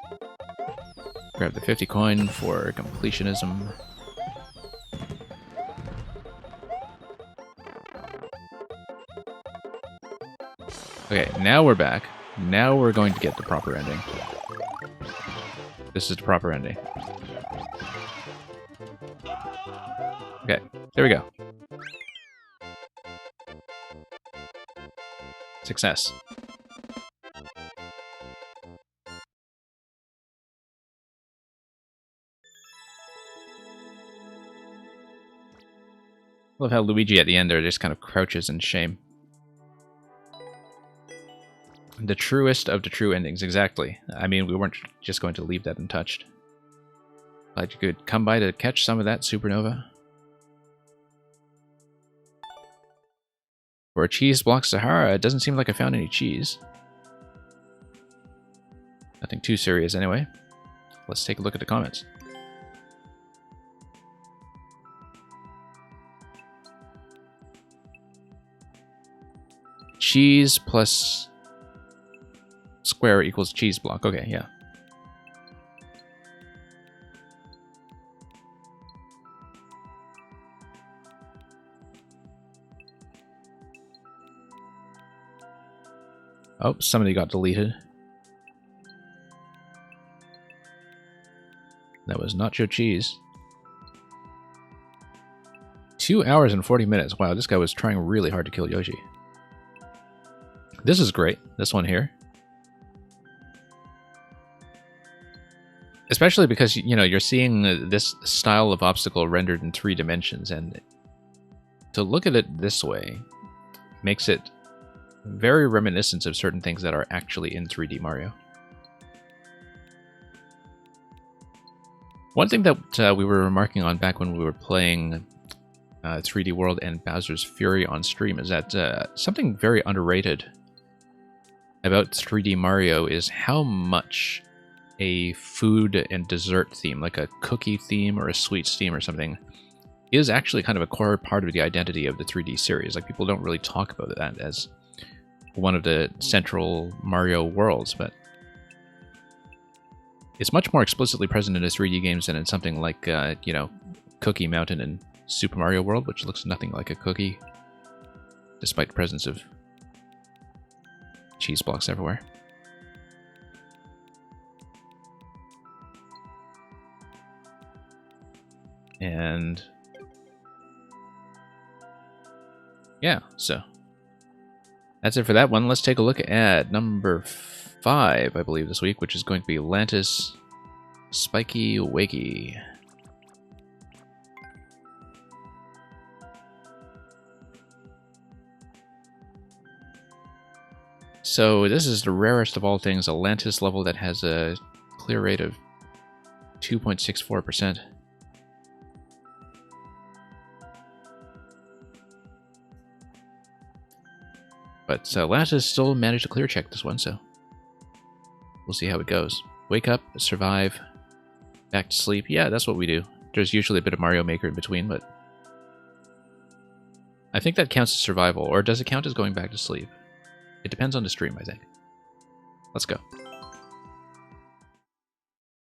Grab the 50 coin for completionism. Okay, now we're back. Now we're going to get the proper ending. This is the proper ending. Okay, there we go. Success. Love how Luigi at the end there just kind of crouches in shame. The truest of the true endings, exactly. I mean, we weren't just going to leave that untouched. Glad you could come by to catch some of that supernova. For a cheese block Sahara, it doesn't seem like I found any cheese. Nothing too serious anyway. Let's take a look at the comments. Cheese plus square equals cheese block. Okay, yeah. Oh, somebody got deleted. That was Nacho Cheese. 2 hours and 40 minutes. Wow, this guy was trying really hard to kill Yoshi. This is great. This one here. Especially because, you know, you're seeing this style of obstacle rendered in 3 dimensions, and to look at it this way makes it very reminiscent of certain things that are actually in 3D Mario. One thing that we were remarking on back when we were playing 3D World and Bowser's Fury on stream is that something very underrated about 3D Mario is how much a food and dessert theme, like a cookie theme or a sweets theme or something, is actually kind of a core part of the identity of the 3D series. Like, people don't really talk about that as one of the central Mario worlds, but it's much more explicitly present in the 3D games than in something like, you know, Cookie Mountain and Super Mario World, which looks nothing like a cookie, despite the presence of cheese blocks everywhere. And yeah, so that's it for that one. Let's take a look at number 5, I believe, this week, which is going to be Lantis Spiky Wakey. So this is the rarest of all things, a Lantis level that has a clear rate of 2.64%. But Lantis still managed to clear check this one, so we'll see how it goes. Wake up, survive, back to sleep. Yeah, that's what we do. There's usually a bit of Mario Maker in between, but I think that counts as survival. Or does it count as going back to sleep? It depends on the stream, I think. Let's go.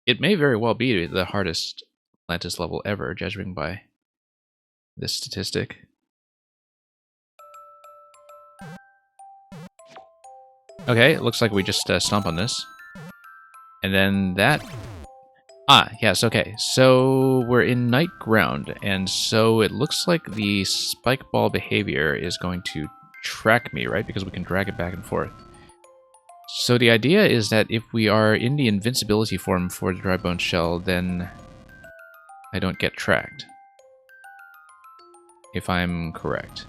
It may very well be the hardest Lantis level ever, judging by this statistic. Okay, it looks like we just stomp on this. And then that... Ah, yes, okay. So we're in Night Ground, and so it looks like the spike ball behavior is going to track me, right? Because we can drag it back and forth. So the idea is that if we are in the invincibility form for the dry bone shell, then I don't get tracked. If I'm correct.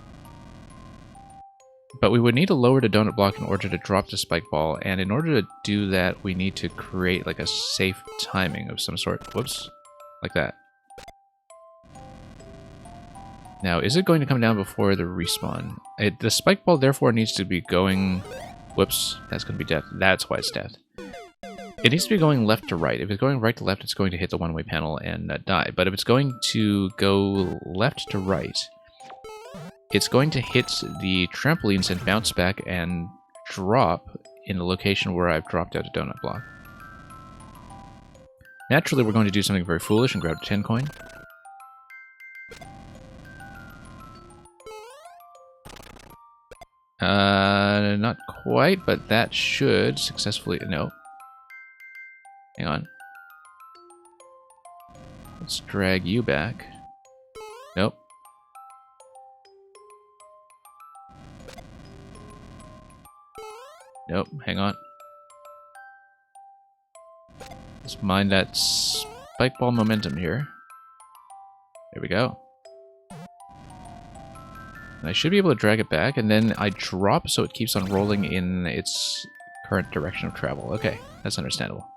But we would need to lower the donut block in order to drop the spike ball, and in order to do that, we need to create like a safe timing of some sort. Whoops. Like that. Now, is it going to come down before the respawn? The spike ball, therefore, needs to be going... Whoops, that's going to be death. That's why it's death. It needs to be going left to right. If it's going right to left, it's going to hit the one-way panel and die. But if it's going to go left to right, it's going to hit the trampolines and bounce back and drop in the location where I've dropped out a donut block. Naturally, we're going to do something very foolish and grab a 10 coin. Not quite, but that should successfully... No. Hang on. Let's drag you back. Nope. Nope, hang on. Let's mine that spike ball momentum here. There we go. And I should be able to drag it back, and then I drop so it keeps on rolling in its current direction of travel. Okay, that's understandable.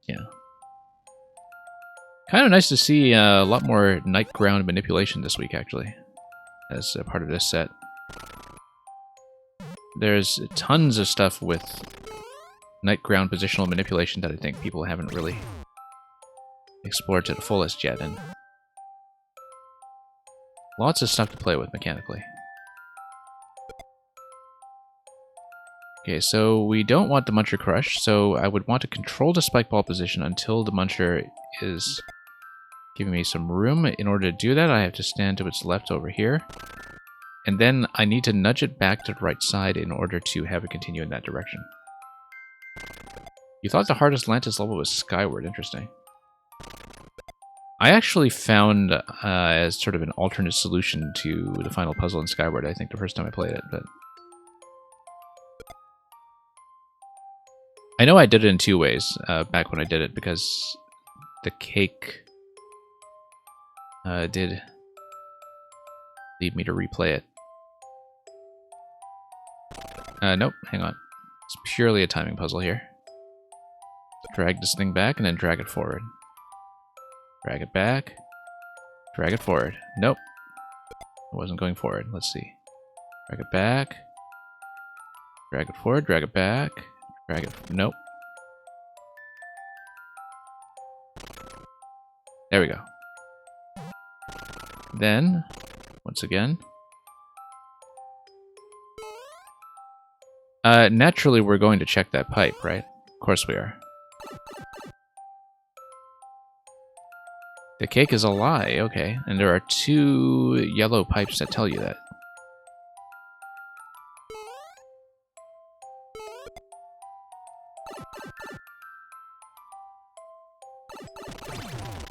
Yeah. Kind of nice to see a lot more Night Ground manipulation this week, actually, as a part of this set. There's tons of stuff with Night Ground positional manipulation that I think people haven't really explored to the fullest yet, and lots of stuff to play with mechanically. Okay, so we don't want the Muncher Crush, so I would want to control the spike ball position until the Muncher is giving me some room. In order to do that, I have to stand to its left over here. And then I need to nudge it back to the right side in order to have it continue in that direction. You thought the hardest Lantis level was Skyward. Interesting. I actually found as sort of an alternate solution to the final puzzle in Skyward, I think, the first time I played it, but... I know I did it in 2 ways back when I did it, because the cake did lead me to replay it. Nope, hang on. It's purely a timing puzzle here. Drag this thing back and then drag it forward. Drag it back. Drag it forward. Nope. It wasn't going forward. Let's see. Drag it back. Drag it forward. Drag it back. Drag it... Nope. There we go. Then, once again... naturally we're going to check that pipe, right? Of course we are. The cake is a lie, okay. And there are 2 yellow pipes that tell you that.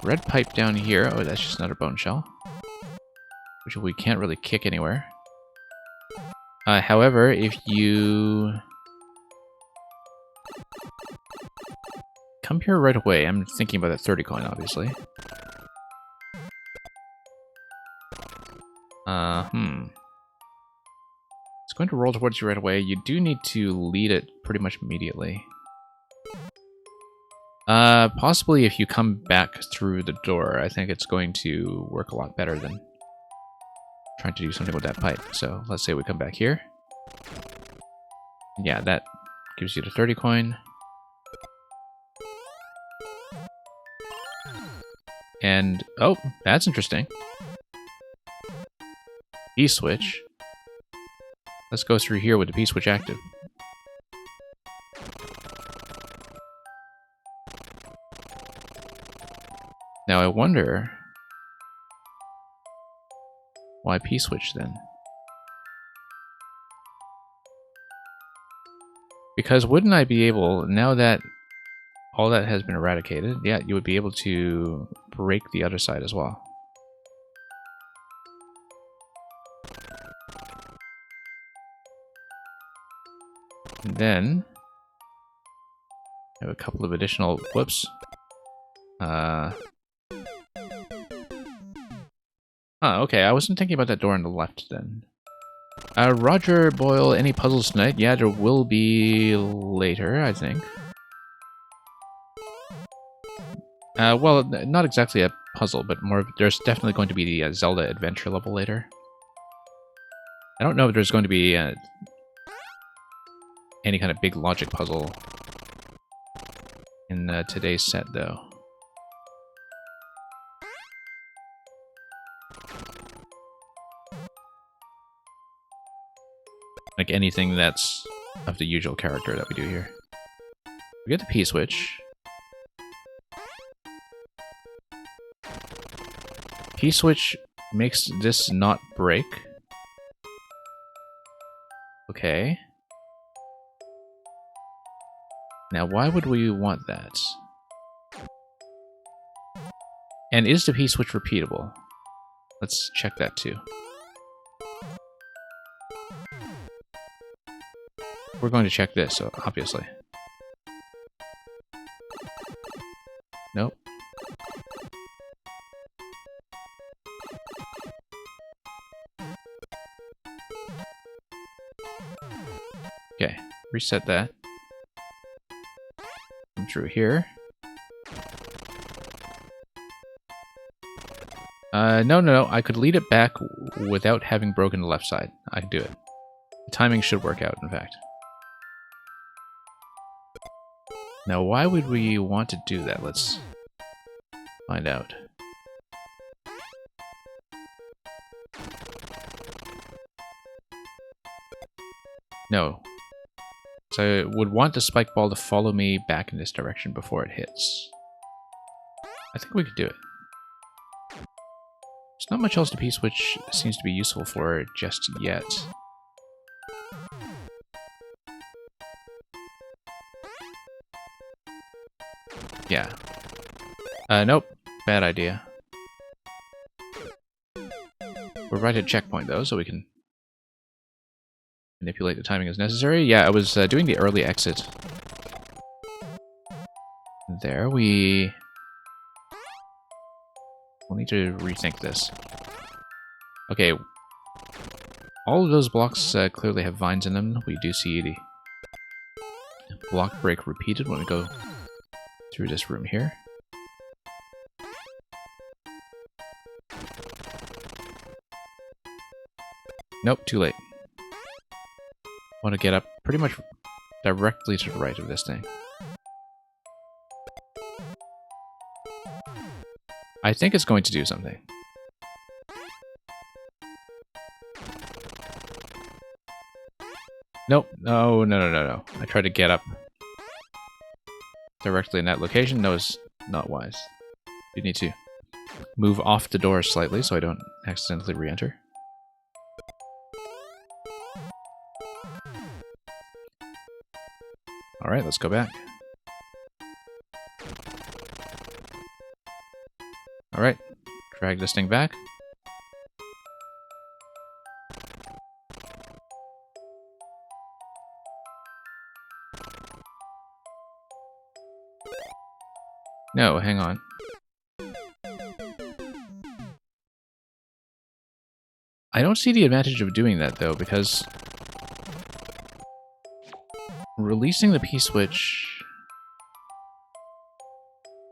Red pipe down here. Oh, that's just another bone shell. Which we can't really kick anywhere. However, if you... come here right away. I'm thinking about that 30 coin, obviously. It's going to roll towards you right away. You do need to lead it pretty much immediately. Possibly if you come back through the door, I think it's going to work a lot better than trying to do something with that pipe. So let's say we come back here. Yeah, that gives you the 30 coin. And, oh, that's interesting. P-switch. Let's go through here with the P-switch active. Now I wonder... why P-switch then? Because wouldn't I be able, now that all that has been eradicated, yeah, you would be able to break the other side as well. And then, I have a couple of additional, whoops. Okay, I wasn't thinking about that door on the left then. Roger Boyle, any puzzles tonight? Yeah, there will be later, I think. Well, not exactly a puzzle, but more. There's definitely going to be the Zelda adventure level later. I don't know if there's going to be any kind of big logic puzzle in today's set, though. Like anything that's of the usual character that we do here. We get the P-switch. P-switch makes this not break. Okay. Now, why would we want that? And is the P-switch repeatable? Let's check that too. We're going to check this, so obviously. Nope. Okay, reset that. Come through here. No. I could lead it back without having broken the left side. I could do it. The timing should work out, in fact. Now, why would we want to do that? Let's find out. No. So I would want the spike ball to follow me back in this direction before it hits. I think we could do it. There's not much else the P-switch seems to be useful for just yet. Yeah. Nope. Bad idea. We're right at checkpoint, though, so we can manipulate the timing as necessary. Yeah, I was doing the early exit. There, we'll need to rethink this. Okay. All of those blocks clearly have vines in them. We do see the block break repeated when we go through this room here. Nope, too late. Want to get up pretty much directly to the right of this thing. I think it's going to do something. Nope. No, no, no, no, no. I tried to get up directly in that location. No, it's not wise. You need to move off the door slightly so I don't accidentally re-enter. Alright, let's go back. Alright, drag this thing back. No, hang on. I don't see the advantage of doing that, though, because releasing the P-switch...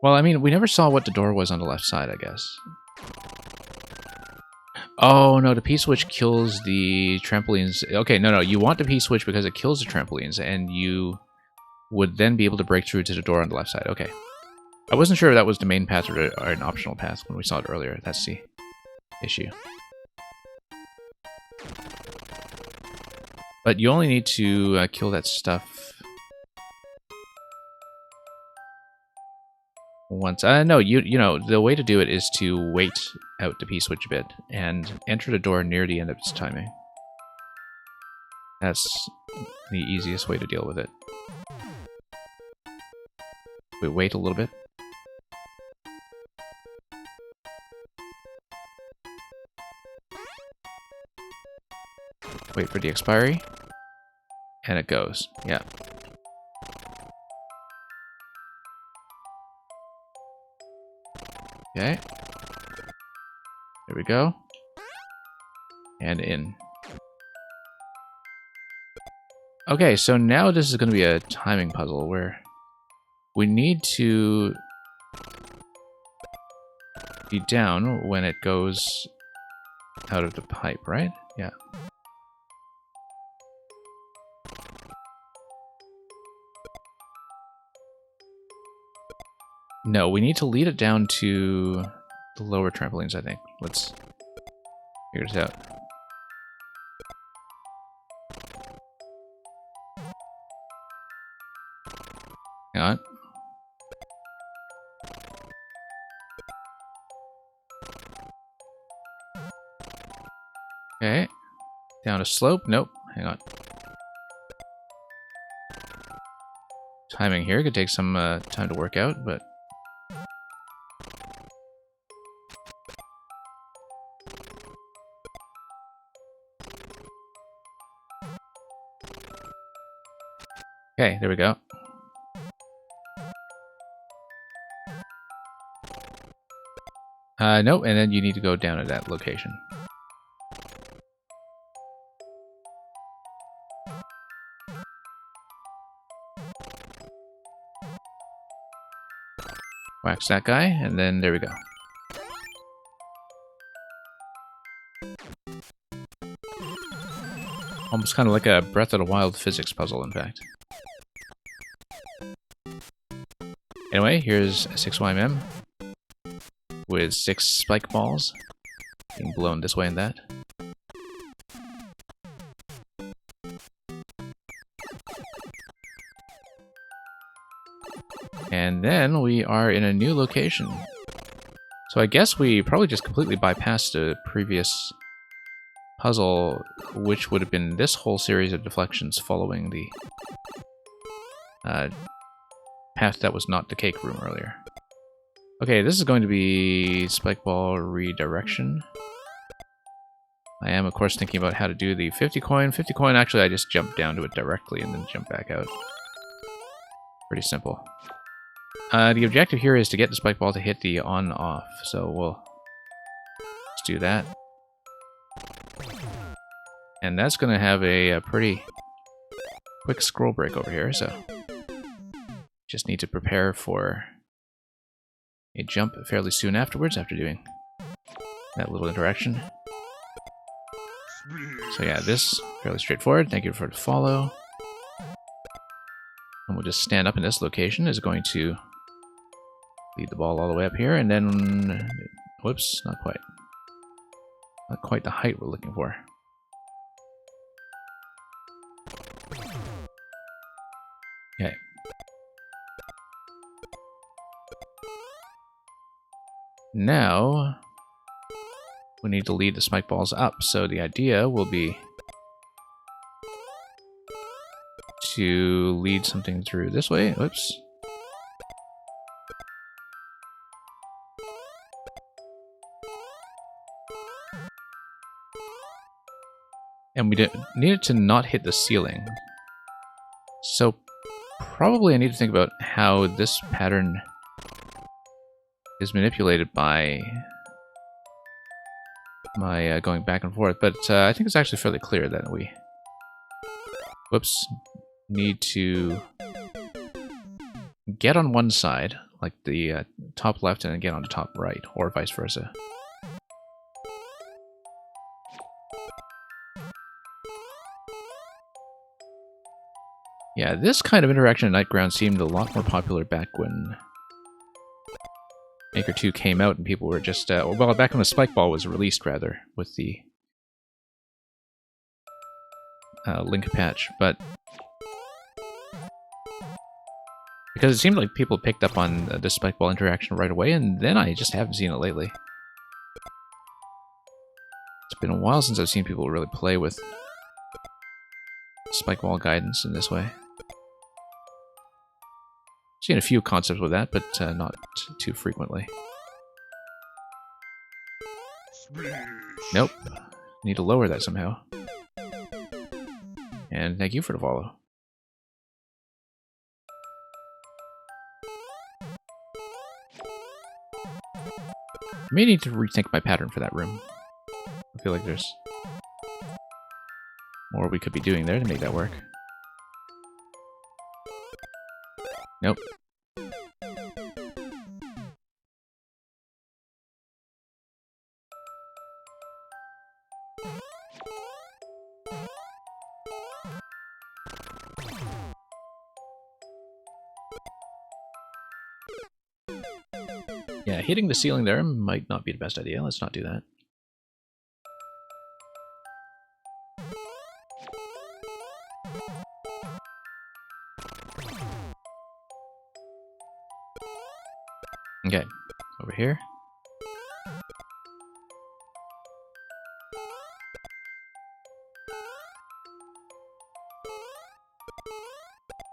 Well, I mean, we never saw what the door was on the left side, I guess. Oh, no, the P-switch kills the trampolines. Okay, no, you want the P-switch because it kills the trampolines, and you would then be able to break through to the door on the left side. Okay. I wasn't sure if that was the main path or an optional path when we saw it earlier. That's the issue. But you only need to kill that stuff once. No, you know, the way to do it is to wait out the P-switch a bit and enter the door near the end of its timing. That's the easiest way to deal with it. We wait a little bit. Wait for the expiry. And it goes. Yeah. Okay. There we go. And in. Okay, so now this is going to be a timing puzzle where we need to be down when it goes out of the pipe, right? Yeah. No, we need to lead it down to the lower trampolines, I think. Let's figure this out. Hang on. Okay. Down a slope. Nope. Hang on. Timing here could take some time to work out, but... Okay, there we go. Nope, and then you need to go down to that location. Wax that guy, and then there we go. Almost kind of like a Breath of the Wild physics puzzle, in fact. Anyway, here's a 6YM with 6 spike balls being blown this way and that. And then we are in a new location. So I guess we probably just completely bypassed the previous puzzle, which would have been this whole series of deflections following the path that was not the cake room earlier. Okay, this is going to be spike ball redirection. I am, of course, thinking about how to do the 50 coin. 50 coin, actually, I just jump down to it directly and then jump back out. Pretty simple. The objective here is to get the spike ball to hit the on-off, so let's do that. And that's going to have a pretty quick scroll break over here, so just need to prepare for a jump fairly soon afterwards after doing that little interaction. So yeah, this fairly straightforward. Thank you for the follow. And we'll just stand up in this location. Is going to Lead the ball all the way up here, and then... Whoops, not quite. Not quite the height we're looking for. Okay. Now, we need to lead the spike balls up, so the idea will be to lead something through this way. Oops. And we need it to not hit the ceiling. So probably I need to think about how this pattern is manipulated by my going back and forth. But I think it's actually fairly clear that we... Whoops. Need to get on one side, like the top left, and then get on the top right, or vice versa. Yeah, this kind of interaction at Nightground seemed a lot more popular back when Maker 2 came out and people were just... well, back when the Spike Ball was released, rather, with the Link patch, but... Because it seemed like people picked up on the Spike Ball interaction right away, and then I just haven't seen it lately. It's been a while since I've seen people really play with Spike Ball guidance in this way. Seen a few concepts with that, but not too frequently. Nope. Need to lower that somehow. And thank you for the follow. I may need to rethink my pattern for that room. I feel like there's more we could be doing there to make that work. Nope. Yeah, hitting the ceiling there might not be the best idea. Let's not do that. Okay, over here.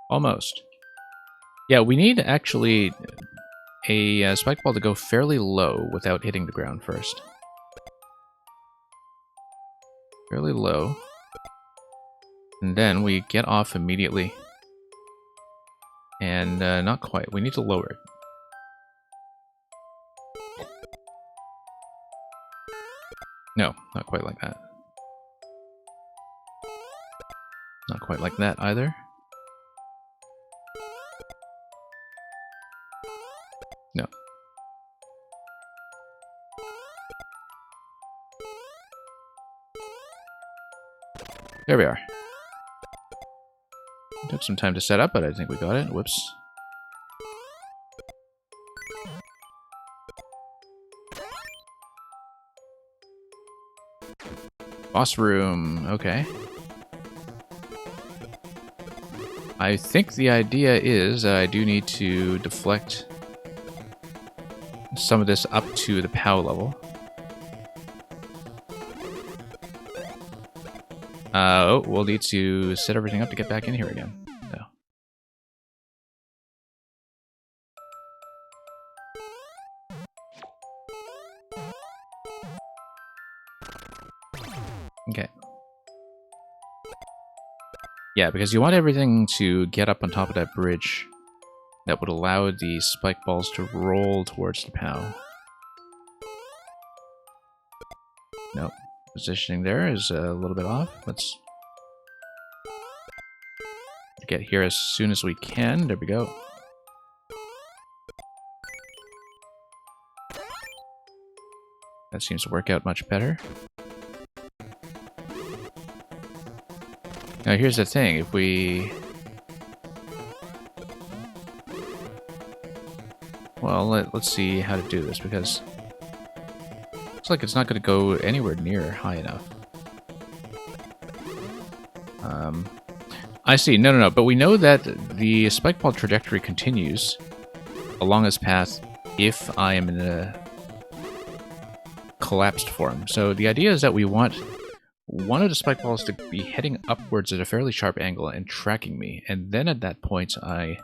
Almost. Yeah, we need actually a spike ball to go fairly low without hitting the ground first. Fairly low. And then we get off immediately. And not quite. We need to lower it. No, not quite like that. Not quite like that either. No. There we are. It took some time to set up, but I think we got it. Whoops. Boss room, okay. I think the idea is I do need to deflect some of this up to the POW level. Oh, we'll need to set everything up to get back in here again. So. Okay. Yeah, because you want everything to get up on top of that bridge that would allow the spike balls to roll towards the POW. Nope. Positioning there is a little bit off. Let's get here as soon as we can. There we go. That seems to work out much better. Now here's the thing, if we... well, let's see how to do this, because it looks like it's not going to go anywhere near high enough. I see. No. But we know that the spike ball trajectory continues along this path if I am in a collapsed form. So the idea is that we want one of the spike balls to be heading upwards at a fairly sharp angle and tracking me. And then at that point, I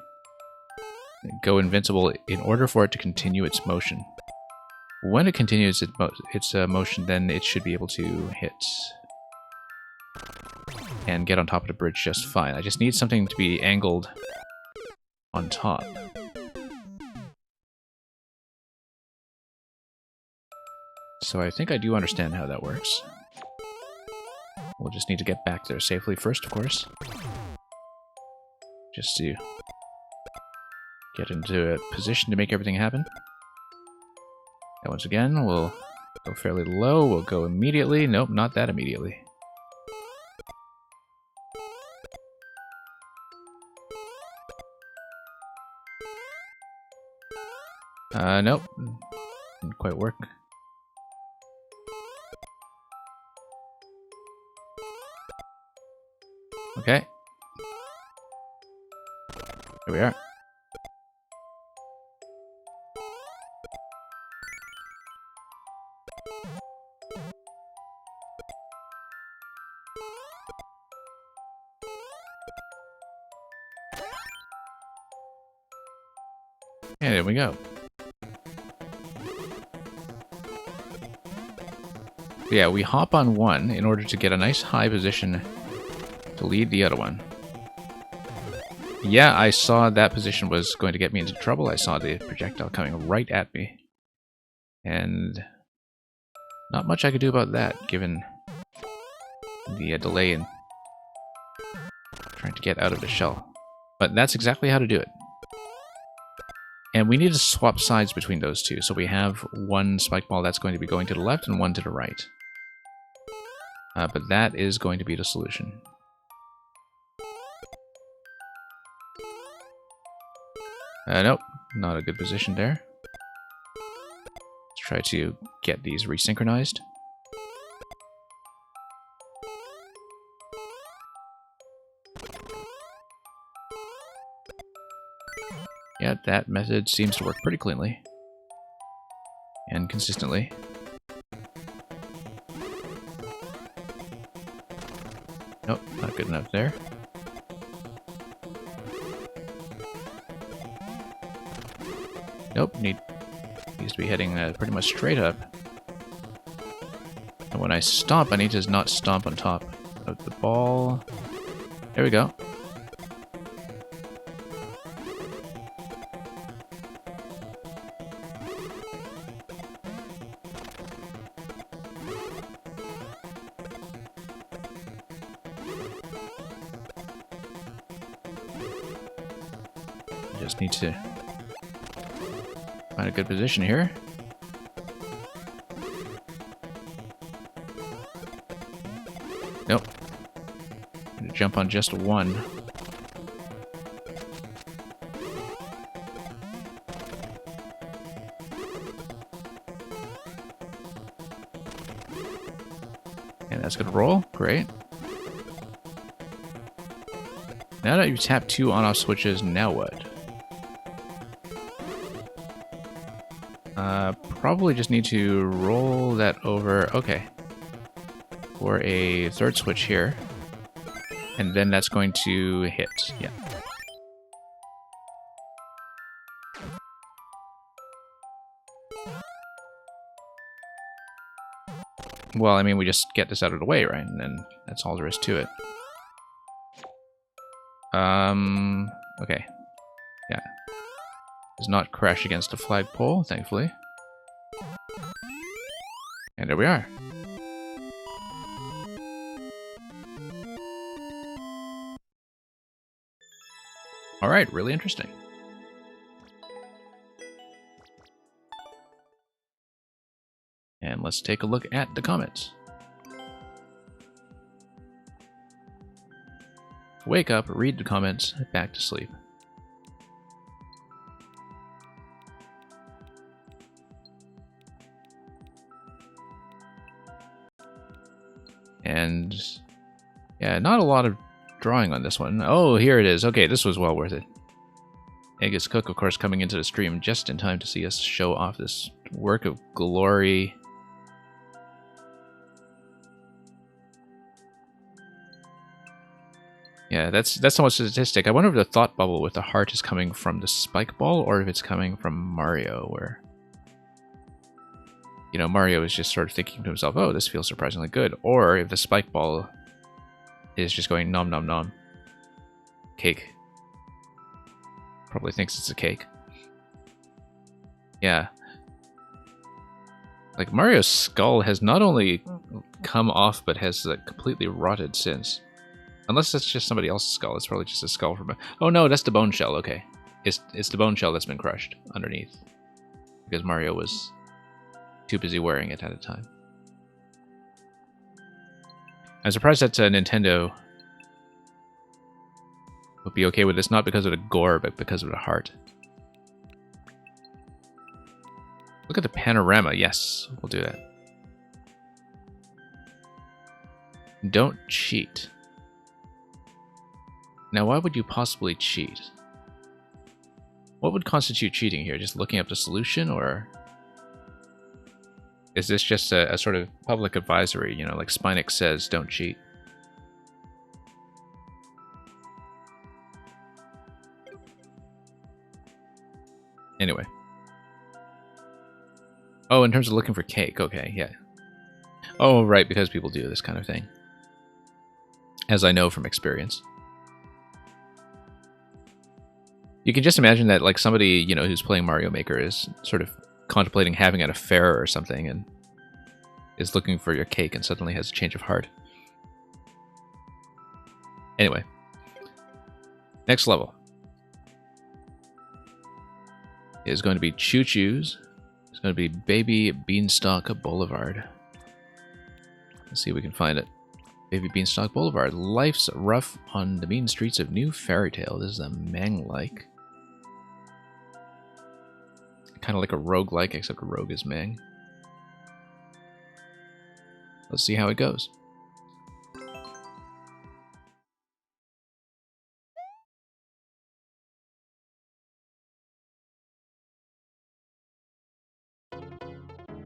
go invincible in order for it to continue its motion. When it continues its motion, then it should be able to hit and get on top of the bridge just fine. I just need something to be angled on top. So I think I do understand how that works. We'll just need to get back there safely first, of course. Just to get into a position to make everything happen. And once again, we'll go fairly low. We'll go immediately. Nope, not that immediately. Nope. Didn't quite work. Okay. Here we are. And there we go. Yeah, we hop on one in order to get a nice high position to lead the other one. Yeah, I saw that position was going to get me into trouble. I saw the projectile coming right at me. And not much I could do about that, given the delay in trying to get out of the shell. But that's exactly how to do it. And we need to swap sides between those two. So we have one spike ball that's going to be going to the left and one to the right. But that is going to be the solution. Nope, not a good position there. Let's try to get these resynchronized. Yeah, that method seems to work pretty cleanly. And consistently. Nope, not good enough there. Nope, needs to be heading pretty much straight up. And when I stomp, I need to not stomp on top of the ball. There we go. Just need to find a good position here. Nope. I'm gonna jump on just one. And that's gonna roll. Great. Now that you've tapped two on-off switches, now what? Probably just need to roll that over, okay, for a third switch here, and then that's going to hit, yeah. Well, I mean, we just get this out of the way, right, and then that's all there is to it. Okay, yeah. Does not crash against a flagpole, thankfully. And there we are. Alright, really interesting. And let's take a look at the comments. Wake up, read the comments, back to sleep. And yeah, not a lot of drawing on this one. Oh, here it is. Okay, this was well worth it. Aegis Cook, of course, coming into the stream just in time to see us show off this work of glory. Yeah, that's somewhat statistic. I wonder if the thought bubble with the heart is coming from the spike ball or if it's coming from Mario, where, you know, Mario is just sort of thinking to himself, oh, this feels surprisingly good. Or if the spike ball is just going nom nom nom. Cake. Probably thinks it's a cake. Yeah. Like, Mario's skull has not only come off, but has completely rotted since. Unless that's just somebody else's skull. It's probably just a skull from... Oh no, that's the bone shell, okay. It's the bone shell that's been crushed underneath. Because Mario was too busy wearing it at a time. I'm surprised that Nintendo would be okay with this, not because of the gore, but because of the heart. Look at the panorama. Yes, we'll do that. Don't cheat. Now, why would you possibly cheat? What would constitute cheating here? Just looking up the solution, or is this just a sort of public advisory? You know, like Spinix says, don't cheat. Anyway. Oh, in terms of looking for cake. Okay, yeah. Oh, right, because people do this kind of thing. As I know from experience. You can just imagine that, like, somebody, you know, who's playing Mario Maker is sort of contemplating having an affair or something and is looking for your cake and suddenly has a change of heart. Anyway. Next level is going to be Choo Choo's. It's going to be Baby Beanstalk Boulevard. Let's see if we can find it. Baby Beanstalk Boulevard. Life's rough on the mean streets of New Fairy Tale. This is a Mang-like. Kind of like a rogue-like, except a rogue is Mang. Let's see how it goes.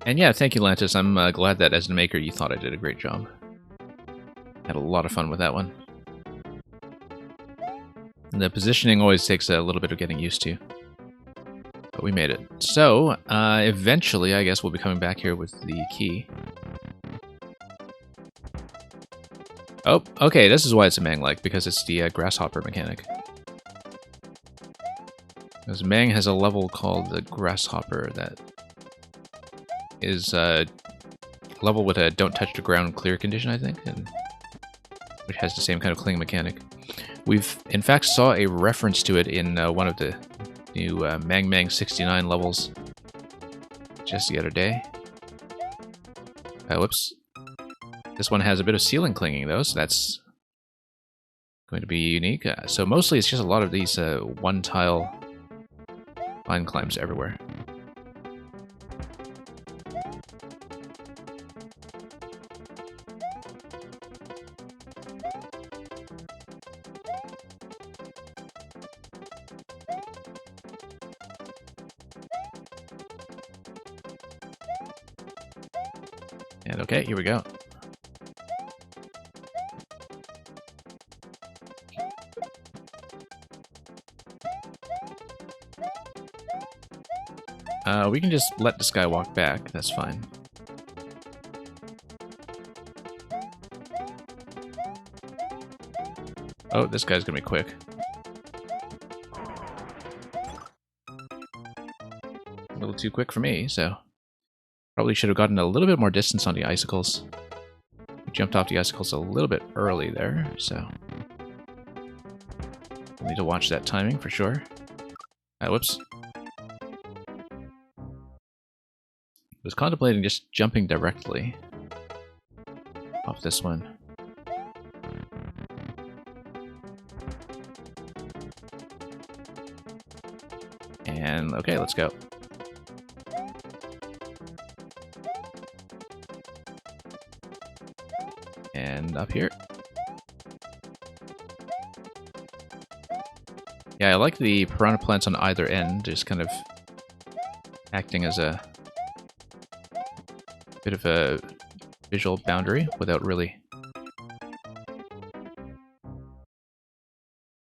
And yeah, thank you, Lantis. I'm glad that as the maker you thought I did a great job. Had a lot of fun with that one. And the positioning always takes a little bit of getting used to. But we made it. So, eventually, I guess we'll be coming back here with the key. Oh, okay, this is why it's a Mang-like, because it's the grasshopper mechanic. Because Mang has a level called the Grasshopper that is a level with a don't touch the ground clear condition, I think, and which has the same kind of cling mechanic. We've, in fact, saw a reference to it in one of the new Mang Mang 69 levels just the other day. Whoops. This one has a bit of ceiling clinging, though, so that's going to be unique. So mostly it's just a lot of these one-tile line climbs everywhere. And okay, here we go. We can just let this guy walk back, that's fine. Oh, this guy's gonna be quick. A little too quick for me, so... Probably should have gotten a little bit more distance on the icicles. We jumped off the icicles a little bit early there, so... We'll need to watch that timing for sure. Whoops. I was contemplating just jumping directly off this one. And okay, let's go. And up here. Yeah, I like the piranha plants on either end, just kind of acting as a bit of a visual boundary without really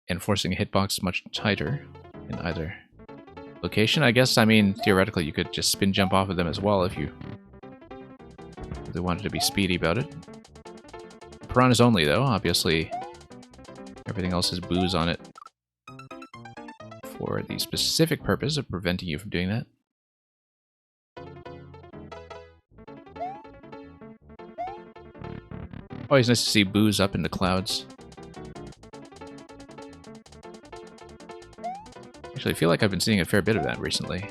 enforcing a hitbox much tighter in either location. I guess, I mean, theoretically you could just spin jump off of them as well if you really wanted to be speedy about it. Piranhas only, though. Obviously, everything else has booze on it for the specific purpose of preventing you from doing that. Always nice to see booze up in the clouds. Actually, I feel like I've been seeing a fair bit of that recently.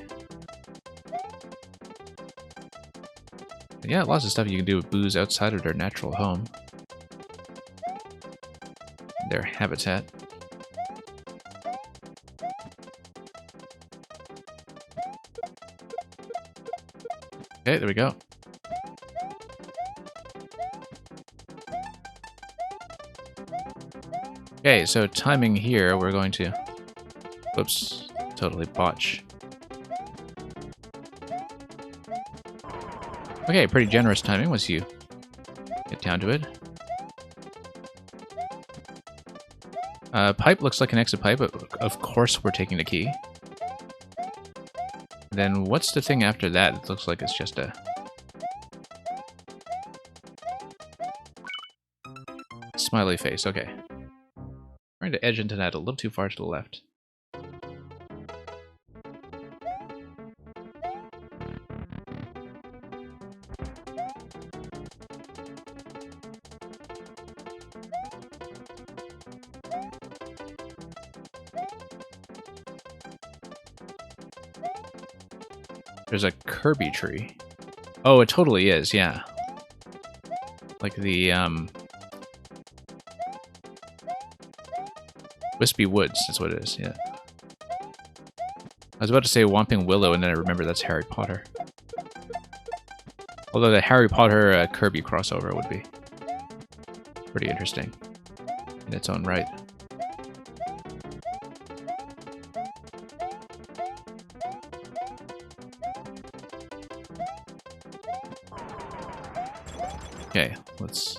But yeah, lots of stuff you can do with boos outside of their natural home. Their habitat. Okay, there we go. Okay, so timing here, we're going to... Whoops, totally botch. Okay, pretty generous timing once you get down to it. Pipe looks like an exit pipe, but of course we're taking the key. Then what's the thing after that? It looks like it's just a... smiley face, okay. Trying to edge into that a little too far to the left. There's a Kirby tree. Oh, it totally is, yeah. Like the, Wispy Woods is what it is, yeah. I was about to say Whomping Willow, and then I remember that's Harry Potter. Although the Harry Potter Kirby crossover would be pretty interesting in its own right. Okay, let's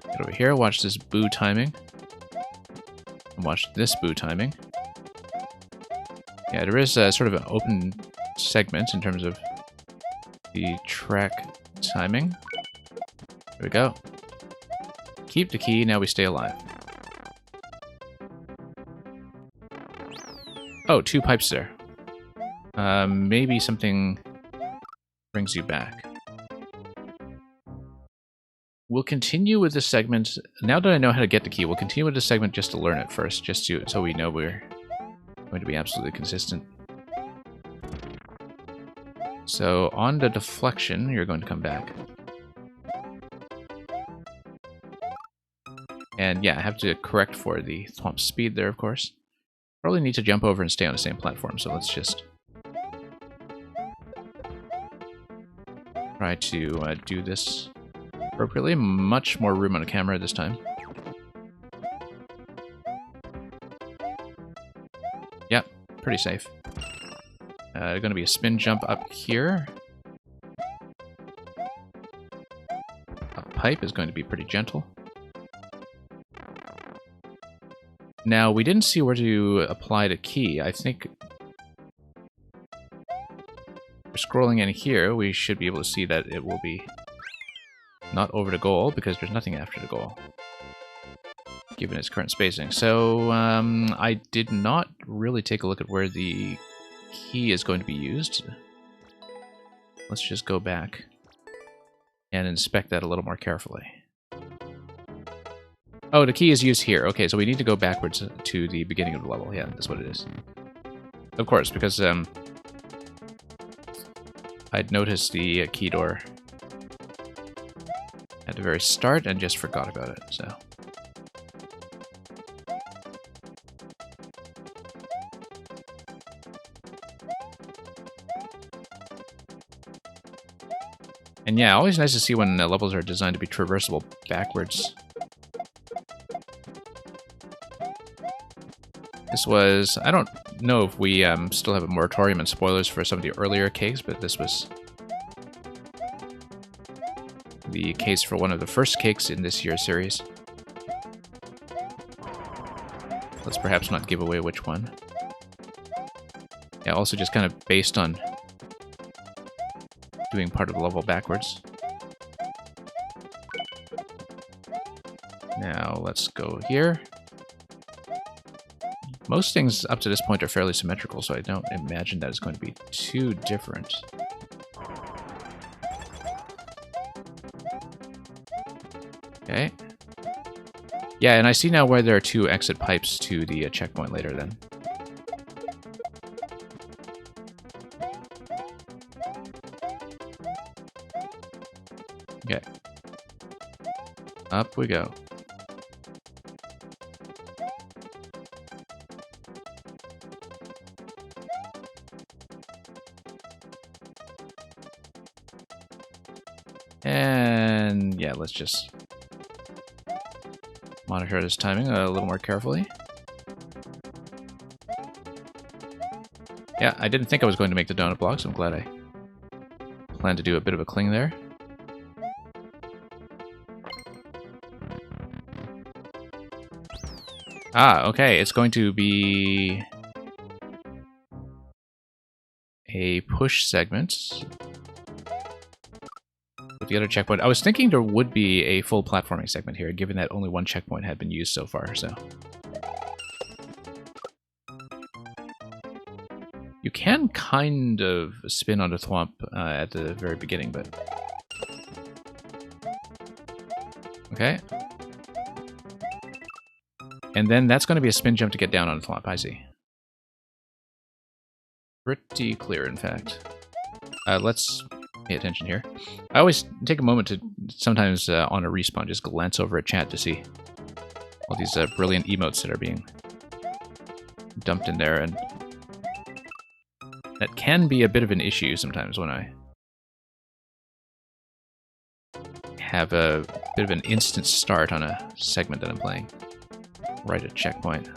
get over here, watch this boo timing. And watch this boo timing. Yeah, there is a sort of an open segment in terms of the track timing. There we go. Keep the key, now we stay alive. Oh, 2 pipes there. Maybe something brings you back. We'll continue with this segment. Now that I know how to get the key, we'll continue with this segment just to learn it first, just to, so we know we're going to be absolutely consistent. So on the deflection, you're going to come back. And yeah, I have to correct for the Thwomp speed there, of course. Probably need to jump over and stay on the same platform, so let's just try to do this appropriately. Much more room on the camera this time. Yep, pretty safe. Going to be a spin jump up here. A pipe is going to be pretty gentle. Now, we didn't see where to apply the key. I think we're scrolling in here, we should be able to see that it will be not over the goal, because there's nothing after the goal, given its current spacing. So, I did not really take a look at where the key is going to be used. Let's just go back and inspect that a little more carefully. Oh, the key is used here. Okay, so we need to go backwards to the beginning of the level. Yeah, that's what it is. Of course, because I'd noticed the key door at the very start and just forgot about it, so... And And yeah, always nice to see when levels are designed to be traversable backwards. This was... I don't know if we still have a moratorium and spoilers for some of the earlier cakes, but this was the case for one of the first cakes in this year's series. Let's perhaps not give away which one. Yeah, also just kind of based on doing part of the level backwards. Now let's go here. Most things up to this point are fairly symmetrical, so I don't imagine that it's going to be too different. Okay. Yeah, and I see now where there are two exit pipes to the checkpoint later then. Okay. Up we go. And yeah, let's just monitor this timing a little more carefully. Yeah, I didn't think I was going to make the donut blocks. I'm glad I planned to do a bit of a cling there. Ah, okay, it's going to be a push segment with the other checkpoint. I was thinking there would be a full platforming segment here, given that only one checkpoint had been used so far, so. You can kind of spin onto Thwomp at the very beginning, but... Okay. And then that's going to be a spin jump to get down on Thwomp, I see. Pretty clear, in fact. Let's pay attention here. I always take a moment to sometimes on a respawn just glance over at chat to see all these brilliant emotes that are being dumped in there, and that can be a bit of an issue sometimes when I have a bit of an instant start on a segment that I'm playing. Right at checkpoint.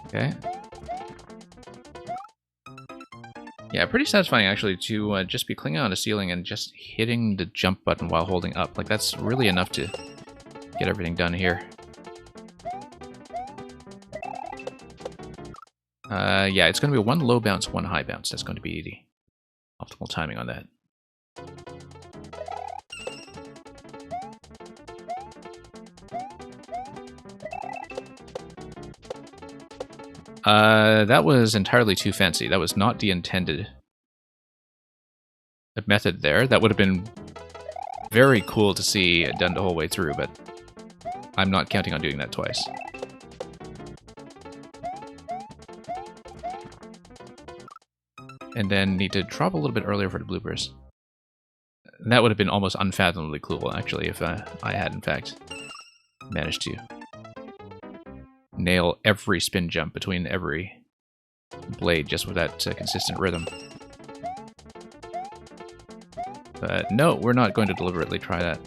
Okay. Yeah, pretty satisfying actually to just be clinging on a ceiling and just hitting the jump button while holding up. Like, that's really enough to get everything done here. Yeah, it's going to be one low bounce, one high bounce. That's going to be the optimal timing on that. That was entirely too fancy. That was not the intended method there. That would have been very cool to see done the whole way through, but I'm not counting on doing that twice. And then need to drop a little bit earlier for the bloopers. That would have been almost unfathomably cool, actually, if I had, in fact, managed to nail every spin jump between every blade just with that consistent rhythm. But no, we're not going to deliberately try that.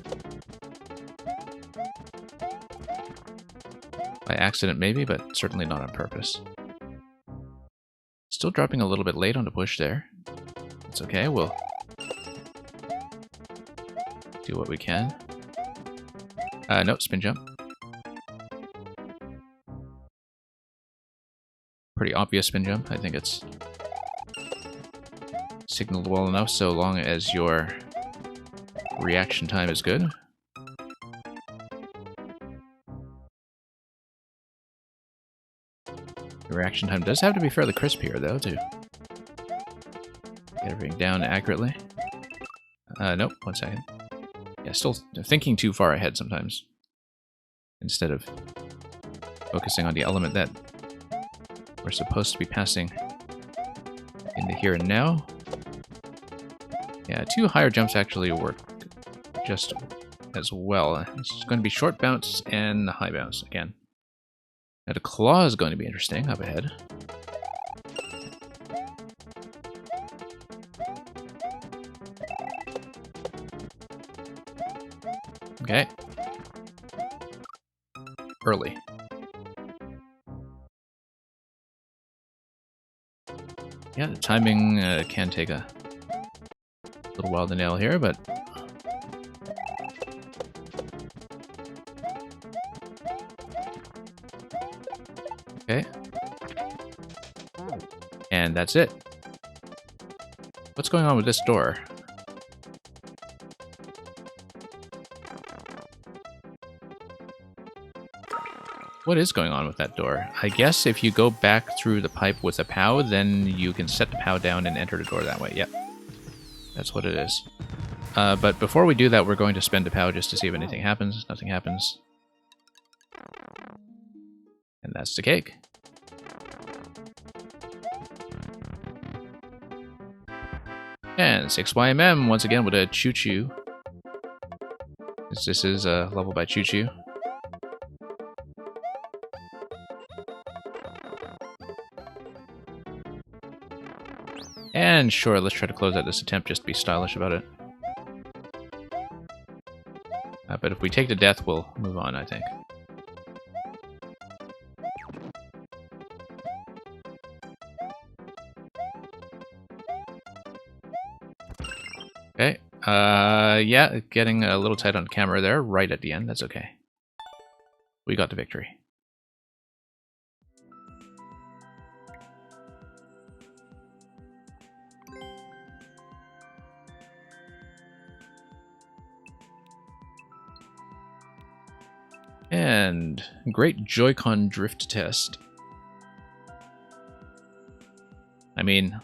By accident maybe, but certainly not on purpose. Still dropping a little bit late on the push there. It's okay, we'll do what we can. Nope, spin jump. Pretty obvious spin jump. I think it's signaled well enough so long as your reaction time is good. The reaction time does have to be fairly crisp here, though, to get everything down accurately. Nope, 1 second. Yeah, still thinking too far ahead sometimes, instead of focusing on the element that we're supposed to be passing in the here and now. Yeah, 2 higher jumps actually work just as well. It's going to be short bounce and high bounce again. Now the claw is going to be interesting, up ahead. Okay. Early. Yeah, the timing can take a little while to nail here, but... Okay. And that's it. What's going on with this door? What is going on with that door? I guess if you go back through the pipe with a POW, then you can set the POW down and enter the door that way. Yep. That's what it is. But before we do that, we're going to spend a POW just to see if anything happens. Nothing happens. And that's the cake. And 6YMM, once again, with a choo-choo. This is a level by choo-choo. And sure, let's try to close out this attempt just to be stylish about it. But if we take the death, we'll move on, I think. Okay. Yeah, getting a little tight on camera there, right at the end. That's okay. We got the victory. And great Joy-Con drift test. I mean,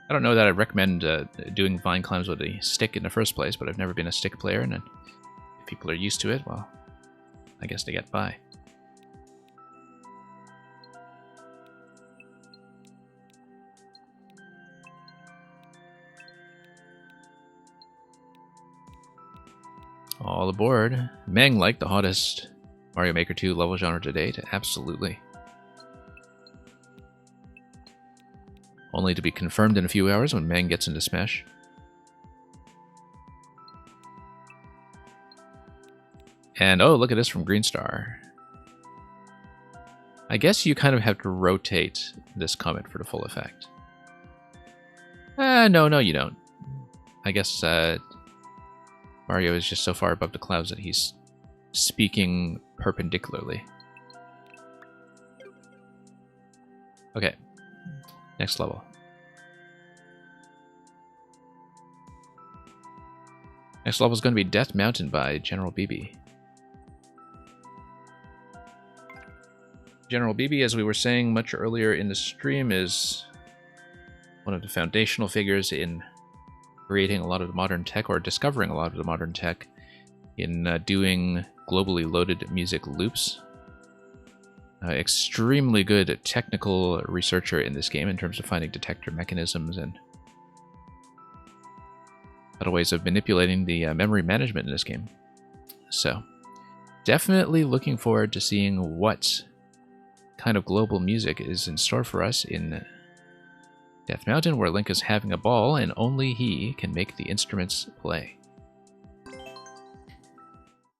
I don't know that I'd recommend doing vine climbs with a stick in the first place, but I've never been a stick player, and if people are used to it, well, I guess they get by. All aboard. Meng liked the hottest Mario Maker 2 level genre to date. Absolutely. Only to be confirmed in a few hours when Meng gets into Smash. And oh, look at this from Green Star. I guess you kind of have to rotate this comment for the full effect. No, you don't. I guess Mario is just so far above the clouds that he's speaking perpendicularly. Okay, next level. Next level is going to be Death Mountain by General BB. General BB, as we were saying much earlier in the stream, is one of the foundational figures in creating a lot of the modern tech, or discovering a lot of the modern tech, in doing globally loaded music loops. Extremely good technical researcher in this game in terms of finding detector mechanisms and other ways of manipulating the memory management in this game. So, definitely looking forward to seeing what kind of global music is in store for us in Death Mountain, where Link is having a ball and only he can make the instruments play.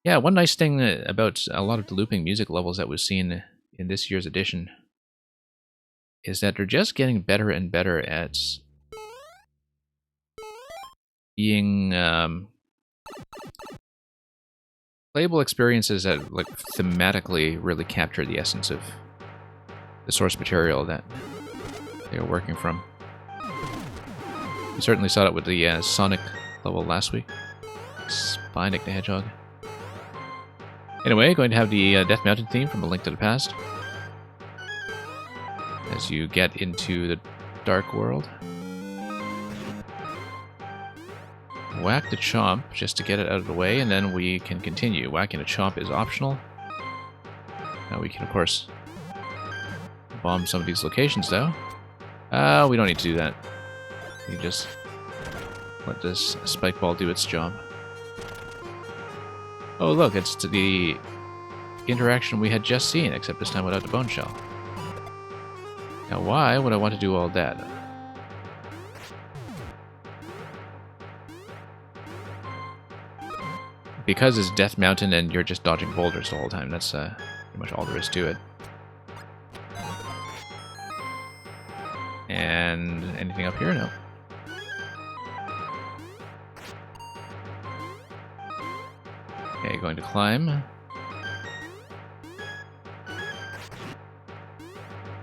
Yeah, one nice thing about a lot of the looping music levels that we've seen in this year's edition is that they're just getting better and better at being playable experiences that like thematically really capture the essence of the source material that they were working from. We certainly saw that with the Sonic level last week. Spinic the Hedgehog. Anyway, going to have the Death Mountain theme from A Link to the Past as you get into the Dark World. Whack the Chomp just to get it out of the way, and then we can continue. Whacking a Chomp is optional. Now we can, of course, bomb some of these locations, though. We don't need to do that. We just let this spike ball do its job. Oh, look, it's to the interaction we had just seen, except this time without the bone shell. Now, why would I want to do all that? because it's Death Mountain and you're just dodging boulders the whole time. That's pretty much all there is to it. And anything up here? No. Okay, going to climb.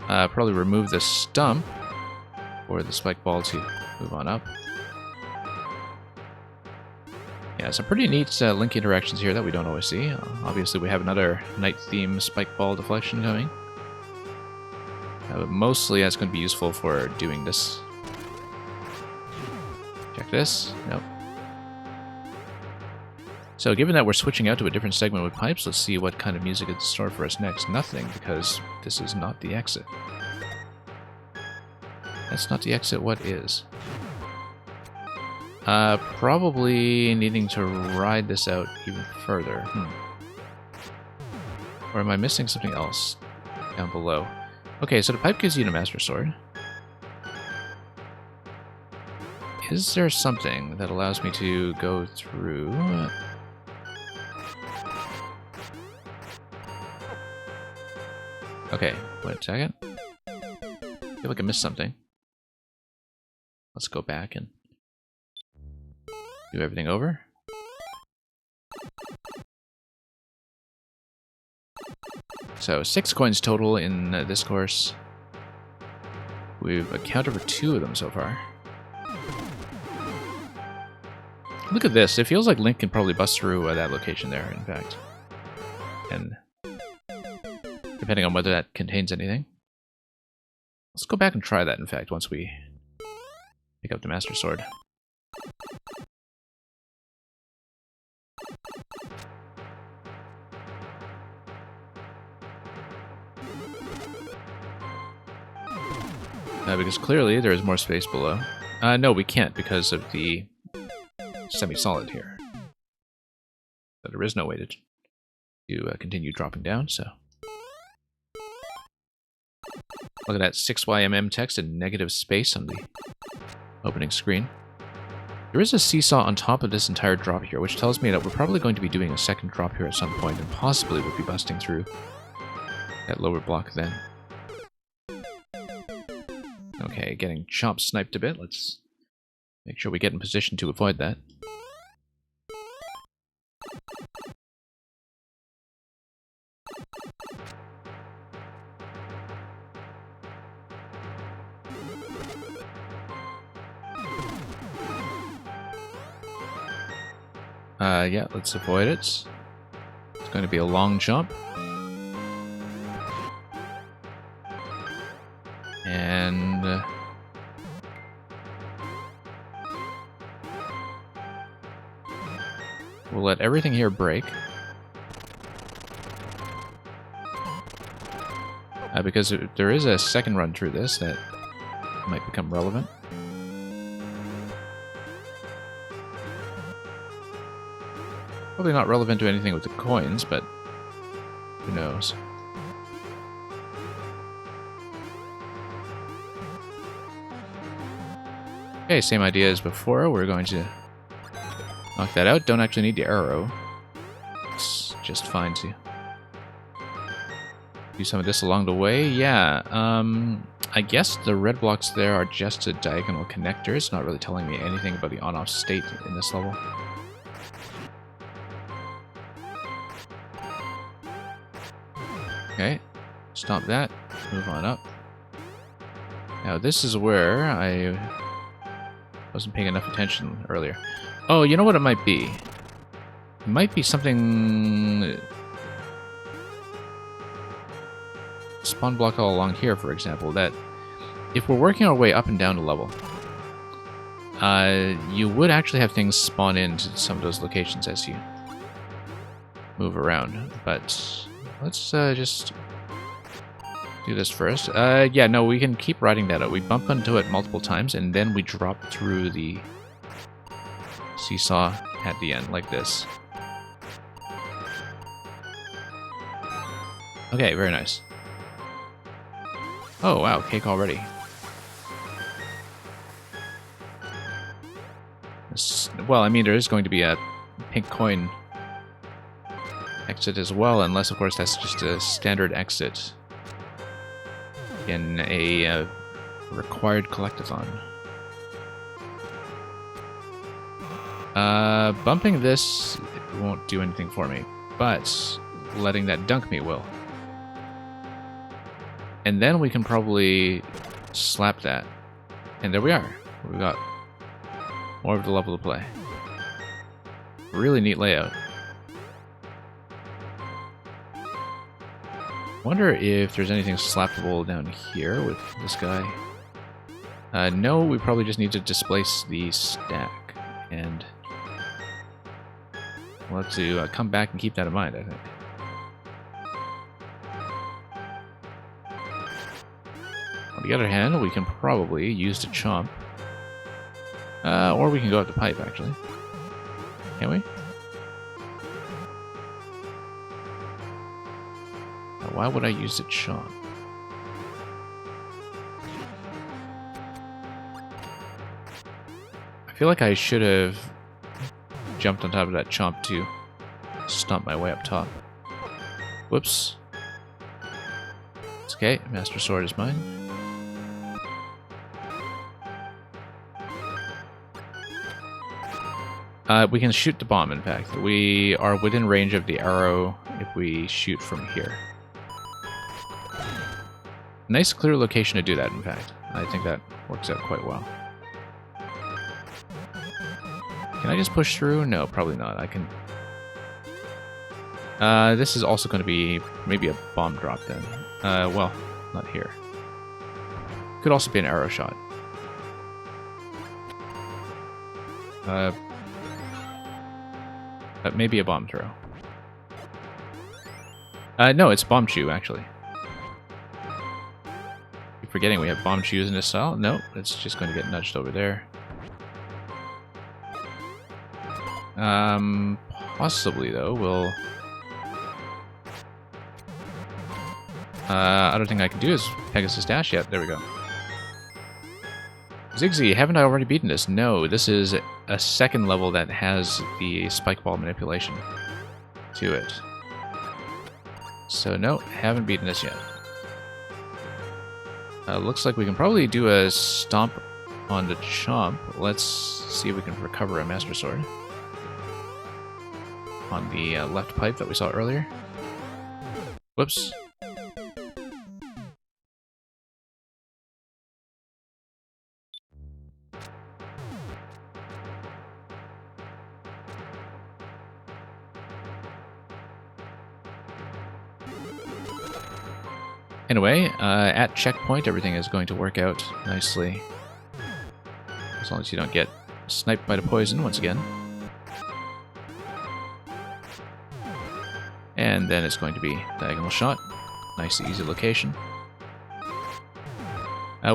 Probably remove the stump for the spike ball to move on up. Yeah, some pretty neat Link interactions here that we don't always see. Obviously, we have another night theme spike ball deflection coming. But mostly that's going to be useful for doing this. Check this. Nope. So given that we're switching out to a different segment with pipes, let's see what kind of music is in store for us next. Nothing, because this is not the exit. That's not the exit, what is? Probably needing to ride this out even further. Or am I missing something else down below? Okay, so the pipe gives you the Master Sword. Is there something that allows me to go through? Okay, wait a second. I feel like I missed something. Let's go back and do everything over. So 6 coins total in this course. We've accounted for 2 of them so far. Look at this. It feels like Link can probably bust through that location there, in fact. And depending on whether that contains anything. Let's go back and try that, in fact, once we pick up the Master Sword. Because clearly there is more space below. No, we can't because of the semi-solid here. But there is no way to continue dropping down, so... Look at that 6YMM text in negative space on the opening screen. There is a seesaw on top of this entire drop here, which tells me that we're probably going to be doing a second drop here at some point, and possibly we'll be busting through that lower block then. Okay, getting chop sniped a bit. Let's make sure we get in position to avoid that. Yeah, let's avoid it. It's going to be a long jump. And... we'll let everything here break. Because there is a second run through this that might become relevant. Probably not relevant to anything with the coins, but who knows. Okay, same idea as before. We're going to knock that out. Don't actually need the arrow. It's just fine to do some of this along the way. Yeah, I guess the red blocks there are just a diagonal connector. It's not really telling me anything about the on-off state in this level. Okay, stop that. Move on up. Now this is where I wasn't paying enough attention earlier. Oh, you know what it might be? It might be something... spawn block all along here, for example, that if we're working our way up and down the level, you would actually have things spawn into some of those locations as you move around, but let's just do this first. Yeah, no, we can keep riding that out. We bump into it multiple times, and then we drop through the seesaw at the end, like this. Okay, very nice. Oh, wow, cake already. Well, I mean, there is going to be a pink coin exit as well, unless of course that's just a standard exit in a required collectathon. Bumping this won't do anything for me, but letting that dunk me will. And then we can probably slap that. And there we are. We've got more of the level to play. Really neat layout. Wonder if there's anything slappable down here with this guy. No, we probably just need to displace the stack. And we'll have to come back and keep that in mind, I think. On the other hand, we can probably use the chomp. Or we can go up the pipe, actually. Can we? Now, why would I use the chomp? I feel like I should have jumped on top of that chomp to stomp my way up top. Whoops. It's okay, Master Sword is mine. We can shoot the bomb, in fact. We are within range of the arrow if we shoot from here. Nice clear location to do that, in fact. I think that works out quite well. Can I just push through? No, probably not. I can... this is also going to be maybe a bomb drop then. Well, not here. Could also be an arrow shot. Maybe a bomb throw. No, it's bomb chew, actually. Keep forgetting we have bomb chews in this style. No, it's just going to get nudged over there. Possibly, though, we'll... other thing I can do is Pegasus Dash. Yep, there we go. Ziggsy, haven't I already beaten this? No, this is a second level that has the spike ball manipulation to it. So no, haven't beaten this yet. Looks like we can probably do a stomp on the chomp. Let's see if we can recover a Master Sword on the left pipe that we saw earlier. Whoops. Anyway, at checkpoint, everything is going to work out nicely. As long as you don't get sniped by the poison once again. And then it's going to be diagonal shot. Nice, easy location.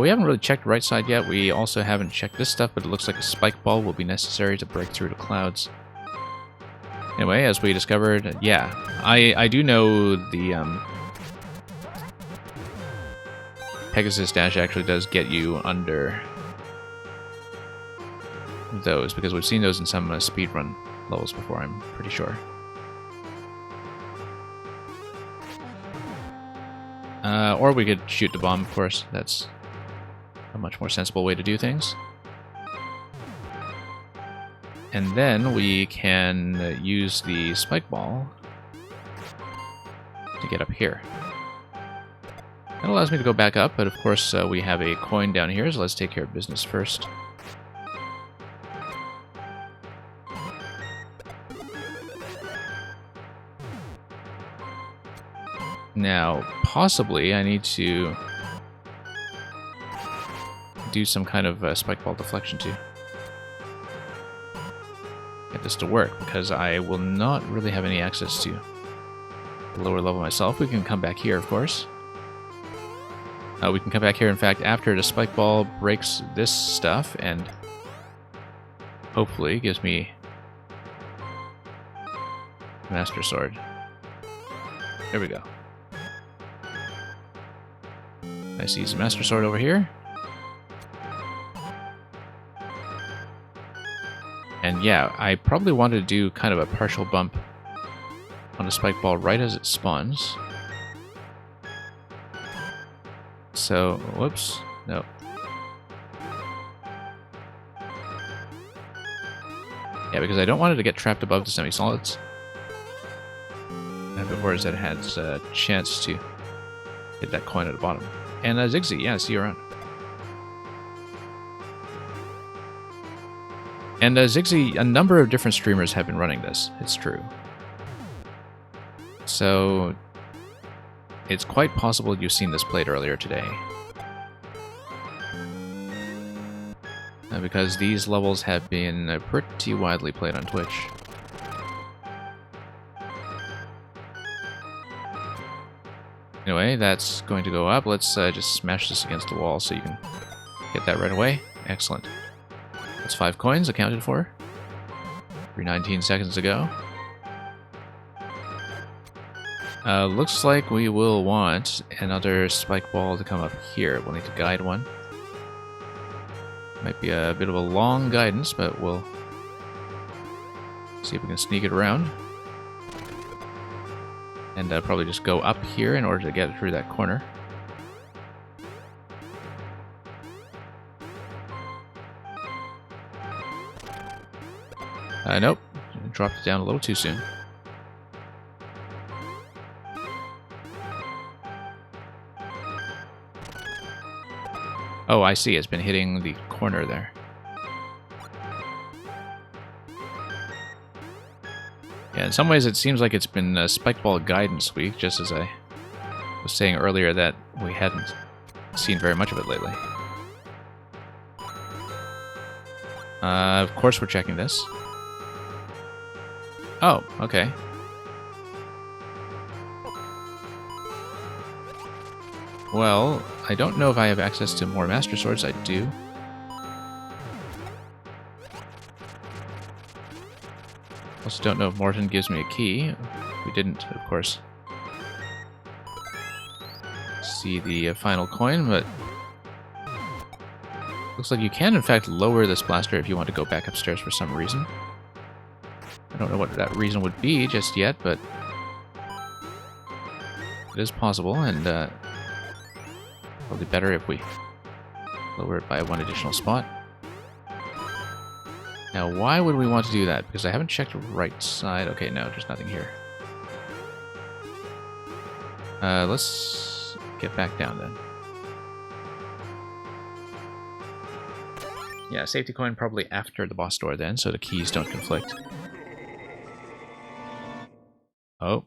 We haven't really checked right side yet. We also haven't checked this stuff, but it looks like a spike ball will be necessary to break through the clouds. Anyway, as we discovered, yeah, I do know the... Pegasus Dash actually does get you under those, because we've seen those in some speedrun levels before, I'm pretty sure. Or we could shoot the bomb, of course. That's a much more sensible way to do things. And then we can use the spike ball to get up here. That allows me to go back up, but of course we have a coin down here, so let's take care of business first. Now, possibly I need to do some kind of spike ball deflection to get this to work, because I will not really have any access to the lower level myself. We can come back here, of course. We can come back here, in fact, after the spike ball breaks this stuff, and hopefully gives me Master Sword. There we go. Nice easy Master Sword over here. And yeah, I probably wanted to do kind of a partial bump on a spike ball right as it spawns. So, whoops, no. Yeah, because I don't want it to get trapped above the semi-solids. Before it has a chance to hit that coin at the bottom. And Ziggsy, yeah, see you around. And Ziggsy, a number of different streamers have been running this, it's true. So, it's quite possible you've seen this played earlier today. Because these levels have been pretty widely played on Twitch. Anyway, that's going to go up. Let's just smash this against the wall so you can get that right away. Excellent. That's 5 coins accounted for. 19 seconds to go. Looks like we will want another spike ball to come up here. We'll need to guide one. Might be a bit of a long guidance, but we'll see if we can sneak it around. And probably just go up here in order to get through that corner. Nope. Dropped it down a little too soon. Oh, I see. It's been hitting the corner there. Yeah, in some ways it seems like it's been Spike Ball Guidance Week, just as I was saying earlier that we hadn't seen very much of it lately. Of course we're checking this. Oh, okay. Well, I don't know if I have access to more Master Swords. I do. Also don't know if Morton gives me a key. We didn't, of course, see the final coin, but looks like you can, in fact, lower this blaster if you want to go back upstairs for some reason. I don't know what that reason would be just yet, but it is possible, and probably better if we lower it by 1 additional spot. Now, why would we want to do that? Because I haven't checked the right side. Okay, no, there's nothing here. Let's get back down then. Yeah, safety coin probably after the boss door then, so the keys don't conflict. Oh.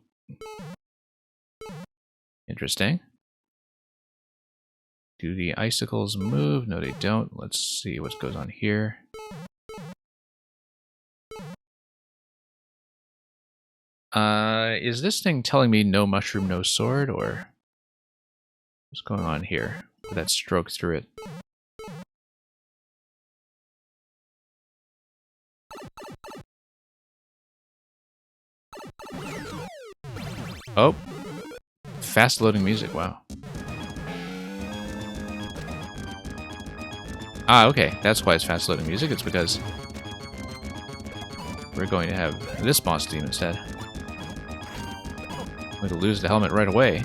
Interesting. Do the icicles move? No, they don't. Let's see what goes on here. Is this thing telling me no mushroom, no sword, or what's going on here with that stroke through it? Oh, fast loading music, wow. Ah, okay, that's why it's fast loading music. It's because we're going to have this boss theme instead. I'm going to lose the helmet right away.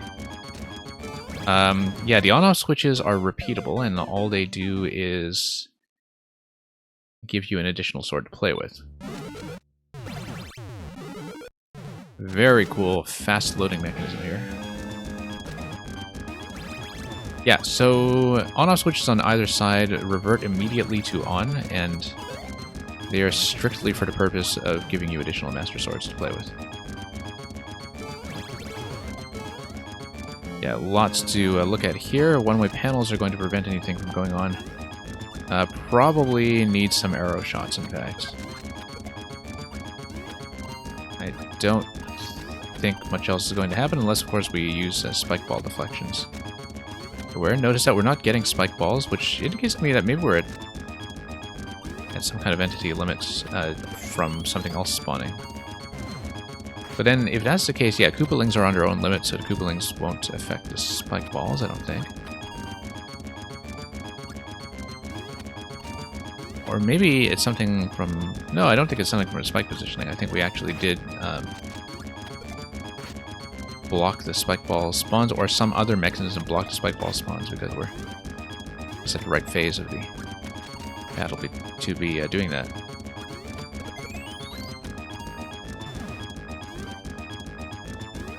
Yeah, the on-off switches are repeatable, and all they do is give you an additional sword to play with. Very cool, fast loading mechanism here. Yeah, so on-off switches on either side revert immediately to on, and they are strictly for the purpose of giving you additional Master Swords to play with. Yeah, lots to look at here. One-way panels are going to prevent anything from going on. Probably need some arrow shots, in fact. I don't think much else is going to happen, unless, of course, we use spike ball deflections. Notice that we're not getting spike balls, which indicates to me that maybe we're at some kind of entity limits from something else spawning. But then, if that's the case, yeah, Koopalings are on their own limit, so the Koopalings won't affect the spike balls, I don't think. Or maybe it's something from... No, I don't think it's something from a spike positioning. I think we actually did block the spike ball spawns, or some other mechanism block the spike ball spawns, because we're just at the right phase of the battle to be doing that.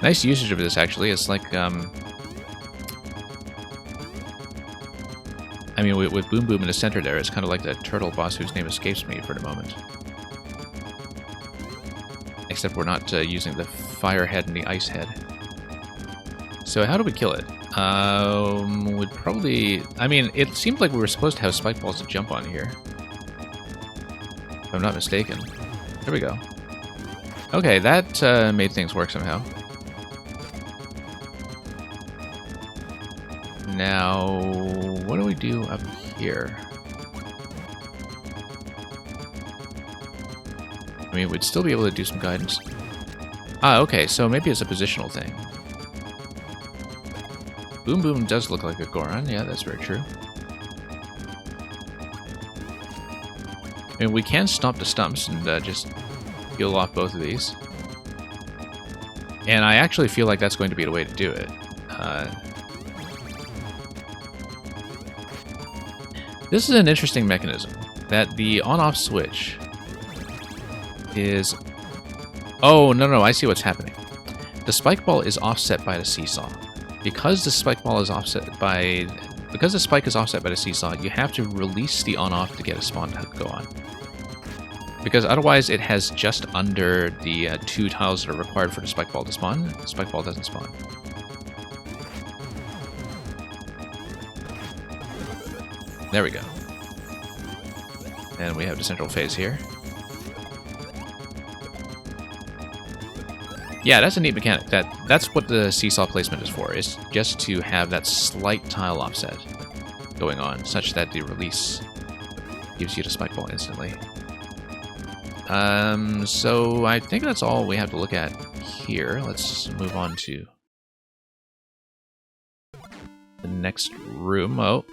Nice usage of this, actually. It's like, I mean, with Boom Boom in the center there, it's kind of like the turtle boss whose name escapes me for the moment. Except we're not using the fire head and the ice head. So how do we kill it? Would probably... I mean, it seemed like we were supposed to have spike balls to jump on here. If I'm not mistaken. There we go. Okay, that made things work somehow. Now, what do we do up here? I mean, we'd still be able to do some guidance. Ah, okay, so maybe it's a positional thing. Boom Boom does look like a Goron. Yeah, that's very true. I mean, we can stomp the stumps and just peel off both of these. And I actually feel like that's going to be the way to do it. This is an interesting mechanism, that the on-off switch is... Oh, no, I see what's happening. The spike ball is offset by the seesaw. Because the spike ball is offset by... Because the spike is offset by the seesaw, you have to release the on-off to get a spawn to go on. Because otherwise it has just under the 2 tiles that are required for the spike ball to spawn. The spike ball doesn't spawn. There we go. And we have the central phase here. Yeah, that's a neat mechanic. That's what the seesaw placement is for. It's just to have that slight tile offset going on, such that the release gives you the spike ball instantly. So I think that's all we have to look at here. Let's move on to the next room. Oh.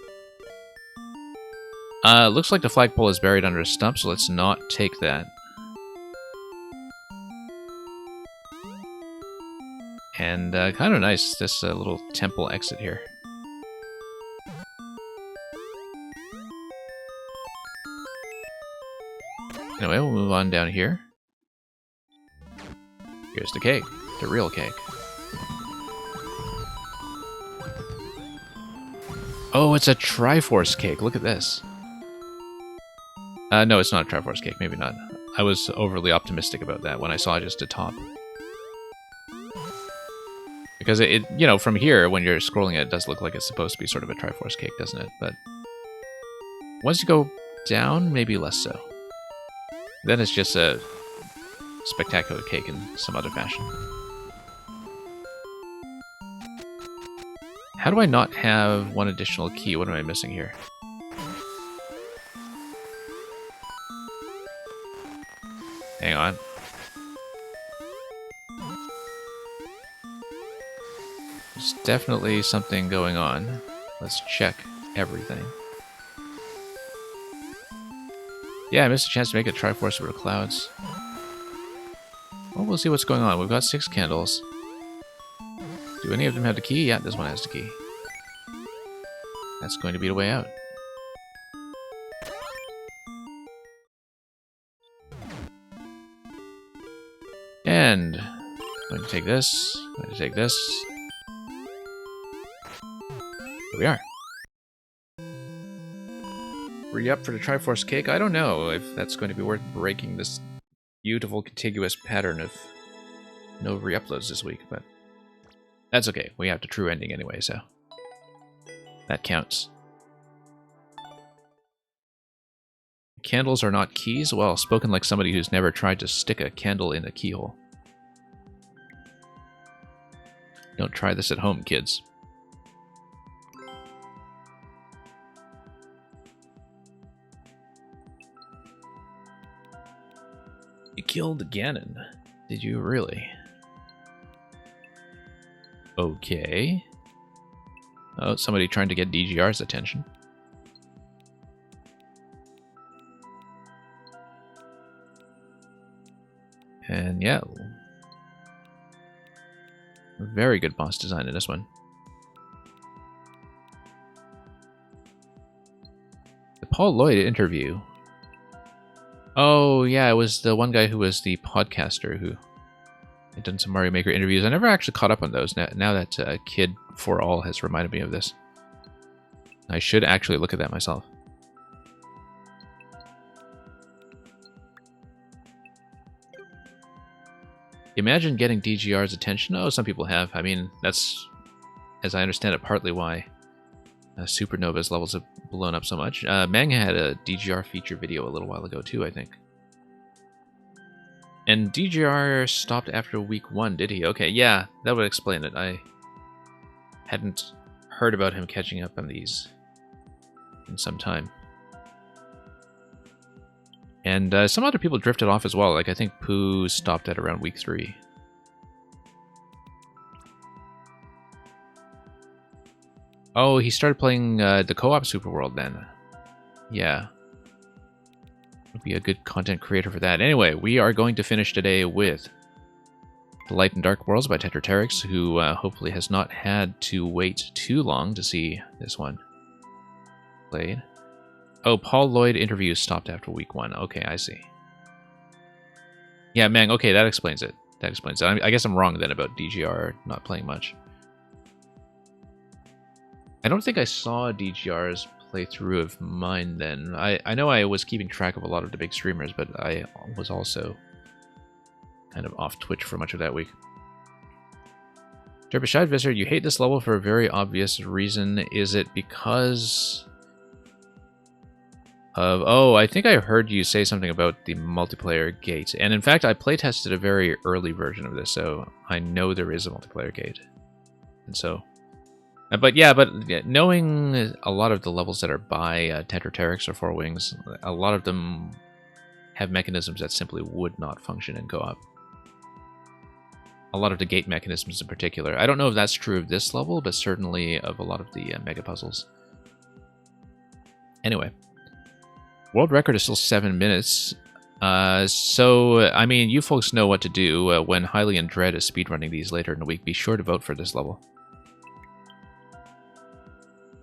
Looks like the flagpole is buried under a stump, so let's not take that. And kind of nice, this little temple exit here. Anyway, we'll move on down here. Here's the cake, the real cake. Oh, it's a Triforce cake, look at this. No, it's not a Triforce cake, maybe not. I was overly optimistic about that when I saw just the top. Because it, you know, from here, when you're scrolling it does look like it's supposed to be sort of a Triforce cake, doesn't it? But once you go down, maybe less so. Then it's just a spectacular cake in some other fashion. How do I not have one additional key? What am I missing here? Hang on. There's definitely something going on. Let's check everything. Yeah, I missed a chance to make a Triforce over clouds. Well, we'll see what's going on. We've got 6 candles. Do any of them have the key? Yeah, this one has the key. That's going to be the way out. And I'm going to take this. I'm going to take this. Here we are. Re-up for the Triforce cake? I don't know if that's going to be worth breaking this beautiful contiguous pattern of no re-uploads this week, but that's okay. We have the true ending anyway, so that counts. Candles are not keys? Well, spoken like somebody who's never tried to stick a candle in a keyhole. Don't try this at home, kids. You killed Ganon. Did you really? Okay. Oh, somebody trying to get DGR's attention. And yeah. Very good boss design in this one. The Paul Lloyd interview. Oh, yeah, it was the one guy who was the podcaster who had done some Mario Maker interviews. I never actually caught up on those. Now that Kid for All has reminded me of this. I should actually look at that myself. Imagine getting DGR's attention. Oh, some people have. I mean, that's, as I understand it, partly why Supernova's levels have blown up so much. Manga had a DGR feature video a little while ago too, I think. And DGR stopped after week 1, did he? Okay, yeah, that would explain it. I hadn't heard about him catching up on these in some time. And some other people drifted off as well. Like, I think Pooh stopped at around week 3. Oh, he started playing the co-op Superworld then. Yeah. Would be a good content creator for that. Anyway, we are going to finish today with The Light and Dark Worlds by Tetraterix, who hopefully has not had to wait too long to see this one played. Oh, Paul Lloyd interview stopped after week 1. Okay, I see. Yeah, Mang, okay, that explains it. That explains it. I guess I'm wrong then about DGR not playing much. I don't think I saw DGR's playthrough of mine then. I know I was keeping track of a lot of the big streamers, but I was also kind of off Twitch for much of that week. Derbyshire Visitor, you hate this level for a very obvious reason. Is it because of... Oh, I think I heard you say something about the multiplayer gate. And in fact, I playtested a very early version of this, so I know there is a multiplayer gate. And so... But knowing a lot of the levels that are by Tetraterix or Four Wings, a lot of them have mechanisms that simply would not function in co-op. A lot of the gate mechanisms in particular. I don't know if that's true of this level, but certainly of a lot of the mega puzzles. Anyway, world record is still 7 minutes. So, I mean, you folks know what to do. When Hylian Dread is speedrunning these later in the week, be sure to vote for this level.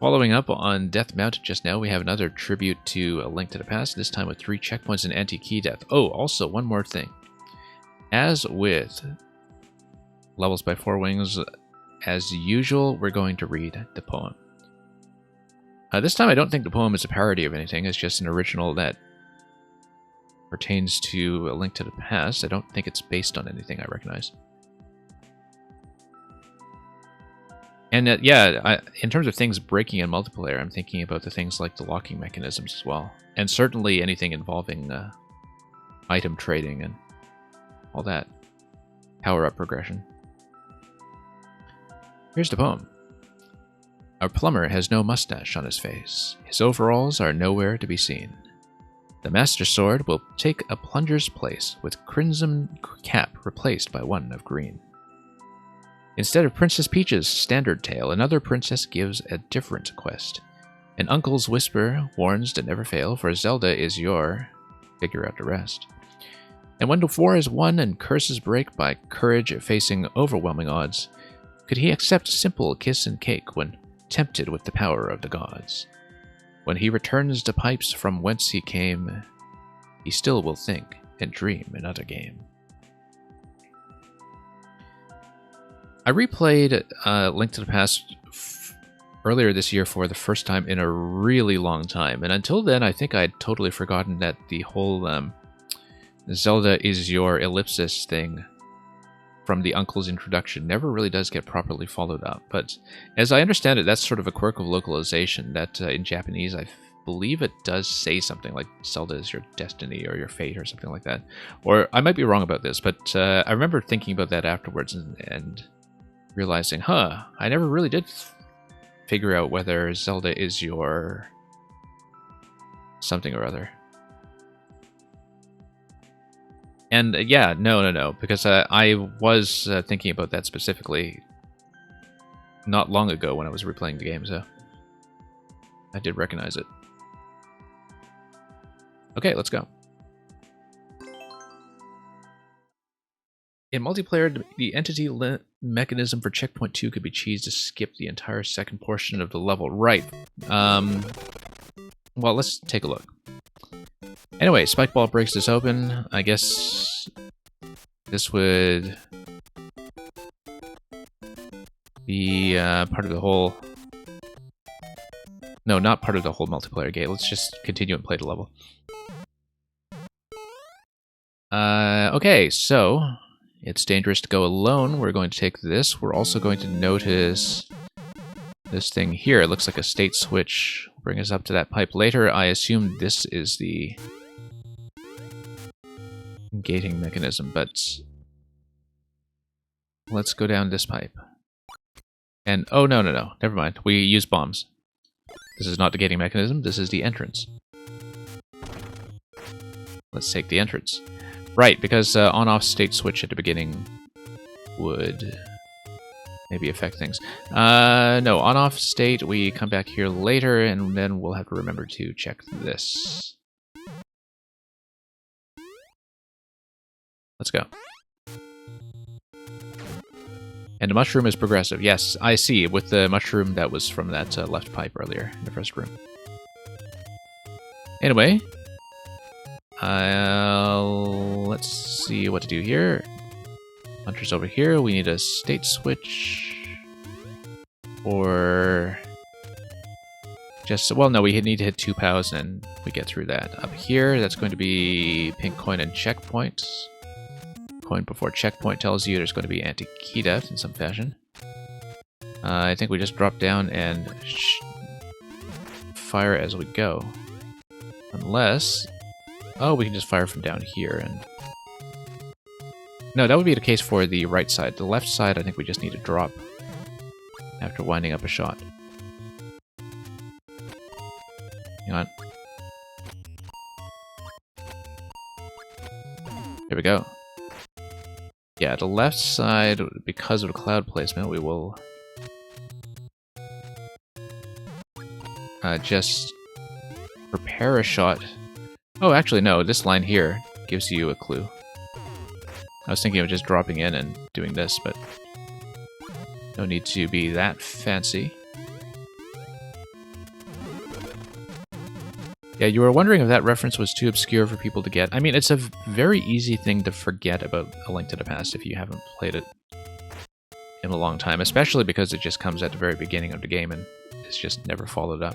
Following up on Death Mountain just now, we have another tribute to A Link to the Past, this time with 3 checkpoints and anti-key death. Oh, also, one more thing. As with Levels by Four Wings, as usual, we're going to read the poem. This time I don't think the poem is a parody of anything, it's just an original that pertains to A Link to the Past. I don't think it's based on anything I recognize. And yeah, in terms of things breaking in multiplayer, I'm thinking about the things like the locking mechanisms as well. And certainly anything involving item trading and all that. Power-up progression. Here's the poem. Our plumber has no mustache on his face. His overalls are nowhere to be seen. The master sword will take a plunger's place, with crimson cap replaced by one of green. Instead of Princess Peach's standard tale, another princess gives a different quest. An uncle's whisper warns to never fail, for Zelda is your... figure out the rest. And when the war is won and curses break by courage facing overwhelming odds, could he accept simple kiss and cake when tempted with the power of the gods? When he returns to pipes from whence he came, he still will think and dream another game. I replayed Link to the Past earlier this year for the first time in a really long time, and until then I think I'd totally forgotten that the whole Zelda is your ellipsis thing from the uncle's introduction never really does get properly followed up. But as I understand it, that's sort of a quirk of localization that in Japanese I believe it does say something like Zelda is your destiny or your fate or something like that. Or I might be wrong about this, but I remember thinking about that afterwards and realizing, I never really did figure out whether Zelda is your something or other. And yeah, no, because I was thinking about that specifically not long ago when I was replaying the game, so I did recognize it. Okay, let's go. In multiplayer, the entity mechanism for checkpoint 2 could be cheesed to skip the entire second portion of the level. Right. Well, let's take a look. Anyway, Spike Ball breaks this open. I guess this would be part of the whole... No, not part of the whole multiplayer gate. Let's just continue and play the level. Okay, so it's dangerous to go alone. We're going to take this. We're also going to notice this thing here. It looks like a state switch. Bring us up to that pipe later. I assume this is the gating mechanism, but let's go down this pipe. And, oh, no, never mind. We use bombs. This is not the gating mechanism, this is the entrance. Let's take the entrance. Right, because on-off state switch at the beginning would maybe affect things. No, on-off state, we come back here later, and then we'll have to remember to check this. Let's go. And the mushroom is progressive. Yes, I see, with the mushroom that was from that left pipe earlier in the first room. Anyway, let's see what to do here. Hunter's over here. We need a state switch. Or just, well, no, we need to hit 2 POWs and we get through that. Up here, that's going to be pink coin and checkpoint. Coin before checkpoint tells you there's going to be anti-key death in some fashion. I think we just drop down and fire as we go. Unless... Oh, we can just fire from down here and... No, that would be the case for the right side. The left side, I think we just need to drop after winding up a shot. Hang on. There we go. Yeah, the left side, because of the cloud placement, we will just prepare a shot. Oh, actually, no, this line here gives you a clue. I was thinking of just dropping in and doing this, but no need to be that fancy. Yeah, you were wondering if that reference was too obscure for people to get. I mean, it's a very easy thing to forget about A Link to the Past if you haven't played it in a long time, especially because it just comes at the very beginning of the game and it's just never followed up.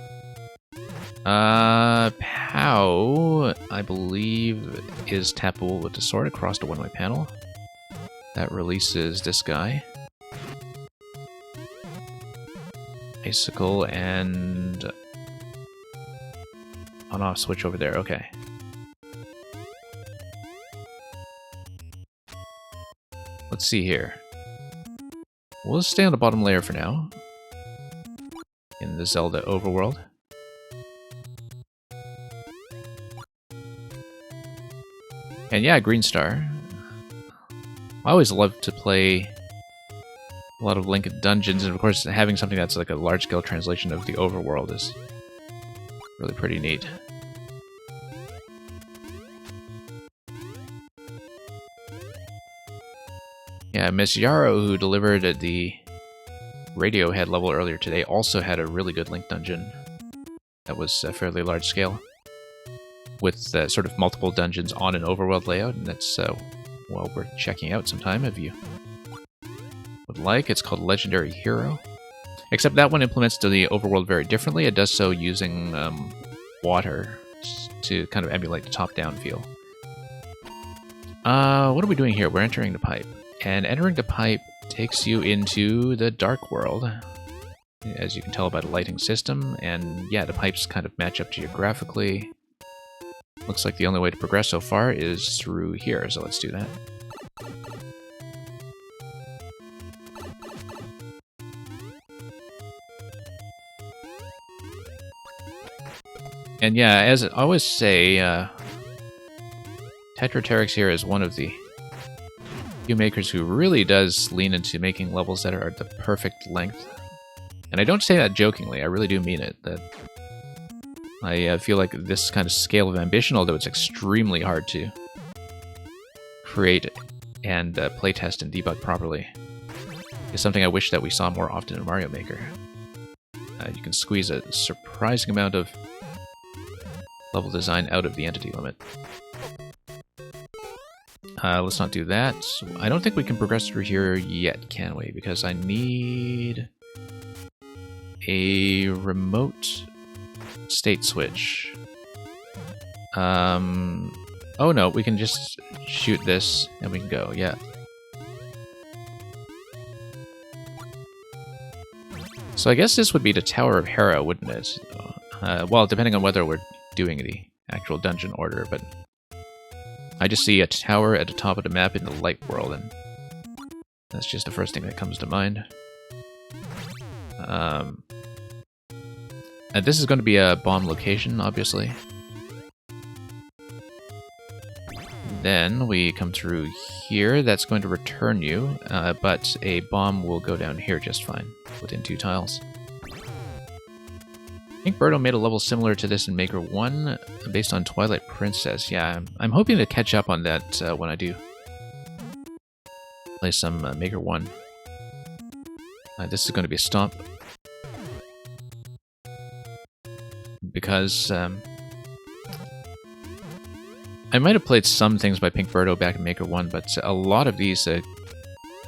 POW, I believe, is Tapool with the sword across the one-way panel. That releases this guy. Icicle and... on-off switch over there, okay. Let's see here. We'll stay on the bottom layer for now. In the Zelda overworld. And yeah, Green Star. I always love to play a lot of Link dungeons, and of course having something that's like a large-scale translation of the overworld is really pretty neat. Yeah, Miss Yarrow, who delivered at the Radiohead level earlier today, also had a really good Link dungeon that was fairly large scale, with sort of multiple dungeons on an overworld layout, and that's well worth checking out sometime if you would like. It's called Legendary Hero. Except that one implements the overworld very differently. It does so using water to kind of emulate the top-down feel. What are we doing here? We're entering the pipe. And entering the pipe takes you into the Dark World, as you can tell by the lighting system. And yeah, the pipes kind of match up geographically. Looks like the only way to progress so far is through here, so let's do that. And yeah, as I always say, Tetraterix here is one of the few makers who really does lean into making levels that are the perfect length. And I don't say that jokingly, I really do mean it. That I feel like this kind of scale of ambition, although it's extremely hard to create and playtest and debug properly is something I wish that we saw more often in Mario Maker. You can squeeze a surprising amount of level design out of the entity limit. Let's not do that. I don't think we can progress through here yet, can we? Because I need a remote state switch. Oh no, we can just shoot this and we can go, yeah. So I guess this would be the Tower of Hera, wouldn't it? Well, depending on whether we're doing the actual dungeon order, but I just see a tower at the top of the map in the light world, and that's just the first thing that comes to mind. And this is going to be a bomb location, obviously. Then we come through here. That's going to return you, but a bomb will go down here just fine, within 2 tiles. I think Birdo made a level similar to this in Maker 1, based on Twilight Princess. Yeah, I'm hoping to catch up on that when I do play some Maker 1. This is going to be a stomp. Because I might have played some things by Pink Birdo back in Maker 1, but a lot of these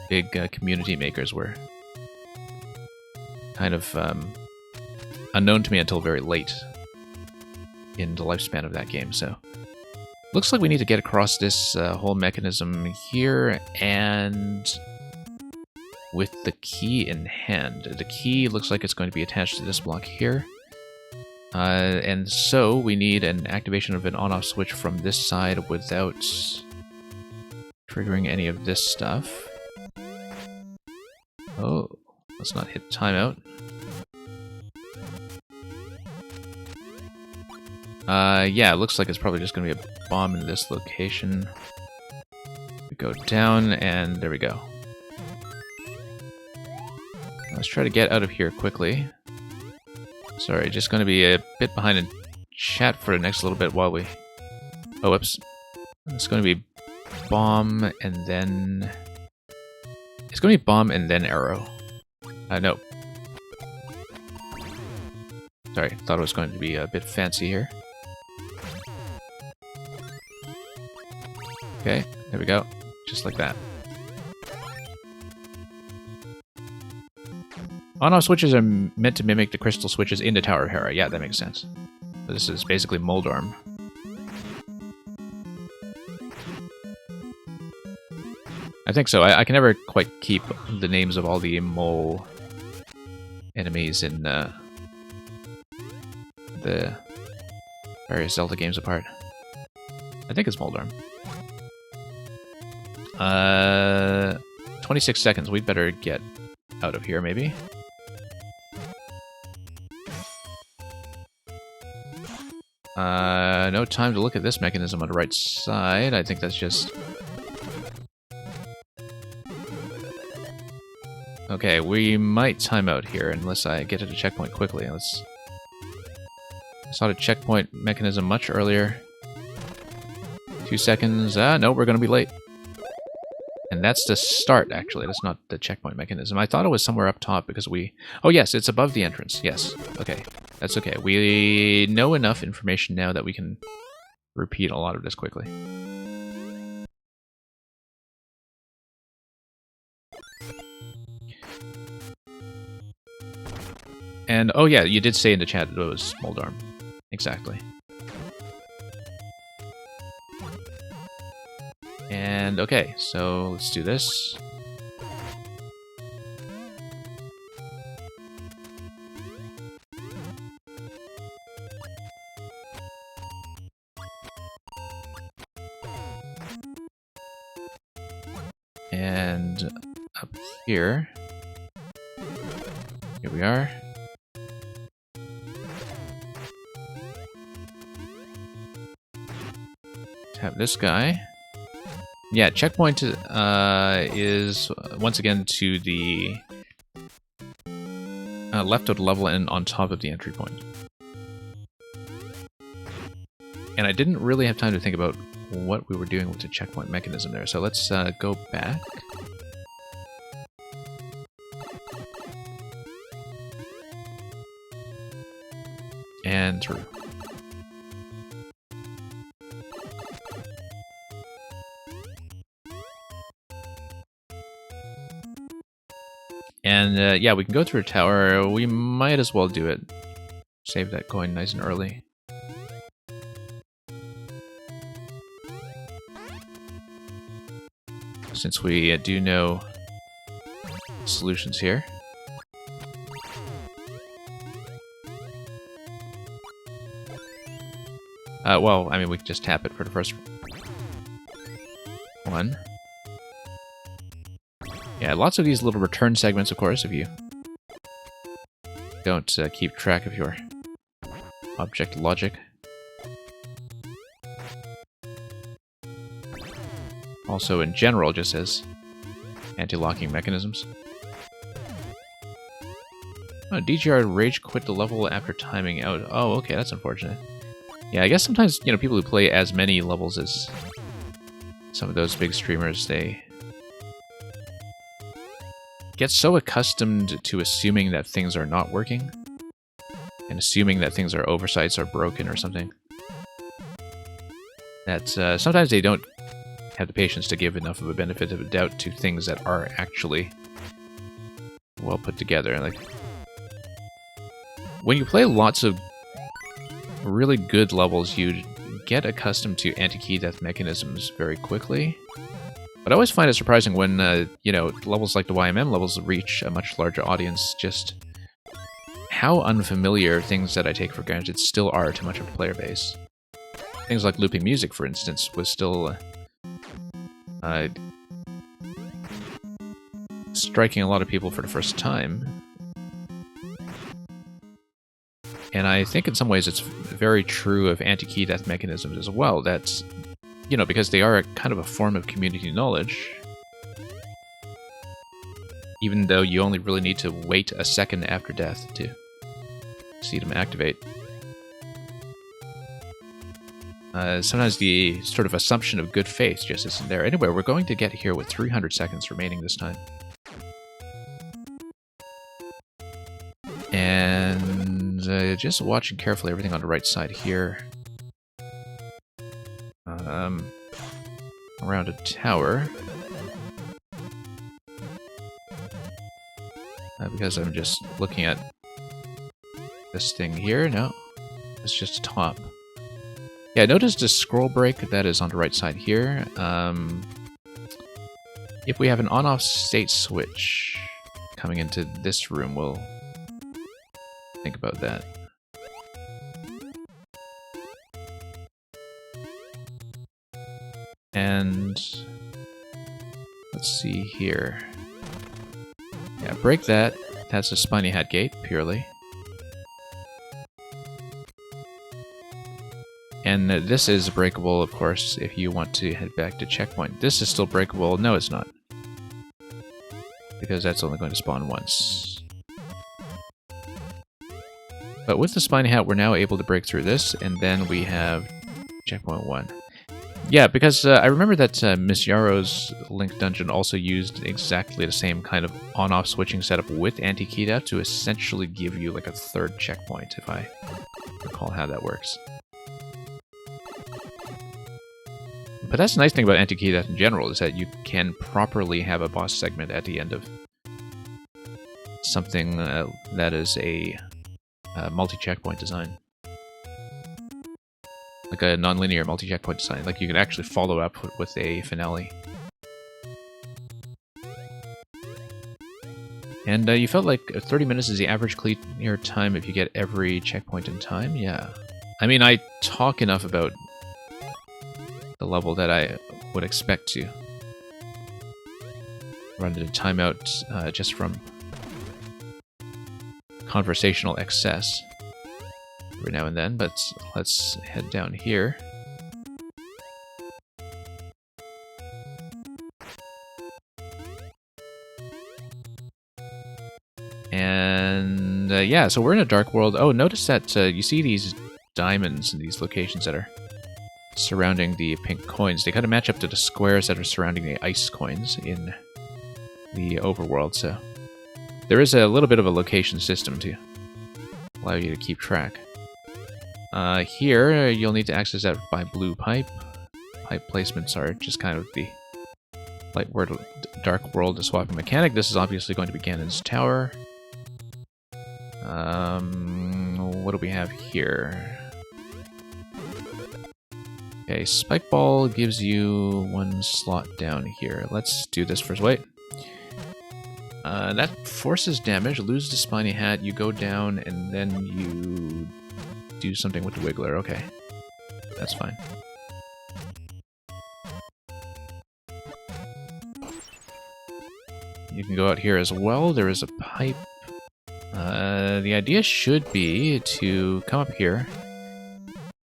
big community makers were kind of unknown to me until very late in the lifespan of that game. So looks like we need to get across this whole mechanism here, and with the key in hand. The key looks like it's going to be attached to this block here. And so we need an activation of an on-off switch from this side without triggering any of this stuff. Oh, let's not hit timeout. Yeah, it looks like it's probably just going to be a bomb in this location. We go down, and there we go. Let's try to get out of here quickly. Sorry, just going to be a bit behind in chat for the next little bit while we... Oh, whoops. It's going to be bomb and then... It's going to be bomb and then arrow. No. Sorry, thought it was going to be a bit fancy here. Okay, there we go. Just like that. On-off switches are meant to mimic the crystal switches in the Tower of Hera. Yeah, that makes sense. So this is basically Moldorm. I think so. I can never quite keep the names of all the mole enemies in the various Zelda games apart. I think it's Moldorm. 26 seconds. We'd better get out of here, maybe. No time to look at this mechanism on the right side. I think that's just... Okay, we might time out here unless I get to the checkpoint quickly. I saw the checkpoint mechanism much earlier. 2 seconds. No, we're going to be late. And that's the start, actually. That's not the checkpoint mechanism. I thought it was somewhere up top because we... Oh, yes, it's above the entrance. Yes. Okay. That's okay. We know enough information now that we can repeat a lot of this quickly. And, oh yeah, you did say in the chat that it was Moldorm. Exactly. And, okay, so let's do this. And up here we are. Have this guy. Yeah, checkpoint is once again to the left of the level and on top of the entry point. And I didn't really have time to think about what we were doing with the checkpoint mechanism there. So let's go back. And through. And yeah, we can go through a tower. We might as well do it. Save that coin nice and early. Since we do know solutions here. Well, I mean, we can just tap it for the first one. Yeah, lots of these little return segments, of course, if you don't keep track of your object logic. Also, in general, just as anti-locking mechanisms. Oh, DGR rage quit the level after timing out. Oh, okay, that's unfortunate. Yeah, I guess sometimes, you know, people who play as many levels as some of those big streamers, they get so accustomed to assuming that things are not working and assuming that things are oversights or broken or something that sometimes they don't have the patience to give enough of a benefit of a doubt to things that are actually well put together. Like, when you play lots of really good levels, you get accustomed to anti-key death mechanisms very quickly. But I always find it surprising when, you know, levels like the YMM levels reach a much larger audience, just how unfamiliar things that I take for granted still are to much of the player base. Things like looping music, for instance, was still striking a lot of people for the first time. And I think in some ways it's very true of anti-key death mechanisms as well. That's, you know, because they are a kind of a form of community knowledge. Even though you only really need to wait a second after death to see them activate. Sometimes the sort of assumption of good faith just isn't there. Anyway, we're going to get here with 300 seconds remaining this time. And just watching carefully everything on the right side here. Around a tower. Because I'm just looking at this thing here. No, it's just a top. Yeah, notice the scroll break that is on the right side here. If we have an on-off state switch coming into this room, we'll think about that. And let's see here. Yeah, break that. That's a Spiny Hat gate, purely. And this is breakable, of course, if you want to head back to checkpoint. This is still breakable. No, it's not. Because that's only going to spawn once. But with the Spiny Hat, we're now able to break through this, and then we have checkpoint 1. Yeah, because I remember that Miss Yarrow's Link Dungeon also used exactly the same kind of on-off switching setup with anti-key death to essentially give you like a third checkpoint, if I recall how that works. But that's the nice thing about anti-key death in general, is that you can properly have a boss segment at the end of something that is a multi-checkpoint design. Like a non-linear multi-checkpoint design. Like you can actually follow up with a finale. And you felt like 30 minutes is the average clear time if you get every checkpoint in time? Yeah. I mean, I talk enough about the level that I would expect to run into timeout just from conversational excess every now and then, but let's head down here. And yeah, so we're in a dark world. Oh, notice that you see these diamonds in these locations that are surrounding the pink coins. They kind of match up to the squares that are surrounding the ice coins in the overworld, so there is a little bit of a location system to allow you to keep track. Here, you'll need to access that by blue pipe. Pipe placements are just kind of the light world, dark world swapping mechanic. This is obviously going to be Ganon's tower. What do we have here? Okay, Spike Ball gives you one slot down here. Let's do this first. Wait. That forces damage, lose the Spiny Hat, you go down, and then you do something with the Wiggler. Okay. That's fine. You can go out here as well. There is a pipe. The idea should be to come up here.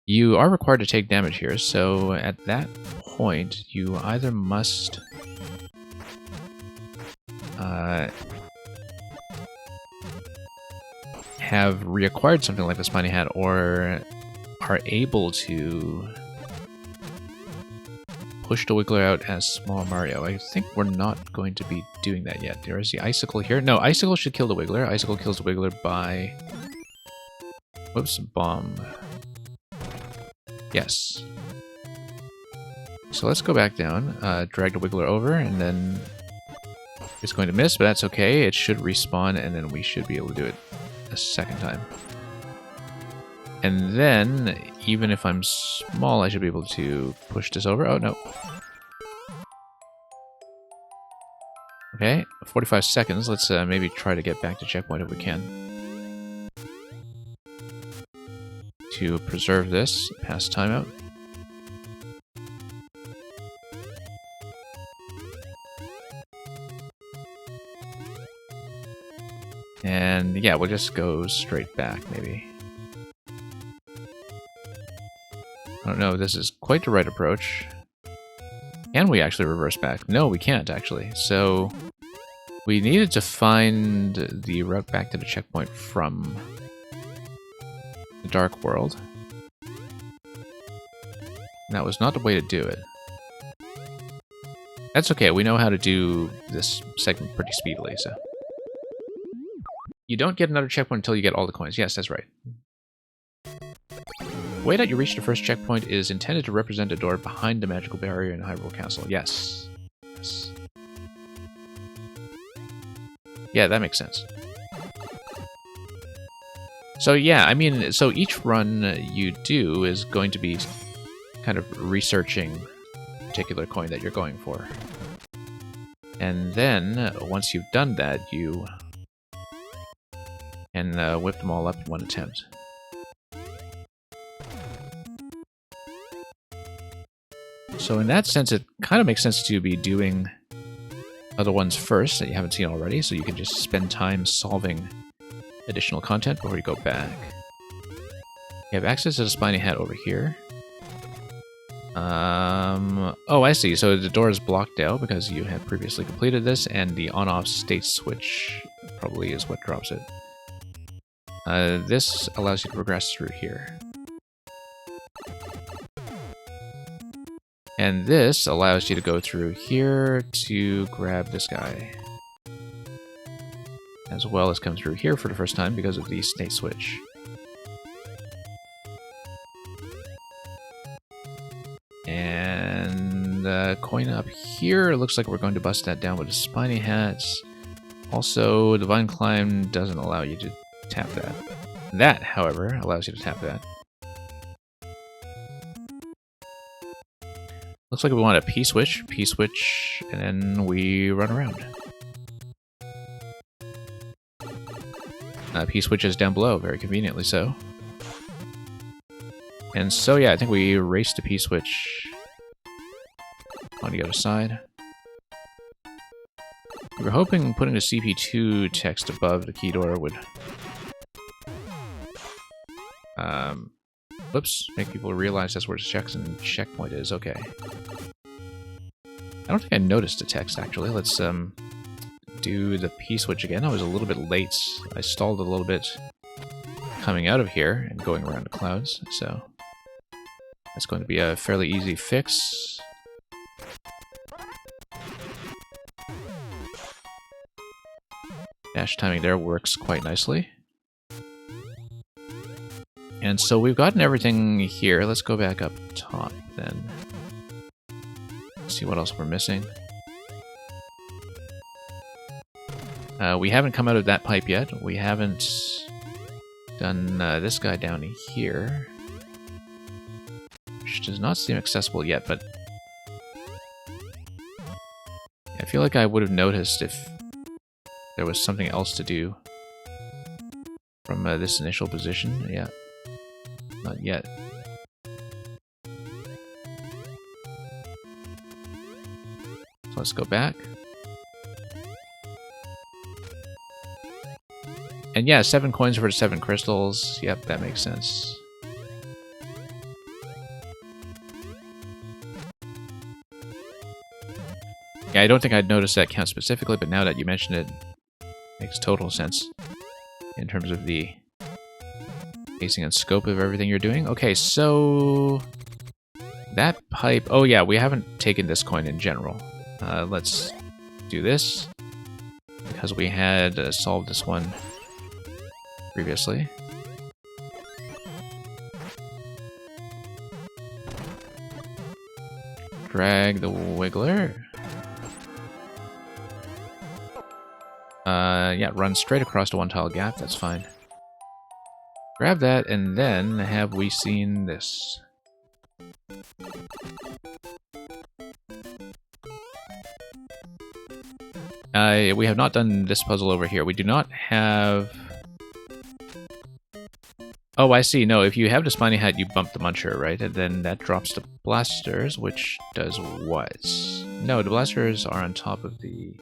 You are required to take damage here, so at that point, you either must have reacquired something like the Spiny Hat, or are able to push the Wiggler out as Small Mario. I think we're not going to be doing that yet. There is the Icicle here. No, Icicle should kill the Wiggler. Icicle kills the Wiggler by... Whoops, bomb. Yes. So let's go back down, drag the Wiggler over, and then it's going to miss, but that's okay. It should respawn, and then we should be able to do it a second time. And then, even if I'm small, I should be able to push this over. Oh, no. Okay, 45 seconds. Let's maybe try to get back to checkpoint if we can. To preserve this, pass timeout. And yeah, we'll just go straight back, maybe. I don't know if this is quite the right approach. Can we actually reverse back? No, we can't, actually. So we needed to find the route back to the checkpoint from the Dark World. And that was not the way to do it. That's okay, we know how to do this segment pretty speedily, so... You don't get another checkpoint until you get all the coins. Yes, that's right. The way that you reach the first checkpoint is intended to represent a door behind the magical barrier in Hyrule Castle. Yes. Yes. Yeah, that makes sense. So yeah, I mean, so each run you do is going to be kind of researching a particular coin that you're going for. And then, once you've done that, you can whip them all up in one attempt. So in that sense, it kind of makes sense to be doing other ones first that you haven't seen already, so you can just spend time solving additional content before you go back. You have access to the Spiny Hat over here. Oh, I see. So the door is blocked out because you had previously completed this, and the on-off state switch probably is what drops it. This allows you to progress through here. And this allows you to go through here to grab this guy. As well as come through here for the first time because of the state switch. And the coin up here, it looks like we're going to bust that down with the Spiny Hats. Also, Divine Climb doesn't allow you to tap that. That, however, allows you to tap that. Looks like we want a P-switch, and then we run around. P-switch is down below, very conveniently so. And so, yeah, I think we race to P-switch on the other side. We were hoping putting the CP2 text above the key door would whoops, make people realize that's where the checkpoint is. Okay. I don't think I noticed the text, actually. Let's do the P-switch again. I was a little bit late. I stalled a little bit coming out of here and going around the clouds, so That's going to be a fairly easy fix. Dash timing there works quite nicely. And so we've gotten everything here. Let's go back up top then. See what else we're missing. We haven't come out of that pipe yet. We haven't done this guy down here, which does not seem accessible yet, but I feel like I would have noticed if there was something else to do from this initial position. Yeah, not yet. So let's go back. And yeah, 7 coins for 7 crystals. Yep, that makes sense. Yeah, I don't think I'd noticed that count specifically, but now that you mention it, makes total sense in terms of the pacing and scope of everything you're doing. Okay, so that pipe... Oh yeah, we haven't taken this coin in general. Let's do this, because we had solved this one previously. Drag the wiggler. Yeah, run straight across the 1 tile gap, that's fine. Grab that, and then have we seen this? We have not done this puzzle over here. We do not have... Oh, I see. No, if you have the Spiny Hat, you bump the Muncher, right? And then that drops the blasters, which does what? No, the blasters are on top of the...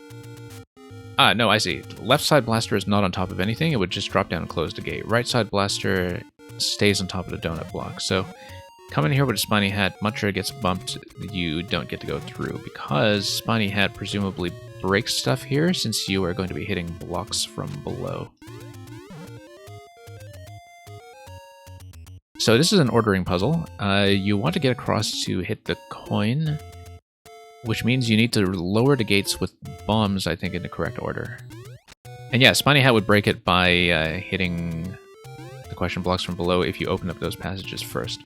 Ah, no, I see. Left side blaster is not on top of anything. It would just drop down and close the gate. Right side blaster stays on top of the donut block. So, come in here with a Spiny Hat, Muncher gets bumped, you don't get to go through, because Spiny Hat presumably breaks stuff here, since you are going to be hitting blocks from below. So this is an ordering puzzle. You want to get across to hit the coin, which means you need to lower the gates with bombs, I think, in the correct order. And yeah, Spiny Hat would break it by hitting the question blocks from below if you open up those passages first.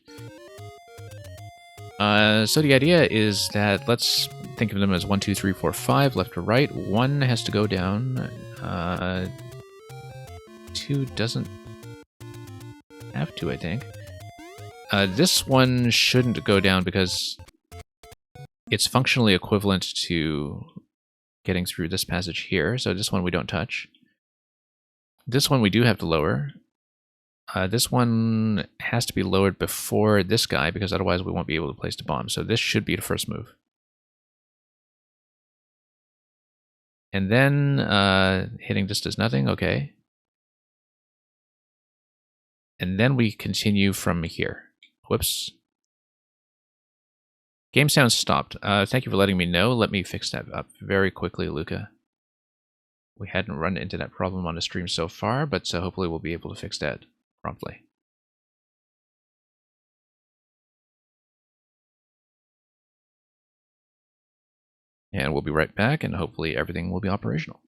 So the idea is that, let's think of them as 1, 2, 3, 4, 5, left to right. 1 has to go down. 2 doesn't have to, I think. This one shouldn't go down because it's functionally equivalent to getting through this passage here, so this one we don't touch. This one we do have to lower. This one has to be lowered before this guy, because otherwise we won't be able to place the bomb. So this should be the first move. And then hitting this does nothing, okay. And then we continue from here. Whoops. Game sound stopped. Thank you for letting me know. Let me fix that up very quickly, Luca. We hadn't run into that problem on the stream so far, but hopefully we'll be able to fix that promptly. And we'll be right back, and hopefully everything will be operational.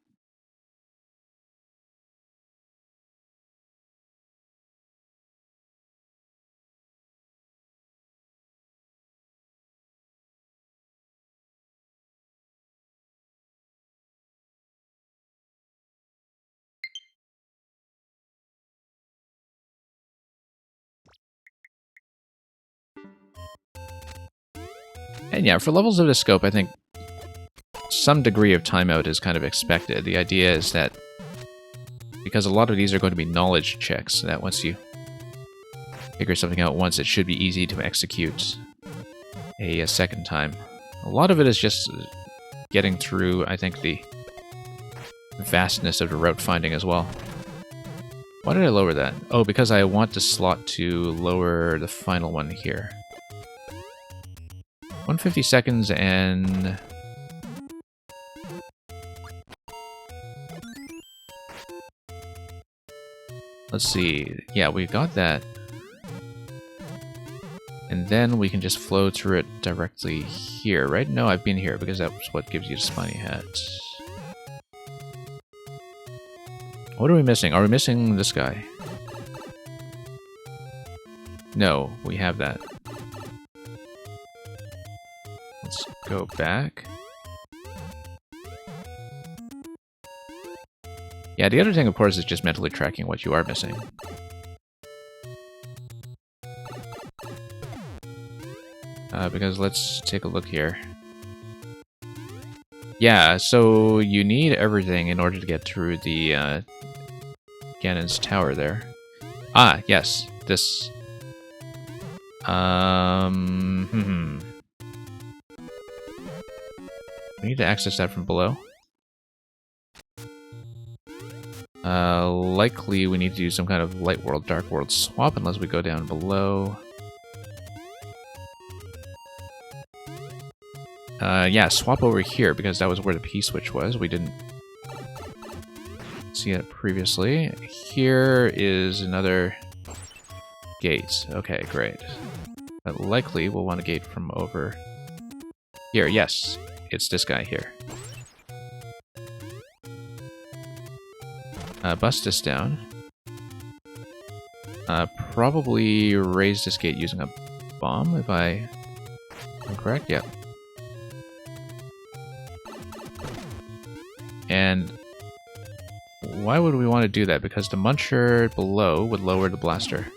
And yeah, for levels of the scope, I think some degree of timeout is kind of expected. The idea is that because a lot of these are going to be knowledge checks, that once you figure something out once, it should be easy to execute a second time. A lot of it is just getting through, I think, the vastness of the route finding as well. Why did I lower that? Oh, because I want the slot to lower the final one here. 150 seconds and... Let's see. Yeah, we got that. And then we can just flow through it directly here, right? No, I've been here because that's what gives you the spiny hat. What are we missing? Are we missing this guy? No, we have that. Let's go back. Yeah, the other thing, of course, is just mentally tracking what you are missing. Because let's take a look here. Yeah, so you need everything in order to get through the Ganon's tower there. Ah, yes, this. We need to access that from below. Likely we need to do some kind of light world, dark world swap unless we go down below. Yeah, swap over here because that was where the P-switch was. We didn't see it previously. Here is another gate. Okay, great. But likely we'll want a gate from over here. Yes, it's this guy here. Bust this down. Probably raise this gate using a bomb, if I'm correct. Yep. And why would we want to do that? Because the Muncher below would lower the blaster.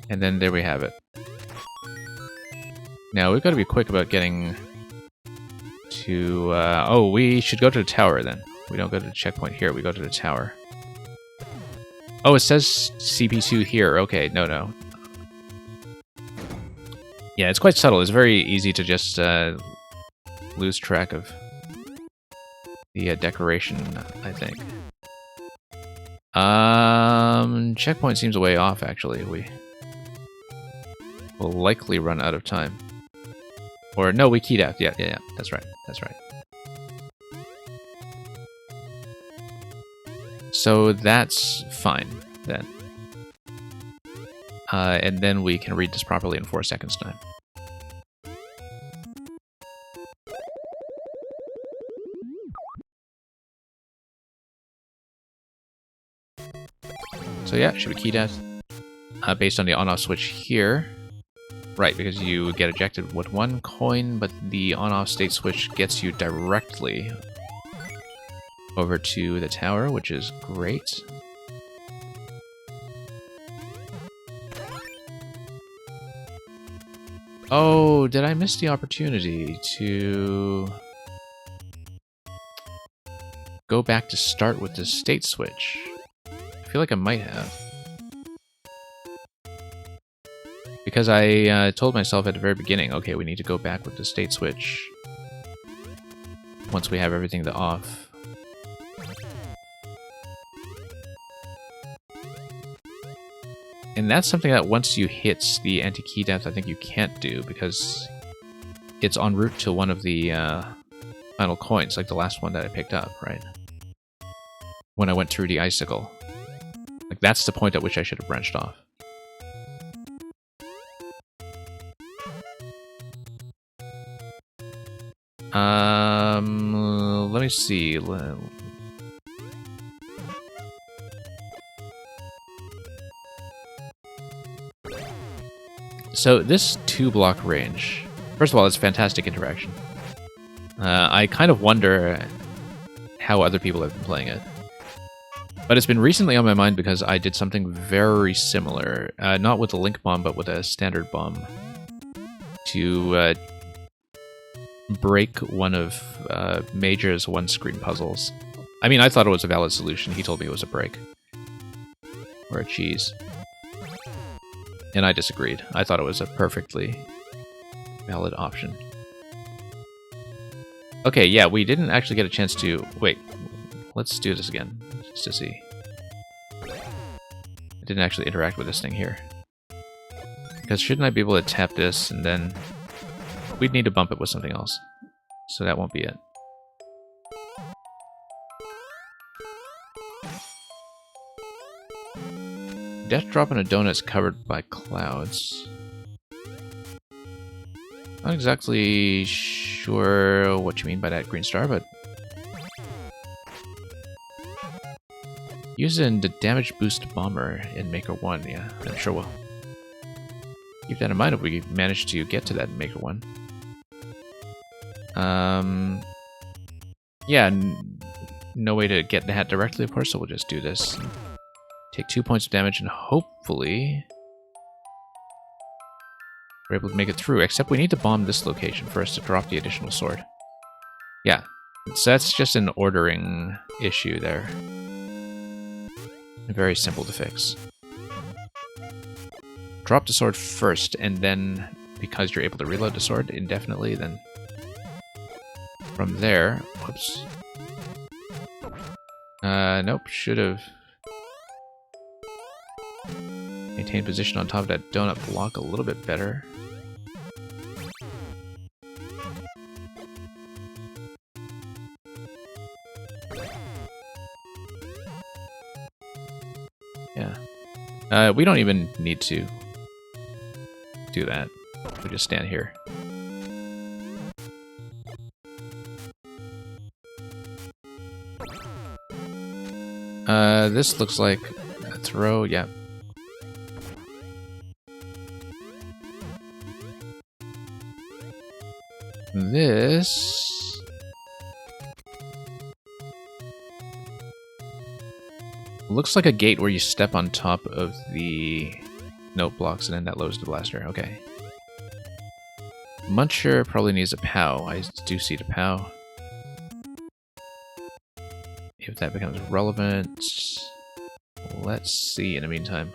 And then there we have it. Now we've got to be quick about getting to... oh, we should go to the tower then. We don't go to the checkpoint here, we go to the tower. Oh, it says CP2 here. Okay, no. Yeah, it's quite subtle. It's very easy to just lose track of the decoration, I think. Checkpoint seems a way off, actually. We will likely run out of time. Or, no, we keyed out. Yeah, that's right. So that's fine, then. And then we can read this properly in 4 seconds time. So yeah, should be keyed out. Based on the on-off switch here. Right, because you get ejected with 1 coin, but the on-off state switch gets you directly over to the tower, which is great. Oh, did I miss the opportunity to go back to start with the state switch? I feel like I might have. Because I told myself at the very beginning, okay, we need to go back with the state switch once we have everything to off. And that's something that once you hit the anti-key death, I think you can't do, because it's en route to one of the final coins, like the last one that I picked up, right? When I went through the icicle. Like, that's the point at which I should have branched off. Let me see. So this 2-block range, first of all, it's fantastic interaction. I kind of wonder how other people have been playing it. But it's been recently on my mind because I did something very similar, not with a Link bomb, but with a standard bomb, to break one of Major's one-screen puzzles. I mean, I thought it was a valid solution. He told me it was a break. Or a cheese. And I disagreed. I thought it was a perfectly valid option. Okay, yeah, we didn't actually get a chance to... Wait, let's do this again, just to see. I didn't actually interact with this thing here. Because shouldn't I be able to tap this and then... We'd need to bump it with something else. So that won't be it. Death drop on a donut is covered by clouds. Not exactly sure what you mean by that, Green Star, but use it in the damage boost bomber in Maker 1, yeah, I'm sure we'll keep that in mind if we manage to get to that Maker 1. Yeah, no way to get that directly, of course, so we'll just do this. Take 2 points of damage, and hopefully we're able to make it through, except we need to bomb this location first to drop the additional sword. Yeah, so that's just an ordering issue there. Very simple to fix. Drop the sword first, and then, because you're able to reload the sword indefinitely, then from there... Whoops. Nope, should have maintained position on top of that donut block a little bit better. Yeah. We don't even need to do that. We just stand here. This looks like a throw, yeah. This... looks like a gate where you step on top of the note blocks and then that lowers the blaster. Okay. Muncher probably needs a POW. I do see the POW. If that becomes relevant, let's see in the meantime.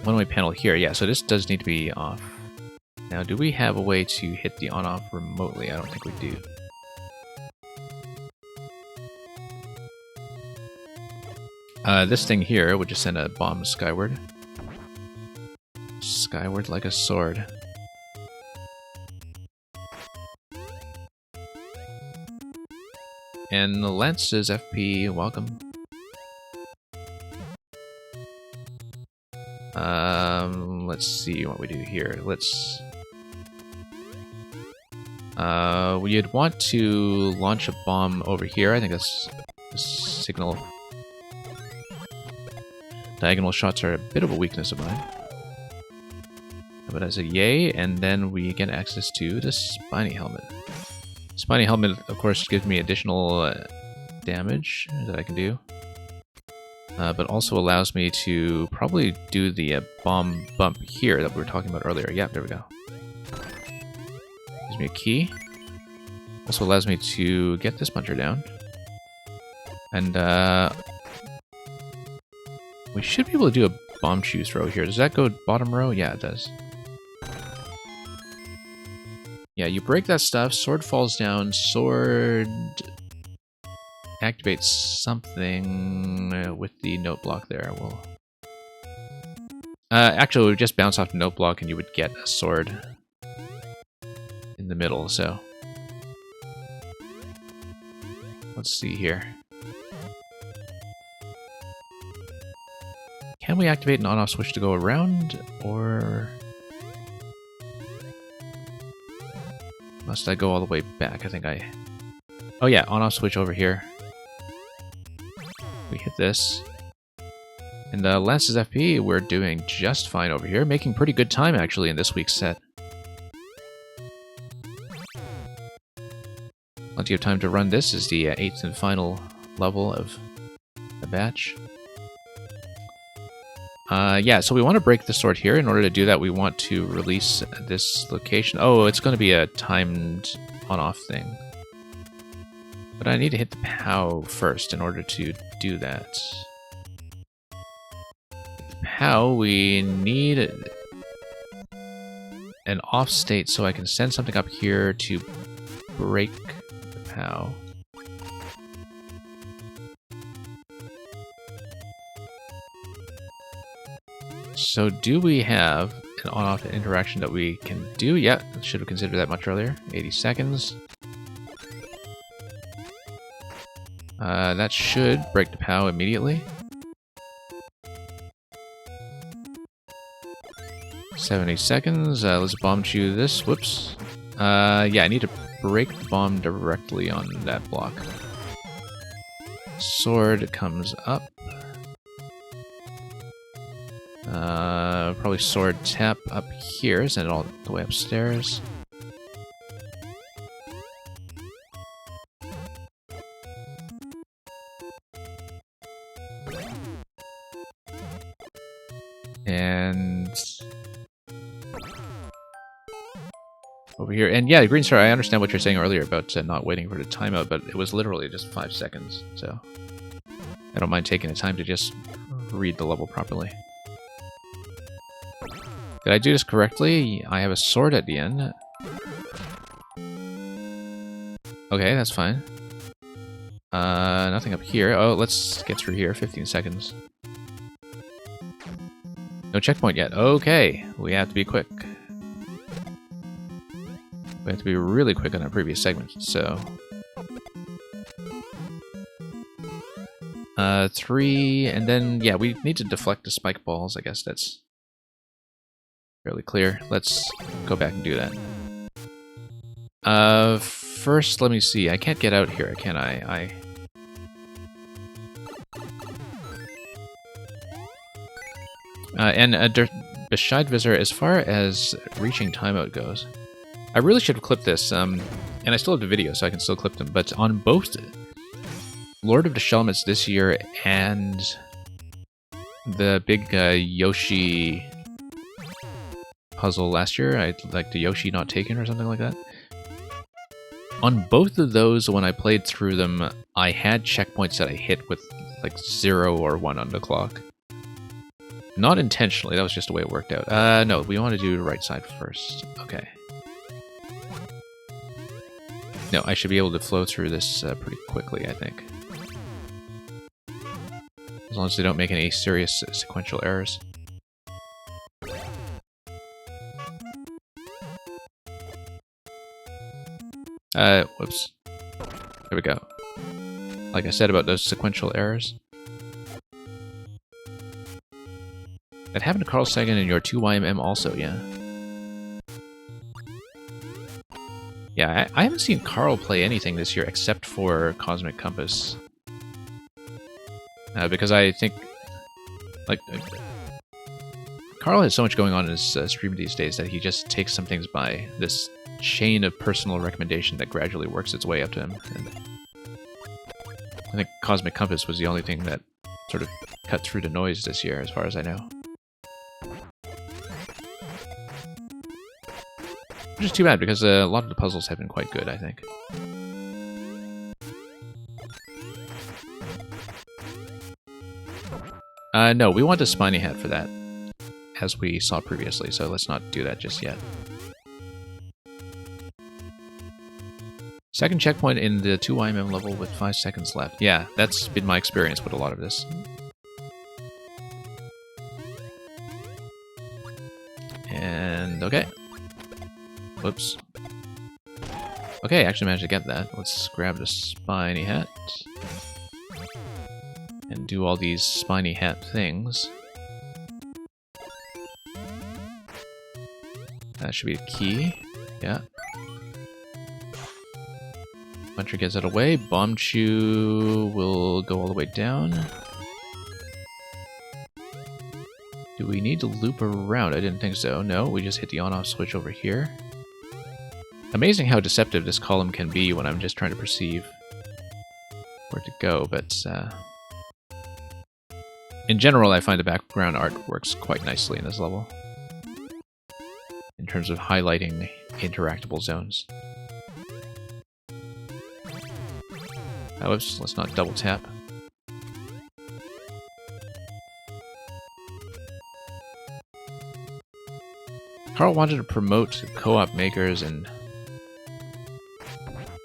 One-way panel here. Yeah, so this does need to be off. Now, do we have a way to hit the on-off remotely? I don't think we do. This thing here would just send a bomb skyward. Skyward like a sword. And the Lance's FP, welcome. Let's see what we do here. Let's... we'd want to launch a bomb over here. I think that's a signal. Diagonal shots are a bit of a weakness of mine. But as a yay, and then we get access to the Spiny Helmet. Spiny Helmet, of course, gives me additional damage that I can do. But also allows me to probably do the bomb bump here that we were talking about earlier. Yeah, there we go. Gives me a key. Also allows me to get this puncher down. And we should be able to do a bomb shoe throw here. Does that go bottom row? Yeah, it does. Yeah, you break that stuff, sword falls down, sword activates something with the note block there. We'll... actually, we would just bounce off the note block and you would get a sword in the middle, so... let's see here. Can we activate an on-off switch to go around, or... must I go all the way back? I think I... oh yeah, on-off switch over here. We hit this. And Lance's FP, we're doing just fine over here. Making pretty good time, actually, in this week's set. Plenty of time to run this. Is the 8th and final level of the batch. Yeah, so we want to break the sword here. In order to do that, we want to release this location. Oh, it's going to be a timed on-off thing. But I need to hit the POW first in order to do that. POW, we need an off state so I can send something up here to break the POW. So do we have an on-off interaction that we can do? Yeah, should have considered that much earlier. 80 seconds. That should break the POW immediately. 70 seconds. Let's bomb chew this. Whoops. Yeah, I need to break the bomb directly on that block. Sword comes up. Probably sword tap up here, send it all the way upstairs. And over here, and yeah, Green Star, I understand what you're saying earlier about not waiting for the timeout, but it was literally just 5 seconds, so I don't mind taking the time to just read the level properly. Did I do this correctly? I have a sword at the end. Okay, that's fine. Nothing up here. Oh, let's get through here. 15 seconds. No checkpoint yet. Okay, we have to be quick. We have to be really quick on our previous segment, so... 3, and then, yeah, we need to deflect the spike balls. I guess that's fairly clear. Let's go back and do that. First, let me see. I can't get out here, can I? Bescheid Visitor, as far as reaching timeout goes, I really should have clipped this, and I still have the video, so I can still clip them, but on both Lord of the Shelmets this year and the big Yoshi puzzle last year, like the Yoshi Not Taken or something like that, on both of those, when I played through them, I had checkpoints that I hit with like 0 or 1 on the clock. Not intentionally, that was just the way it worked out. No, we want to do the right side first. Okay. No, I should be able to flow through this pretty quickly, I think. As long as they don't make any serious sequential errors. Whoops. There we go. Like I said about those sequential errors. That happened to Carl Sagan in your 2YMM also, yeah. Yeah, I haven't seen Carl play anything this year except for Cosmic Compass. Because I think, like, Carl has so much going on in his stream these days that he just takes some things by this chain of personal recommendation that gradually works its way up to him. And I think Cosmic Compass was the only thing that sort of cut through the noise this year, as far as I know. Which is too bad, because a lot of the puzzles have been quite good, I think. No, we want a Spiny Hat for that, as we saw previously, so let's not do that just yet. Second checkpoint in the 2YMM level with 5 seconds left. Yeah, that's been my experience with a lot of this. And okay. Whoops. Okay, I actually managed to get that. Let's grab the Spiny Hat. And do all these Spiny Hat things. That should be a key. Yeah. Puncher gets out of the way. Bomb Chew will go all the way down. Do we need to loop around? I didn't think so. No, we just hit the on-off switch over here. Amazing how deceptive this column can be when I'm just trying to perceive where to go, but in general I find the background art works quite nicely in this level, in terms of highlighting interactable zones. Whoops, let's not double tap. Carl wanted to promote co-op makers and...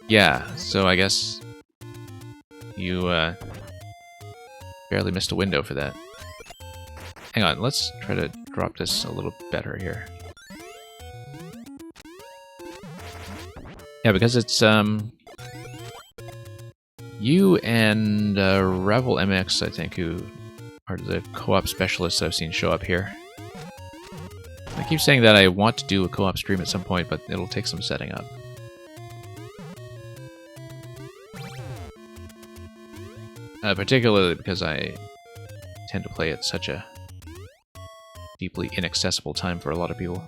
yeah, so I guess you barely missed a window for that. Hang on, let's try to drop this a little better here. Yeah, because it's you and Ravel MX, I think, who are the co-op specialists I've seen show up here. Like, keep saying that I want to do a co-op stream at some point, but it'll take some setting up. Particularly because I tend to play at such a deeply inaccessible time for a lot of people.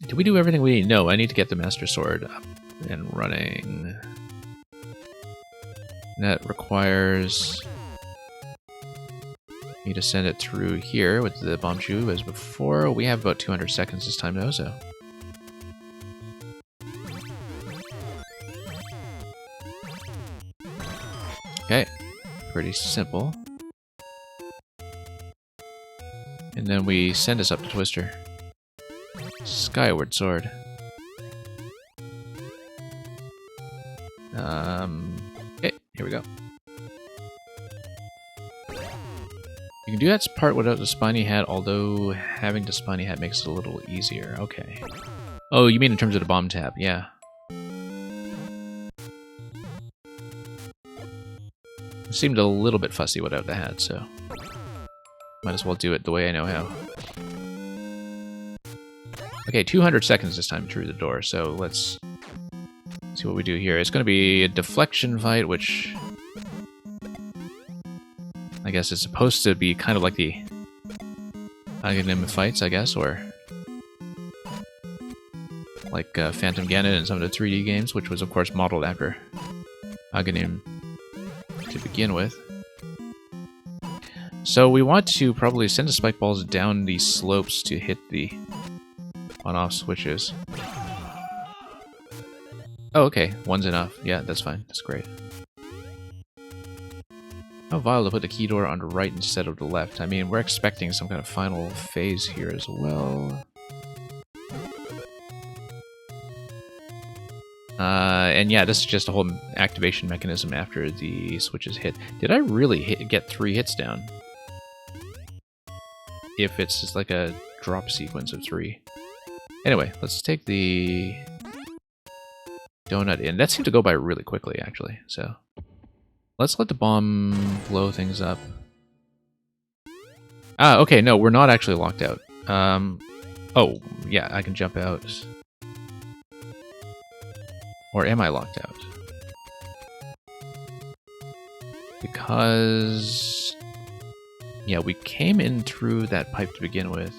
Did we do everything we need? No, I need to get the Master Sword up and running. That requires me to send it through here with the Bombchu as before. We have about 200 seconds this time though, so... Okay, pretty simple. And then we send us up to Twister. Skyward Sword. Okay, here we go. You can do that part without the spiny hat, although having the spiny hat makes it a little easier. Okay. Oh, you mean in terms of the bomb tap? Yeah. It seemed a little bit fussy without the hat, so might as well do it the way I know how. Okay, 200 seconds this time through the door, so let's see what we do here. It's going to be a deflection fight, which I guess is supposed to be kind of like the Aghanim fights, I guess, or like Phantom Ganon and some of the 3D games, which was of course modeled after Aghanim to begin with. So we want to probably send the spike balls down these slopes to hit the on-off switches. Oh, okay. One's enough. Yeah, that's fine. That's great. How vile to put the key door on the right instead of the left. I mean, we're expecting some kind of final phase here as well. And yeah, this is just a whole activation mechanism after the switch is hit. Did I really get 3 hits down? If it's just like a drop sequence of 3. Anyway, let's take the donut in. That seemed to go by really quickly, actually, so... Let's let the bomb blow things up. Ah, okay, no, we're not actually locked out. Oh, yeah, I can jump out. Or am I locked out? Because... yeah, we came in through that pipe to begin with.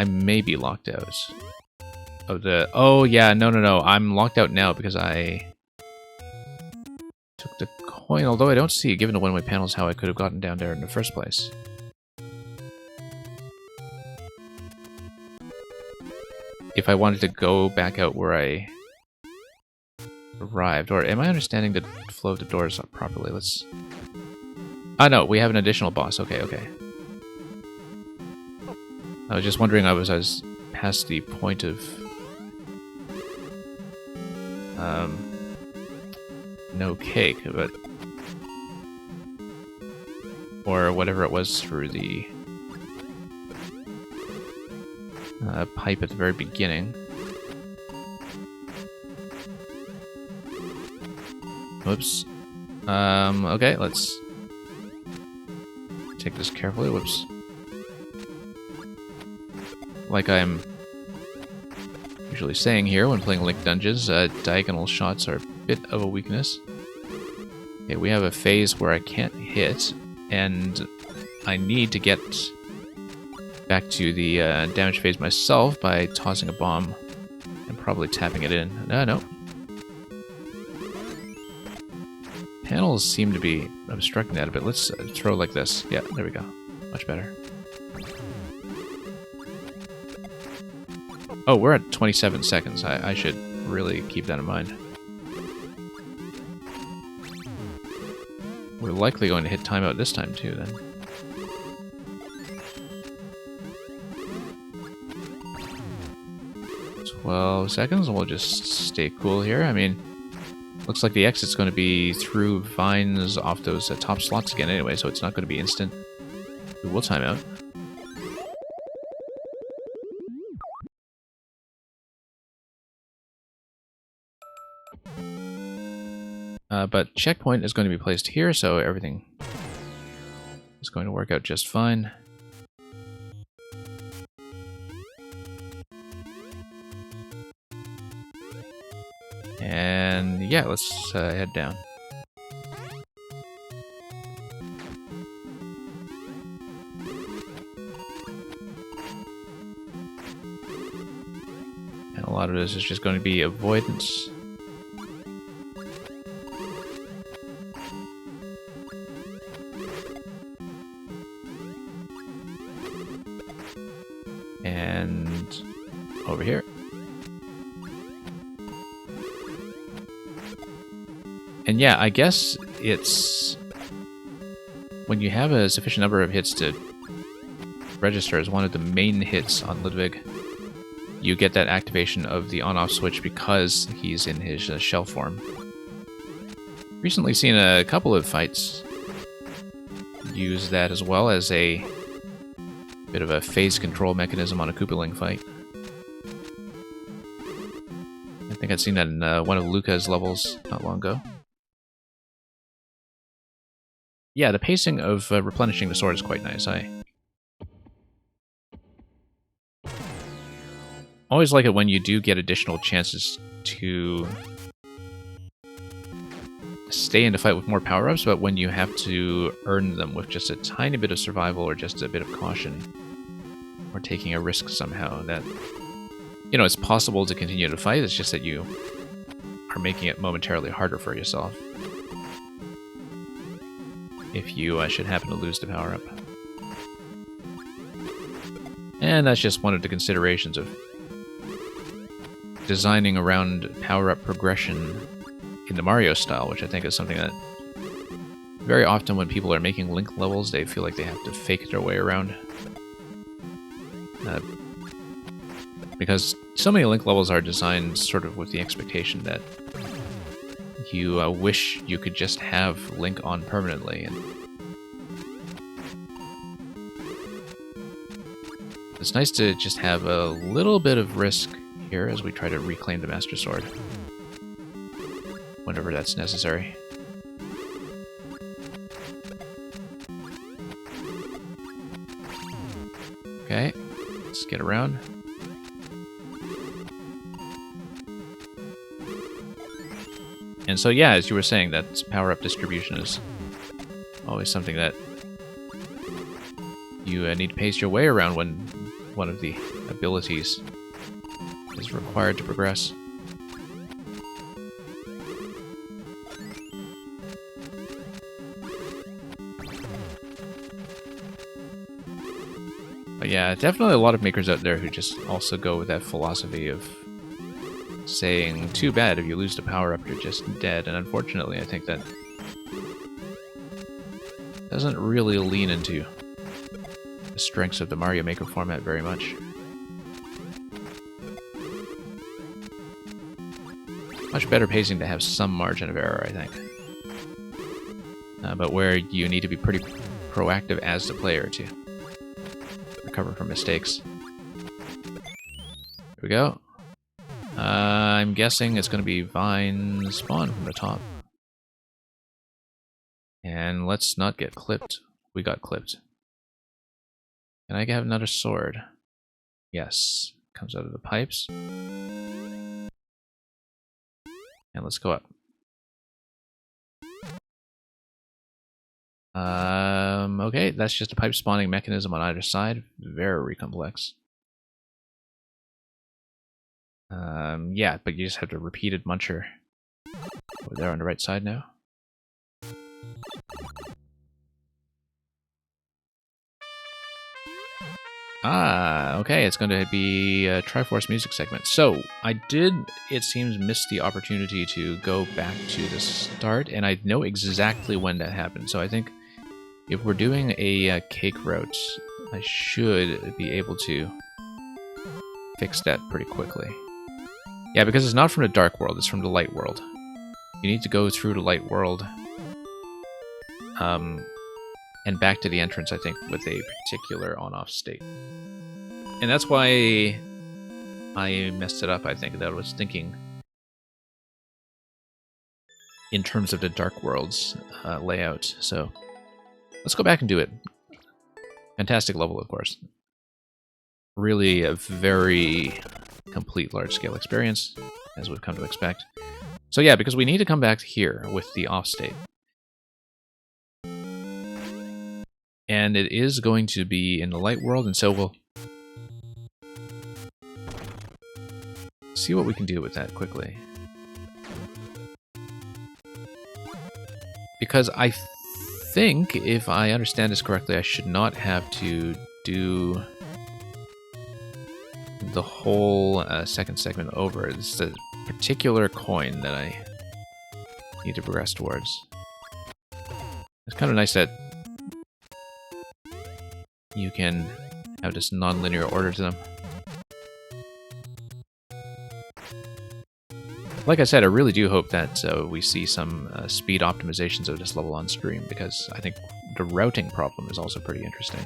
I may be locked out. Oh yeah, no. I'm locked out now because I took the coin, although I don't see, given the one-way panels, how I could have gotten down there in the first place. If I wanted to go back out where I arrived, or am I understanding the flow of the doors properly? Let's... ah, no, we have an additional boss. Okay. I was just wondering, I was past the point of... no cake, but... or whatever it was through the... pipe at the very beginning. Whoops. Okay, let's... take this carefully. Whoops. Like I'm usually saying here when playing Link Dungeons, diagonal shots are a bit of a weakness. Okay, we have a phase where I can't hit, and I need to get back to the damage phase myself by tossing a bomb and probably tapping it in. No. Panels seem to be obstructing that a bit. Let's throw like this. Yeah, there we go. Much better. Oh, we're at 27 seconds. I should really keep that in mind. We're likely going to hit timeout this time too, then. "12 seconds, and we'll just stay cool here. I mean, looks like the exit's going to be through vines off those top slots again anyway, so it's not going to be instant. We will time out. But checkpoint is going to be placed here, so everything is going to work out just fine. And yeah, let's head down. And a lot of this is just going to be avoidance. And over here. And yeah, I guess it's when you have a sufficient number of hits to register as one of the main hits on Ludwig, you get that activation of the on-off switch because he's in his shell form. Recently seen a couple of fights use that as well as a bit of a phase control mechanism on a Koopaling fight. I think I'd seen that in one of Luca's levels not long ago. Yeah, the pacing of replenishing the sword is quite nice. I always like it when you do get additional chances to stay in the fight with more power-ups, but when you have to earn them with just a tiny bit of survival or just a bit of caution, or taking a risk somehow, that, you know, it's possible to continue to fight, it's just that you are making it momentarily harder for yourself if you should happen to lose the power-up. And that's just one of the considerations of designing around power-up progression in the Mario style, which I think is something that very often when people are making Link levels, they feel like they have to fake their way around. Because so many Link levels are designed sort of with the expectation that you wish you could just have Link on permanently, and it's nice to just have a little bit of risk here as we try to reclaim the Master Sword whenever that's necessary. Okay, let's get around. And so yeah, as you were saying, that power-up distribution is always something that you need to pace your way around when one of the abilities is required to progress. But yeah, definitely a lot of makers out there who just also go with that philosophy of saying, too bad, if you lose the power-up, you're just dead. And unfortunately, I think that doesn't really lean into the strengths of the Mario Maker format very much. Much better pacing to have some margin of error, I think. But where you need to be pretty proactive as the player to recover from mistakes. Here we go. I'm guessing it's going to be Vine spawn from the top. And let's not get clipped. We got clipped. Can I have another sword? Yes. Comes out of the pipes. And let's go up. Okay, that's just a pipe spawning mechanism on either side. Very complex. Yeah, but you just have the repeated muncher over there on the right side now. Ah, okay, it's going to be a Triforce music segment. So, I did, it seems, miss the opportunity to go back to the start, and I know exactly when that happened. So I think if we're doing a cake route, I should be able to fix that pretty quickly. Yeah, because it's not from the Dark World, it's from the Light World. You need to go through the Light World, and back to the entrance, I think, with a particular on-off state. And that's why I messed it up, I think. That I was thinking in terms of the Dark Worlds layout. So let's go back and do it. Fantastic level, of course. Really a very complete large-scale experience, as we've come to expect. So yeah, because we need to come back here with the off state. And it is going to be in the light world, and so we'll see what we can do with that quickly. Because I think, if I understand this correctly, I should not have to do the whole second segment over. It's a particular coin that I need to progress towards. It's kind of nice that you can have this non-linear order to them. Like I said, I really do hope that we see some speed optimizations of this level on stream, because I think the routing problem is also pretty interesting,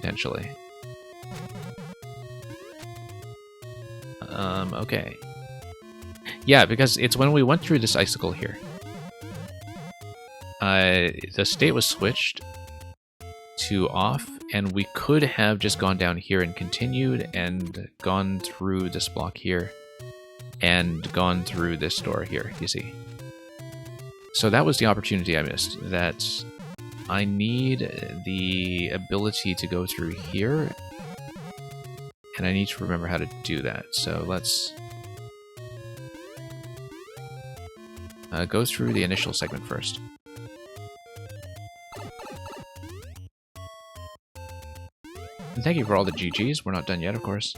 potentially. Okay. Yeah, because it's when we went through this icicle here. The state was switched to off, and we could have just gone down here and continued and gone through this block here and gone through this door here, you see. So that was the opportunity I missed, that I need the ability to go through here, and I need to remember how to do that. So let's go through the initial segment first. And thank you for all the GGs. We're not done yet, of course.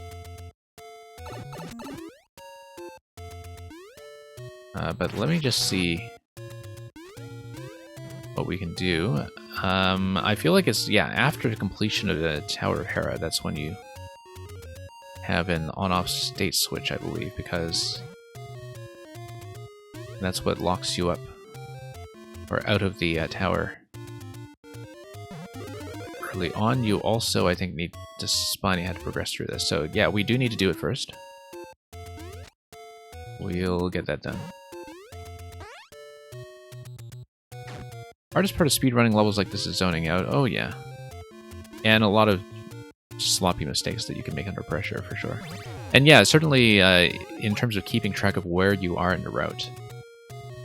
But let me just see what we can do. I feel like it's, yeah, after the completion of the Tower of Hera, that's when you have an on-off state switch, I believe, because that's what locks you up, or out of the tower. Early on, you also, I think, need to spine how to progress through this. So yeah, we do need to do it first. We'll get that done. Hardest part of speedrunning levels like this is zoning out. Oh yeah. And a lot of sloppy mistakes that you can make under pressure, for sure. And yeah, certainly in terms of keeping track of where you are in the route,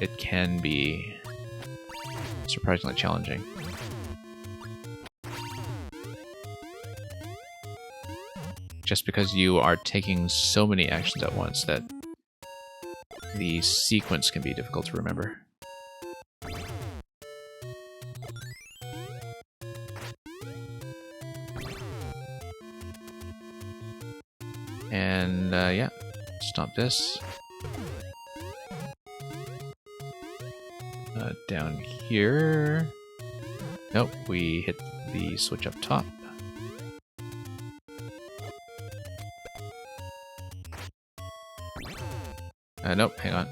it can be surprisingly challenging. Just because you are taking so many actions at once that the sequence can be difficult to remember. And yeah, stop this. Down here. Nope, we hit the switch up top. Nope, hang on.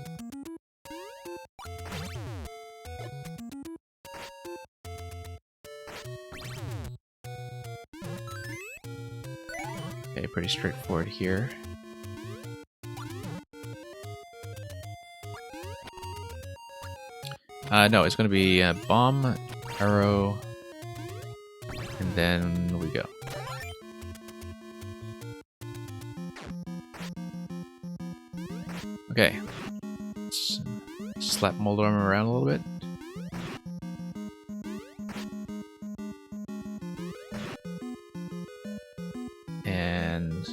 Okay, pretty straightforward here. No, it's going to be bomb, arrow, and then we go. Okay, let's slap Moldorm around a little bit. And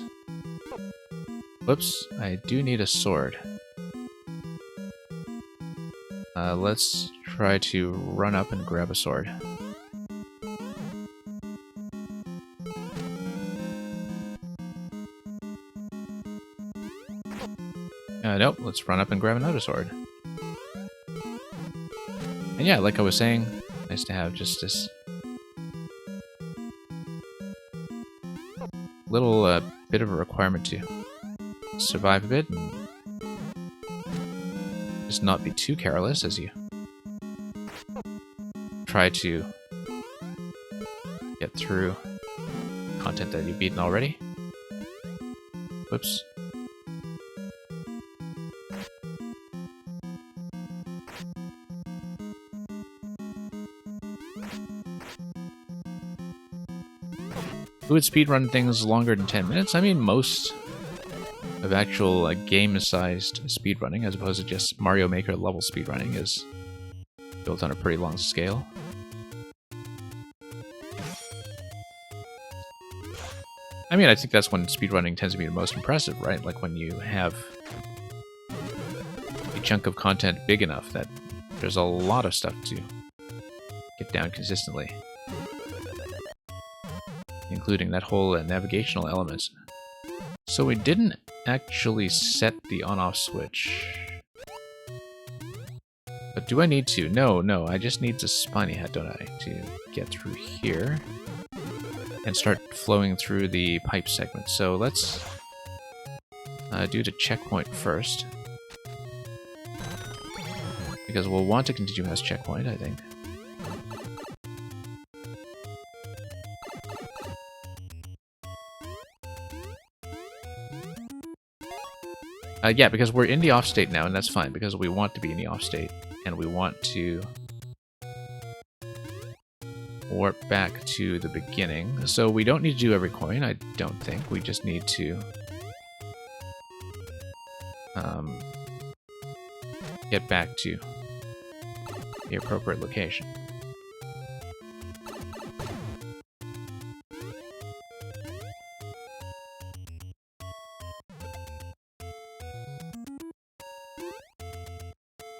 whoops, I do need a sword. Let's try to run up and grab a sword. Nope, let's run up and grab another sword. And yeah, like I was saying, nice to have just this little bit of a requirement to survive a bit and just not be too careless as you try to get through content that you've beaten already. Whoops. Who would speedrun things longer than 10 minutes? I mean, most of actual game-sized speedrunning, as opposed to just Mario Maker level speedrunning, is built on a pretty long scale. I mean, I think that's when speedrunning tends to be the most impressive, right? Like when you have a chunk of content big enough that there's a lot of stuff to get down consistently. Including that whole navigational element. So we didn't actually set the on-off switch. But do I need to? No, I just need the spiny hat, don't I? To get through here and start flowing through the pipe segment. So let's do the checkpoint first. Because we'll want to continue as checkpoint, I think. Yeah, because we're in the off state now, and that's fine, because we want to be in the off state, and we want to warp back to the beginning. So we don't need to do every coin, I don't think. We just need to get back to the appropriate location.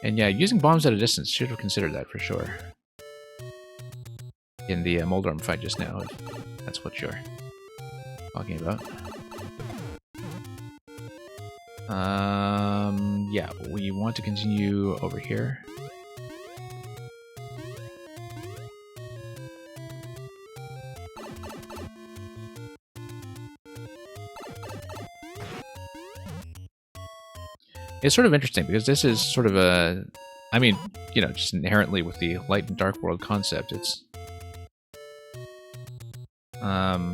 And yeah, using bombs at a distance, should have considered that for sure. In the Moldorm fight just now, if that's what you're talking about. Yeah, we want to continue over here. It's sort of interesting because this is sort of a, I mean, you know, just inherently with the light and dark world concept, it's...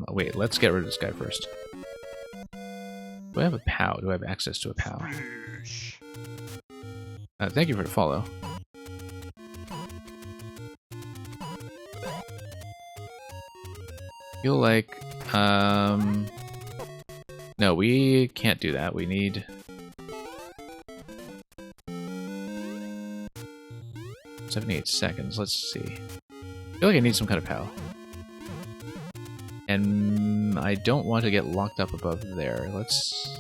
wait, let's get rid of this guy first. Do I have a POW? Do I have access to a POW? Thank you for the follow. Feel like, no, we can't do that. We need... 78 seconds, let's see. I feel like I need some kind of POW. And I don't want to get locked up above there. Let's...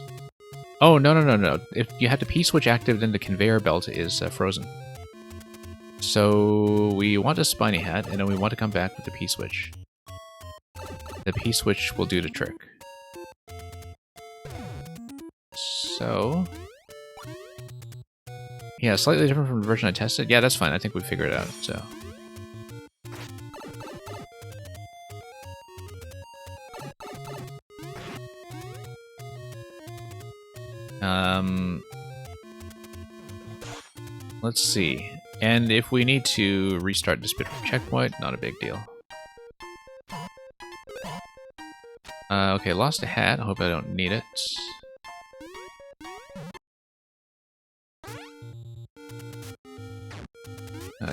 Oh, no. If you have the P-switch active, then the conveyor belt is frozen. So we want a spiny hat, and then we want to come back with the P-switch. The P-switch will do the trick. So... Yeah, slightly different from the version I tested. Yeah, that's fine. I think we figured it out, so... Let's see. And if we need to restart this bit from checkpoint, not a big deal. Okay, lost a hat. I hope I don't need it.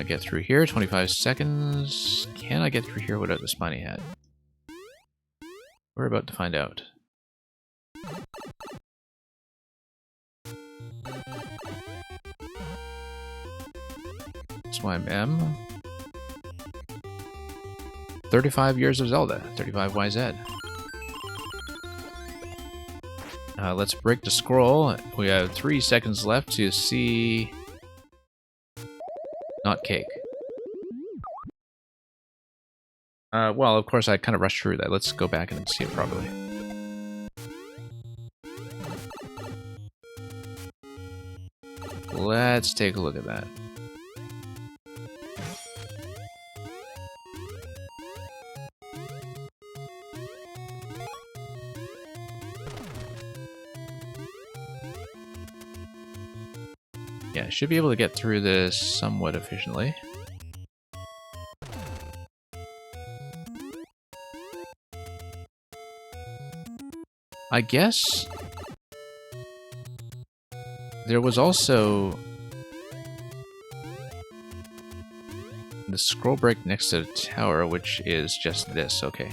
Get through here, 25 seconds. Can I get through here without the spiny hat? We're about to find out. SYM. 35 years of Zelda. 35YZ. Let's break the scroll. We have 3 seconds left to see... Not cake. Well, of course, I kind of rushed through that. Let's go back and see it properly. Let's take a look at that. Yeah, I should be able to get through this somewhat efficiently. I guess there was also the scroll break next to the tower, which is just this. Okay.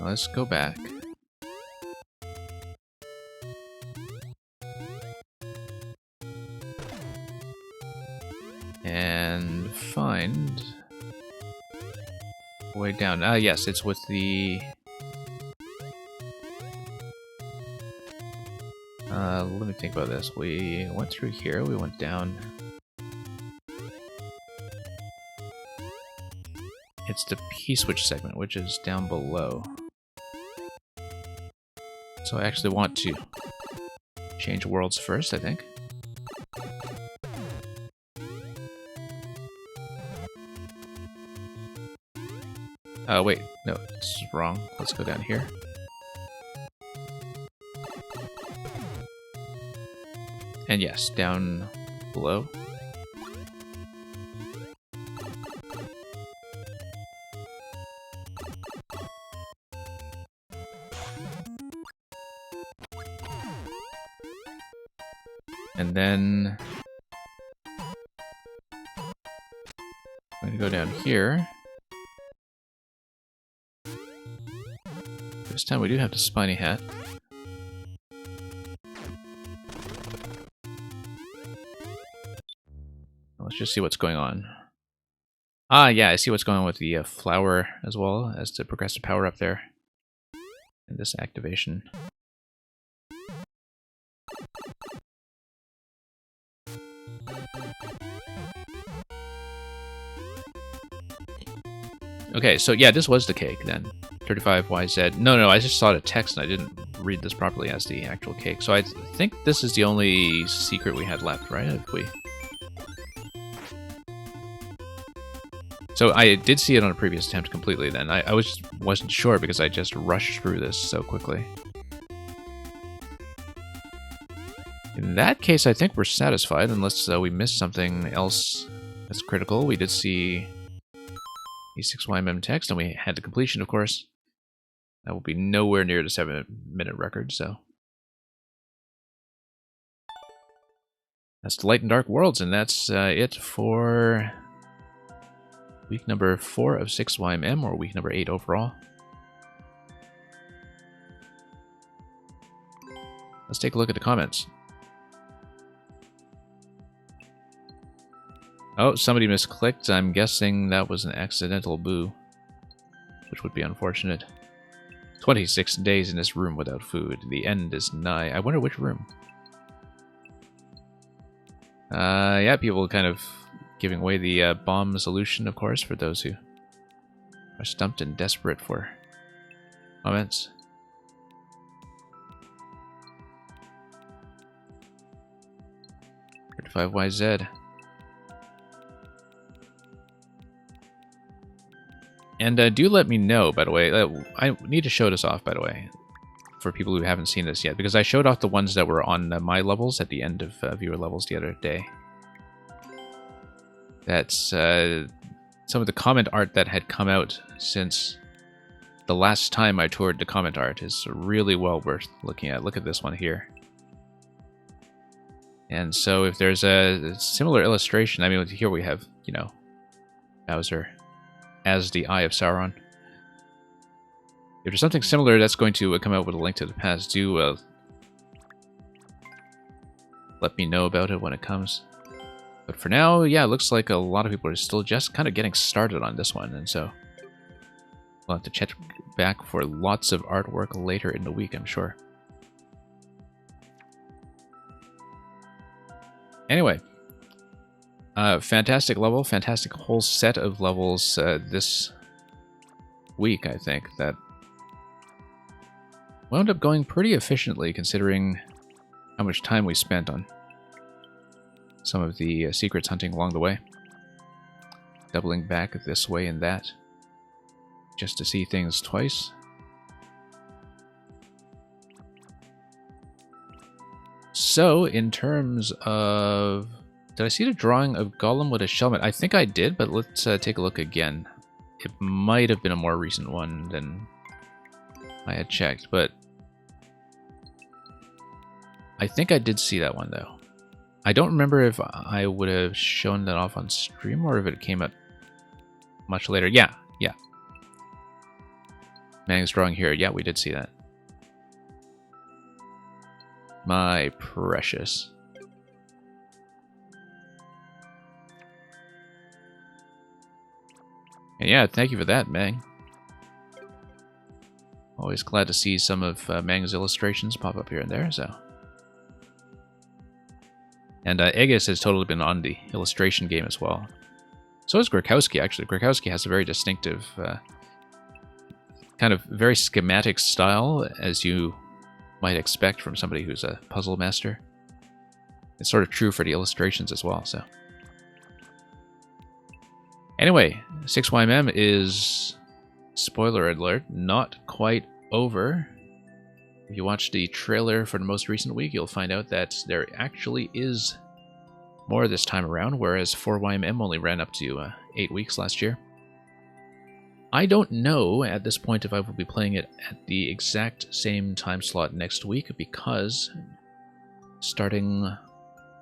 Let's go back. And find way down. Ah, yes, it's with the... let me think about this. We went through here, we went down. It's the P-switch segment, which is down below. So I actually want to change worlds first, I think. Wait, no, it's wrong. Let's go down here. And yes, down below. And then I'm gonna go down here. This time we do have the spiny hat. Let's just see what's going on. Ah, yeah, I see what's going on with the flower as well as the progressive power up there. And this activation. Okay, so yeah, this was the cake then. 35YZ. No, I just saw the text and I didn't read this properly as the actual cake. So I think this is the only secret we had left, right? If we... So I did see it on a previous attempt completely then. I wasn't sure because I just rushed through this so quickly. In that case, I think we're satisfied unless we missed something else that's critical. We did see E6YMM text and we had the completion, of course. That will be nowhere near the 7-minute record, so... That's the Light and Dark Worlds, and that's it for week number 4 of 6YMM, or week number 8 overall. Let's take a look at the comments. Oh, somebody misclicked. I'm guessing that was an accidental boo, which would be unfortunate. 26 days in this room without food. The end is nigh. I wonder which room. Yeah, people kind of giving away the bomb solution, of course, for those who are stumped and desperate for comments. YZ. And do let me know, by the way. I need to show this off, by the way, for people who haven't seen this yet, because I showed off the ones that were on my levels at the end of viewer levels the other day. That's some of the comment art that had come out since the last time I toured the comment art is really well worth looking at. Look at this one here. And so if there's a similar illustration, I mean, here we have, you know, Bowser as the Eye of Sauron. If there's something similar that's going to come out with a Link to the Past, do let me know about it when it comes. But for now, yeah, it looks like a lot of people are still just kind of getting started on this one, and so we'll have to check back for lots of artwork later in the week, I'm sure. Anyway, fantastic level, fantastic whole set of levels this week, I think, that wound up going pretty efficiently considering how much time we spent on some of the secrets hunting along the way. Doubling back this way and that, just to see things twice. So, in terms of... Did I see the drawing of Gollum with a helmet? I think I did, but let's take a look again. It might have been a more recent one than I had checked, but I think I did see that one, though. I don't remember if I would have shown that off on stream or if it came up much later. Yeah. Mang's drawing here. Yeah, we did see that. My precious. And yeah, thank you for that, Mang. Always glad to see some of Mang's illustrations pop up here and there, so. And Aegis has totally been on the illustration game as well. So is Grakowski, actually. Grakowski has a very distinctive, kind of very schematic style, as you might expect from somebody who's a puzzle master. It's sort of true for the illustrations as well, so. Anyway, 6YMM is, spoiler alert, not quite over. If you watch the trailer for the most recent week, you'll find out that there actually is more this time around, whereas 4YMM only ran up to 8 weeks last year. I don't know at this point if I will be playing it at the exact same time slot next week, because starting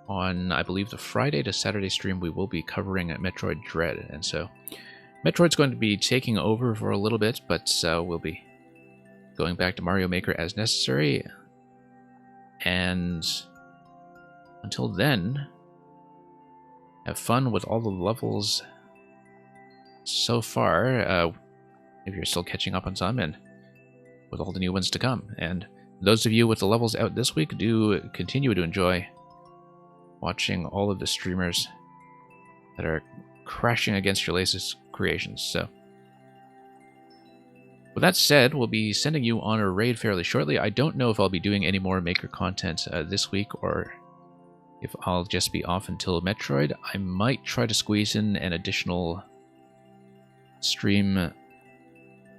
on, I believe, the Friday to Saturday stream, we will be covering Metroid Dread, and so Metroid's going to be taking over for a little bit, but we'll be going back to Mario Maker as necessary, and until then, have fun with all the levels so far, if you're still catching up on some, and with all the new ones to come. And those of you with the levels out this week, do continue to enjoy watching all of the streamers that are crashing against your latest creations. So, with that said, we'll be sending you on a raid fairly shortly. I don't know if I'll be doing any more Maker content this week, or if I'll just be off until Metroid. I might try to squeeze in an additional stream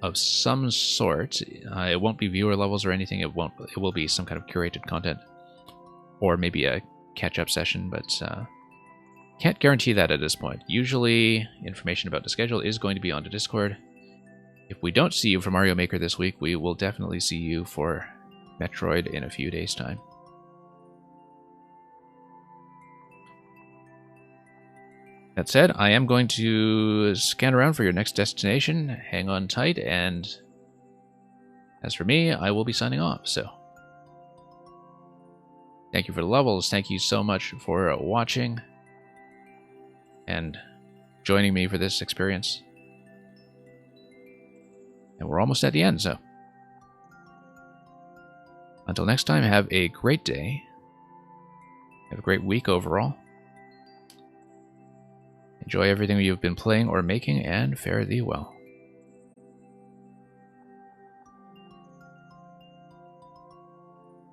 of some sort. It won't be viewer levels or anything. It will be some kind of curated content, or maybe a catch-up session, but can't guarantee that at this point. Usually, information about the schedule is going to be on the Discord. If we don't see you for Mario Maker this week, we will definitely see you for Metroid in a few days' time. That said, I am going to scan around for your next destination. Hang on tight, and as for me, I will be signing off, so. Thank you for the levels. Thank you so much for watching and joining me for this experience. And we're almost at the end, so. Until next time, have a great day. Have a great week overall. Enjoy everything you've been playing or making, and fare thee well.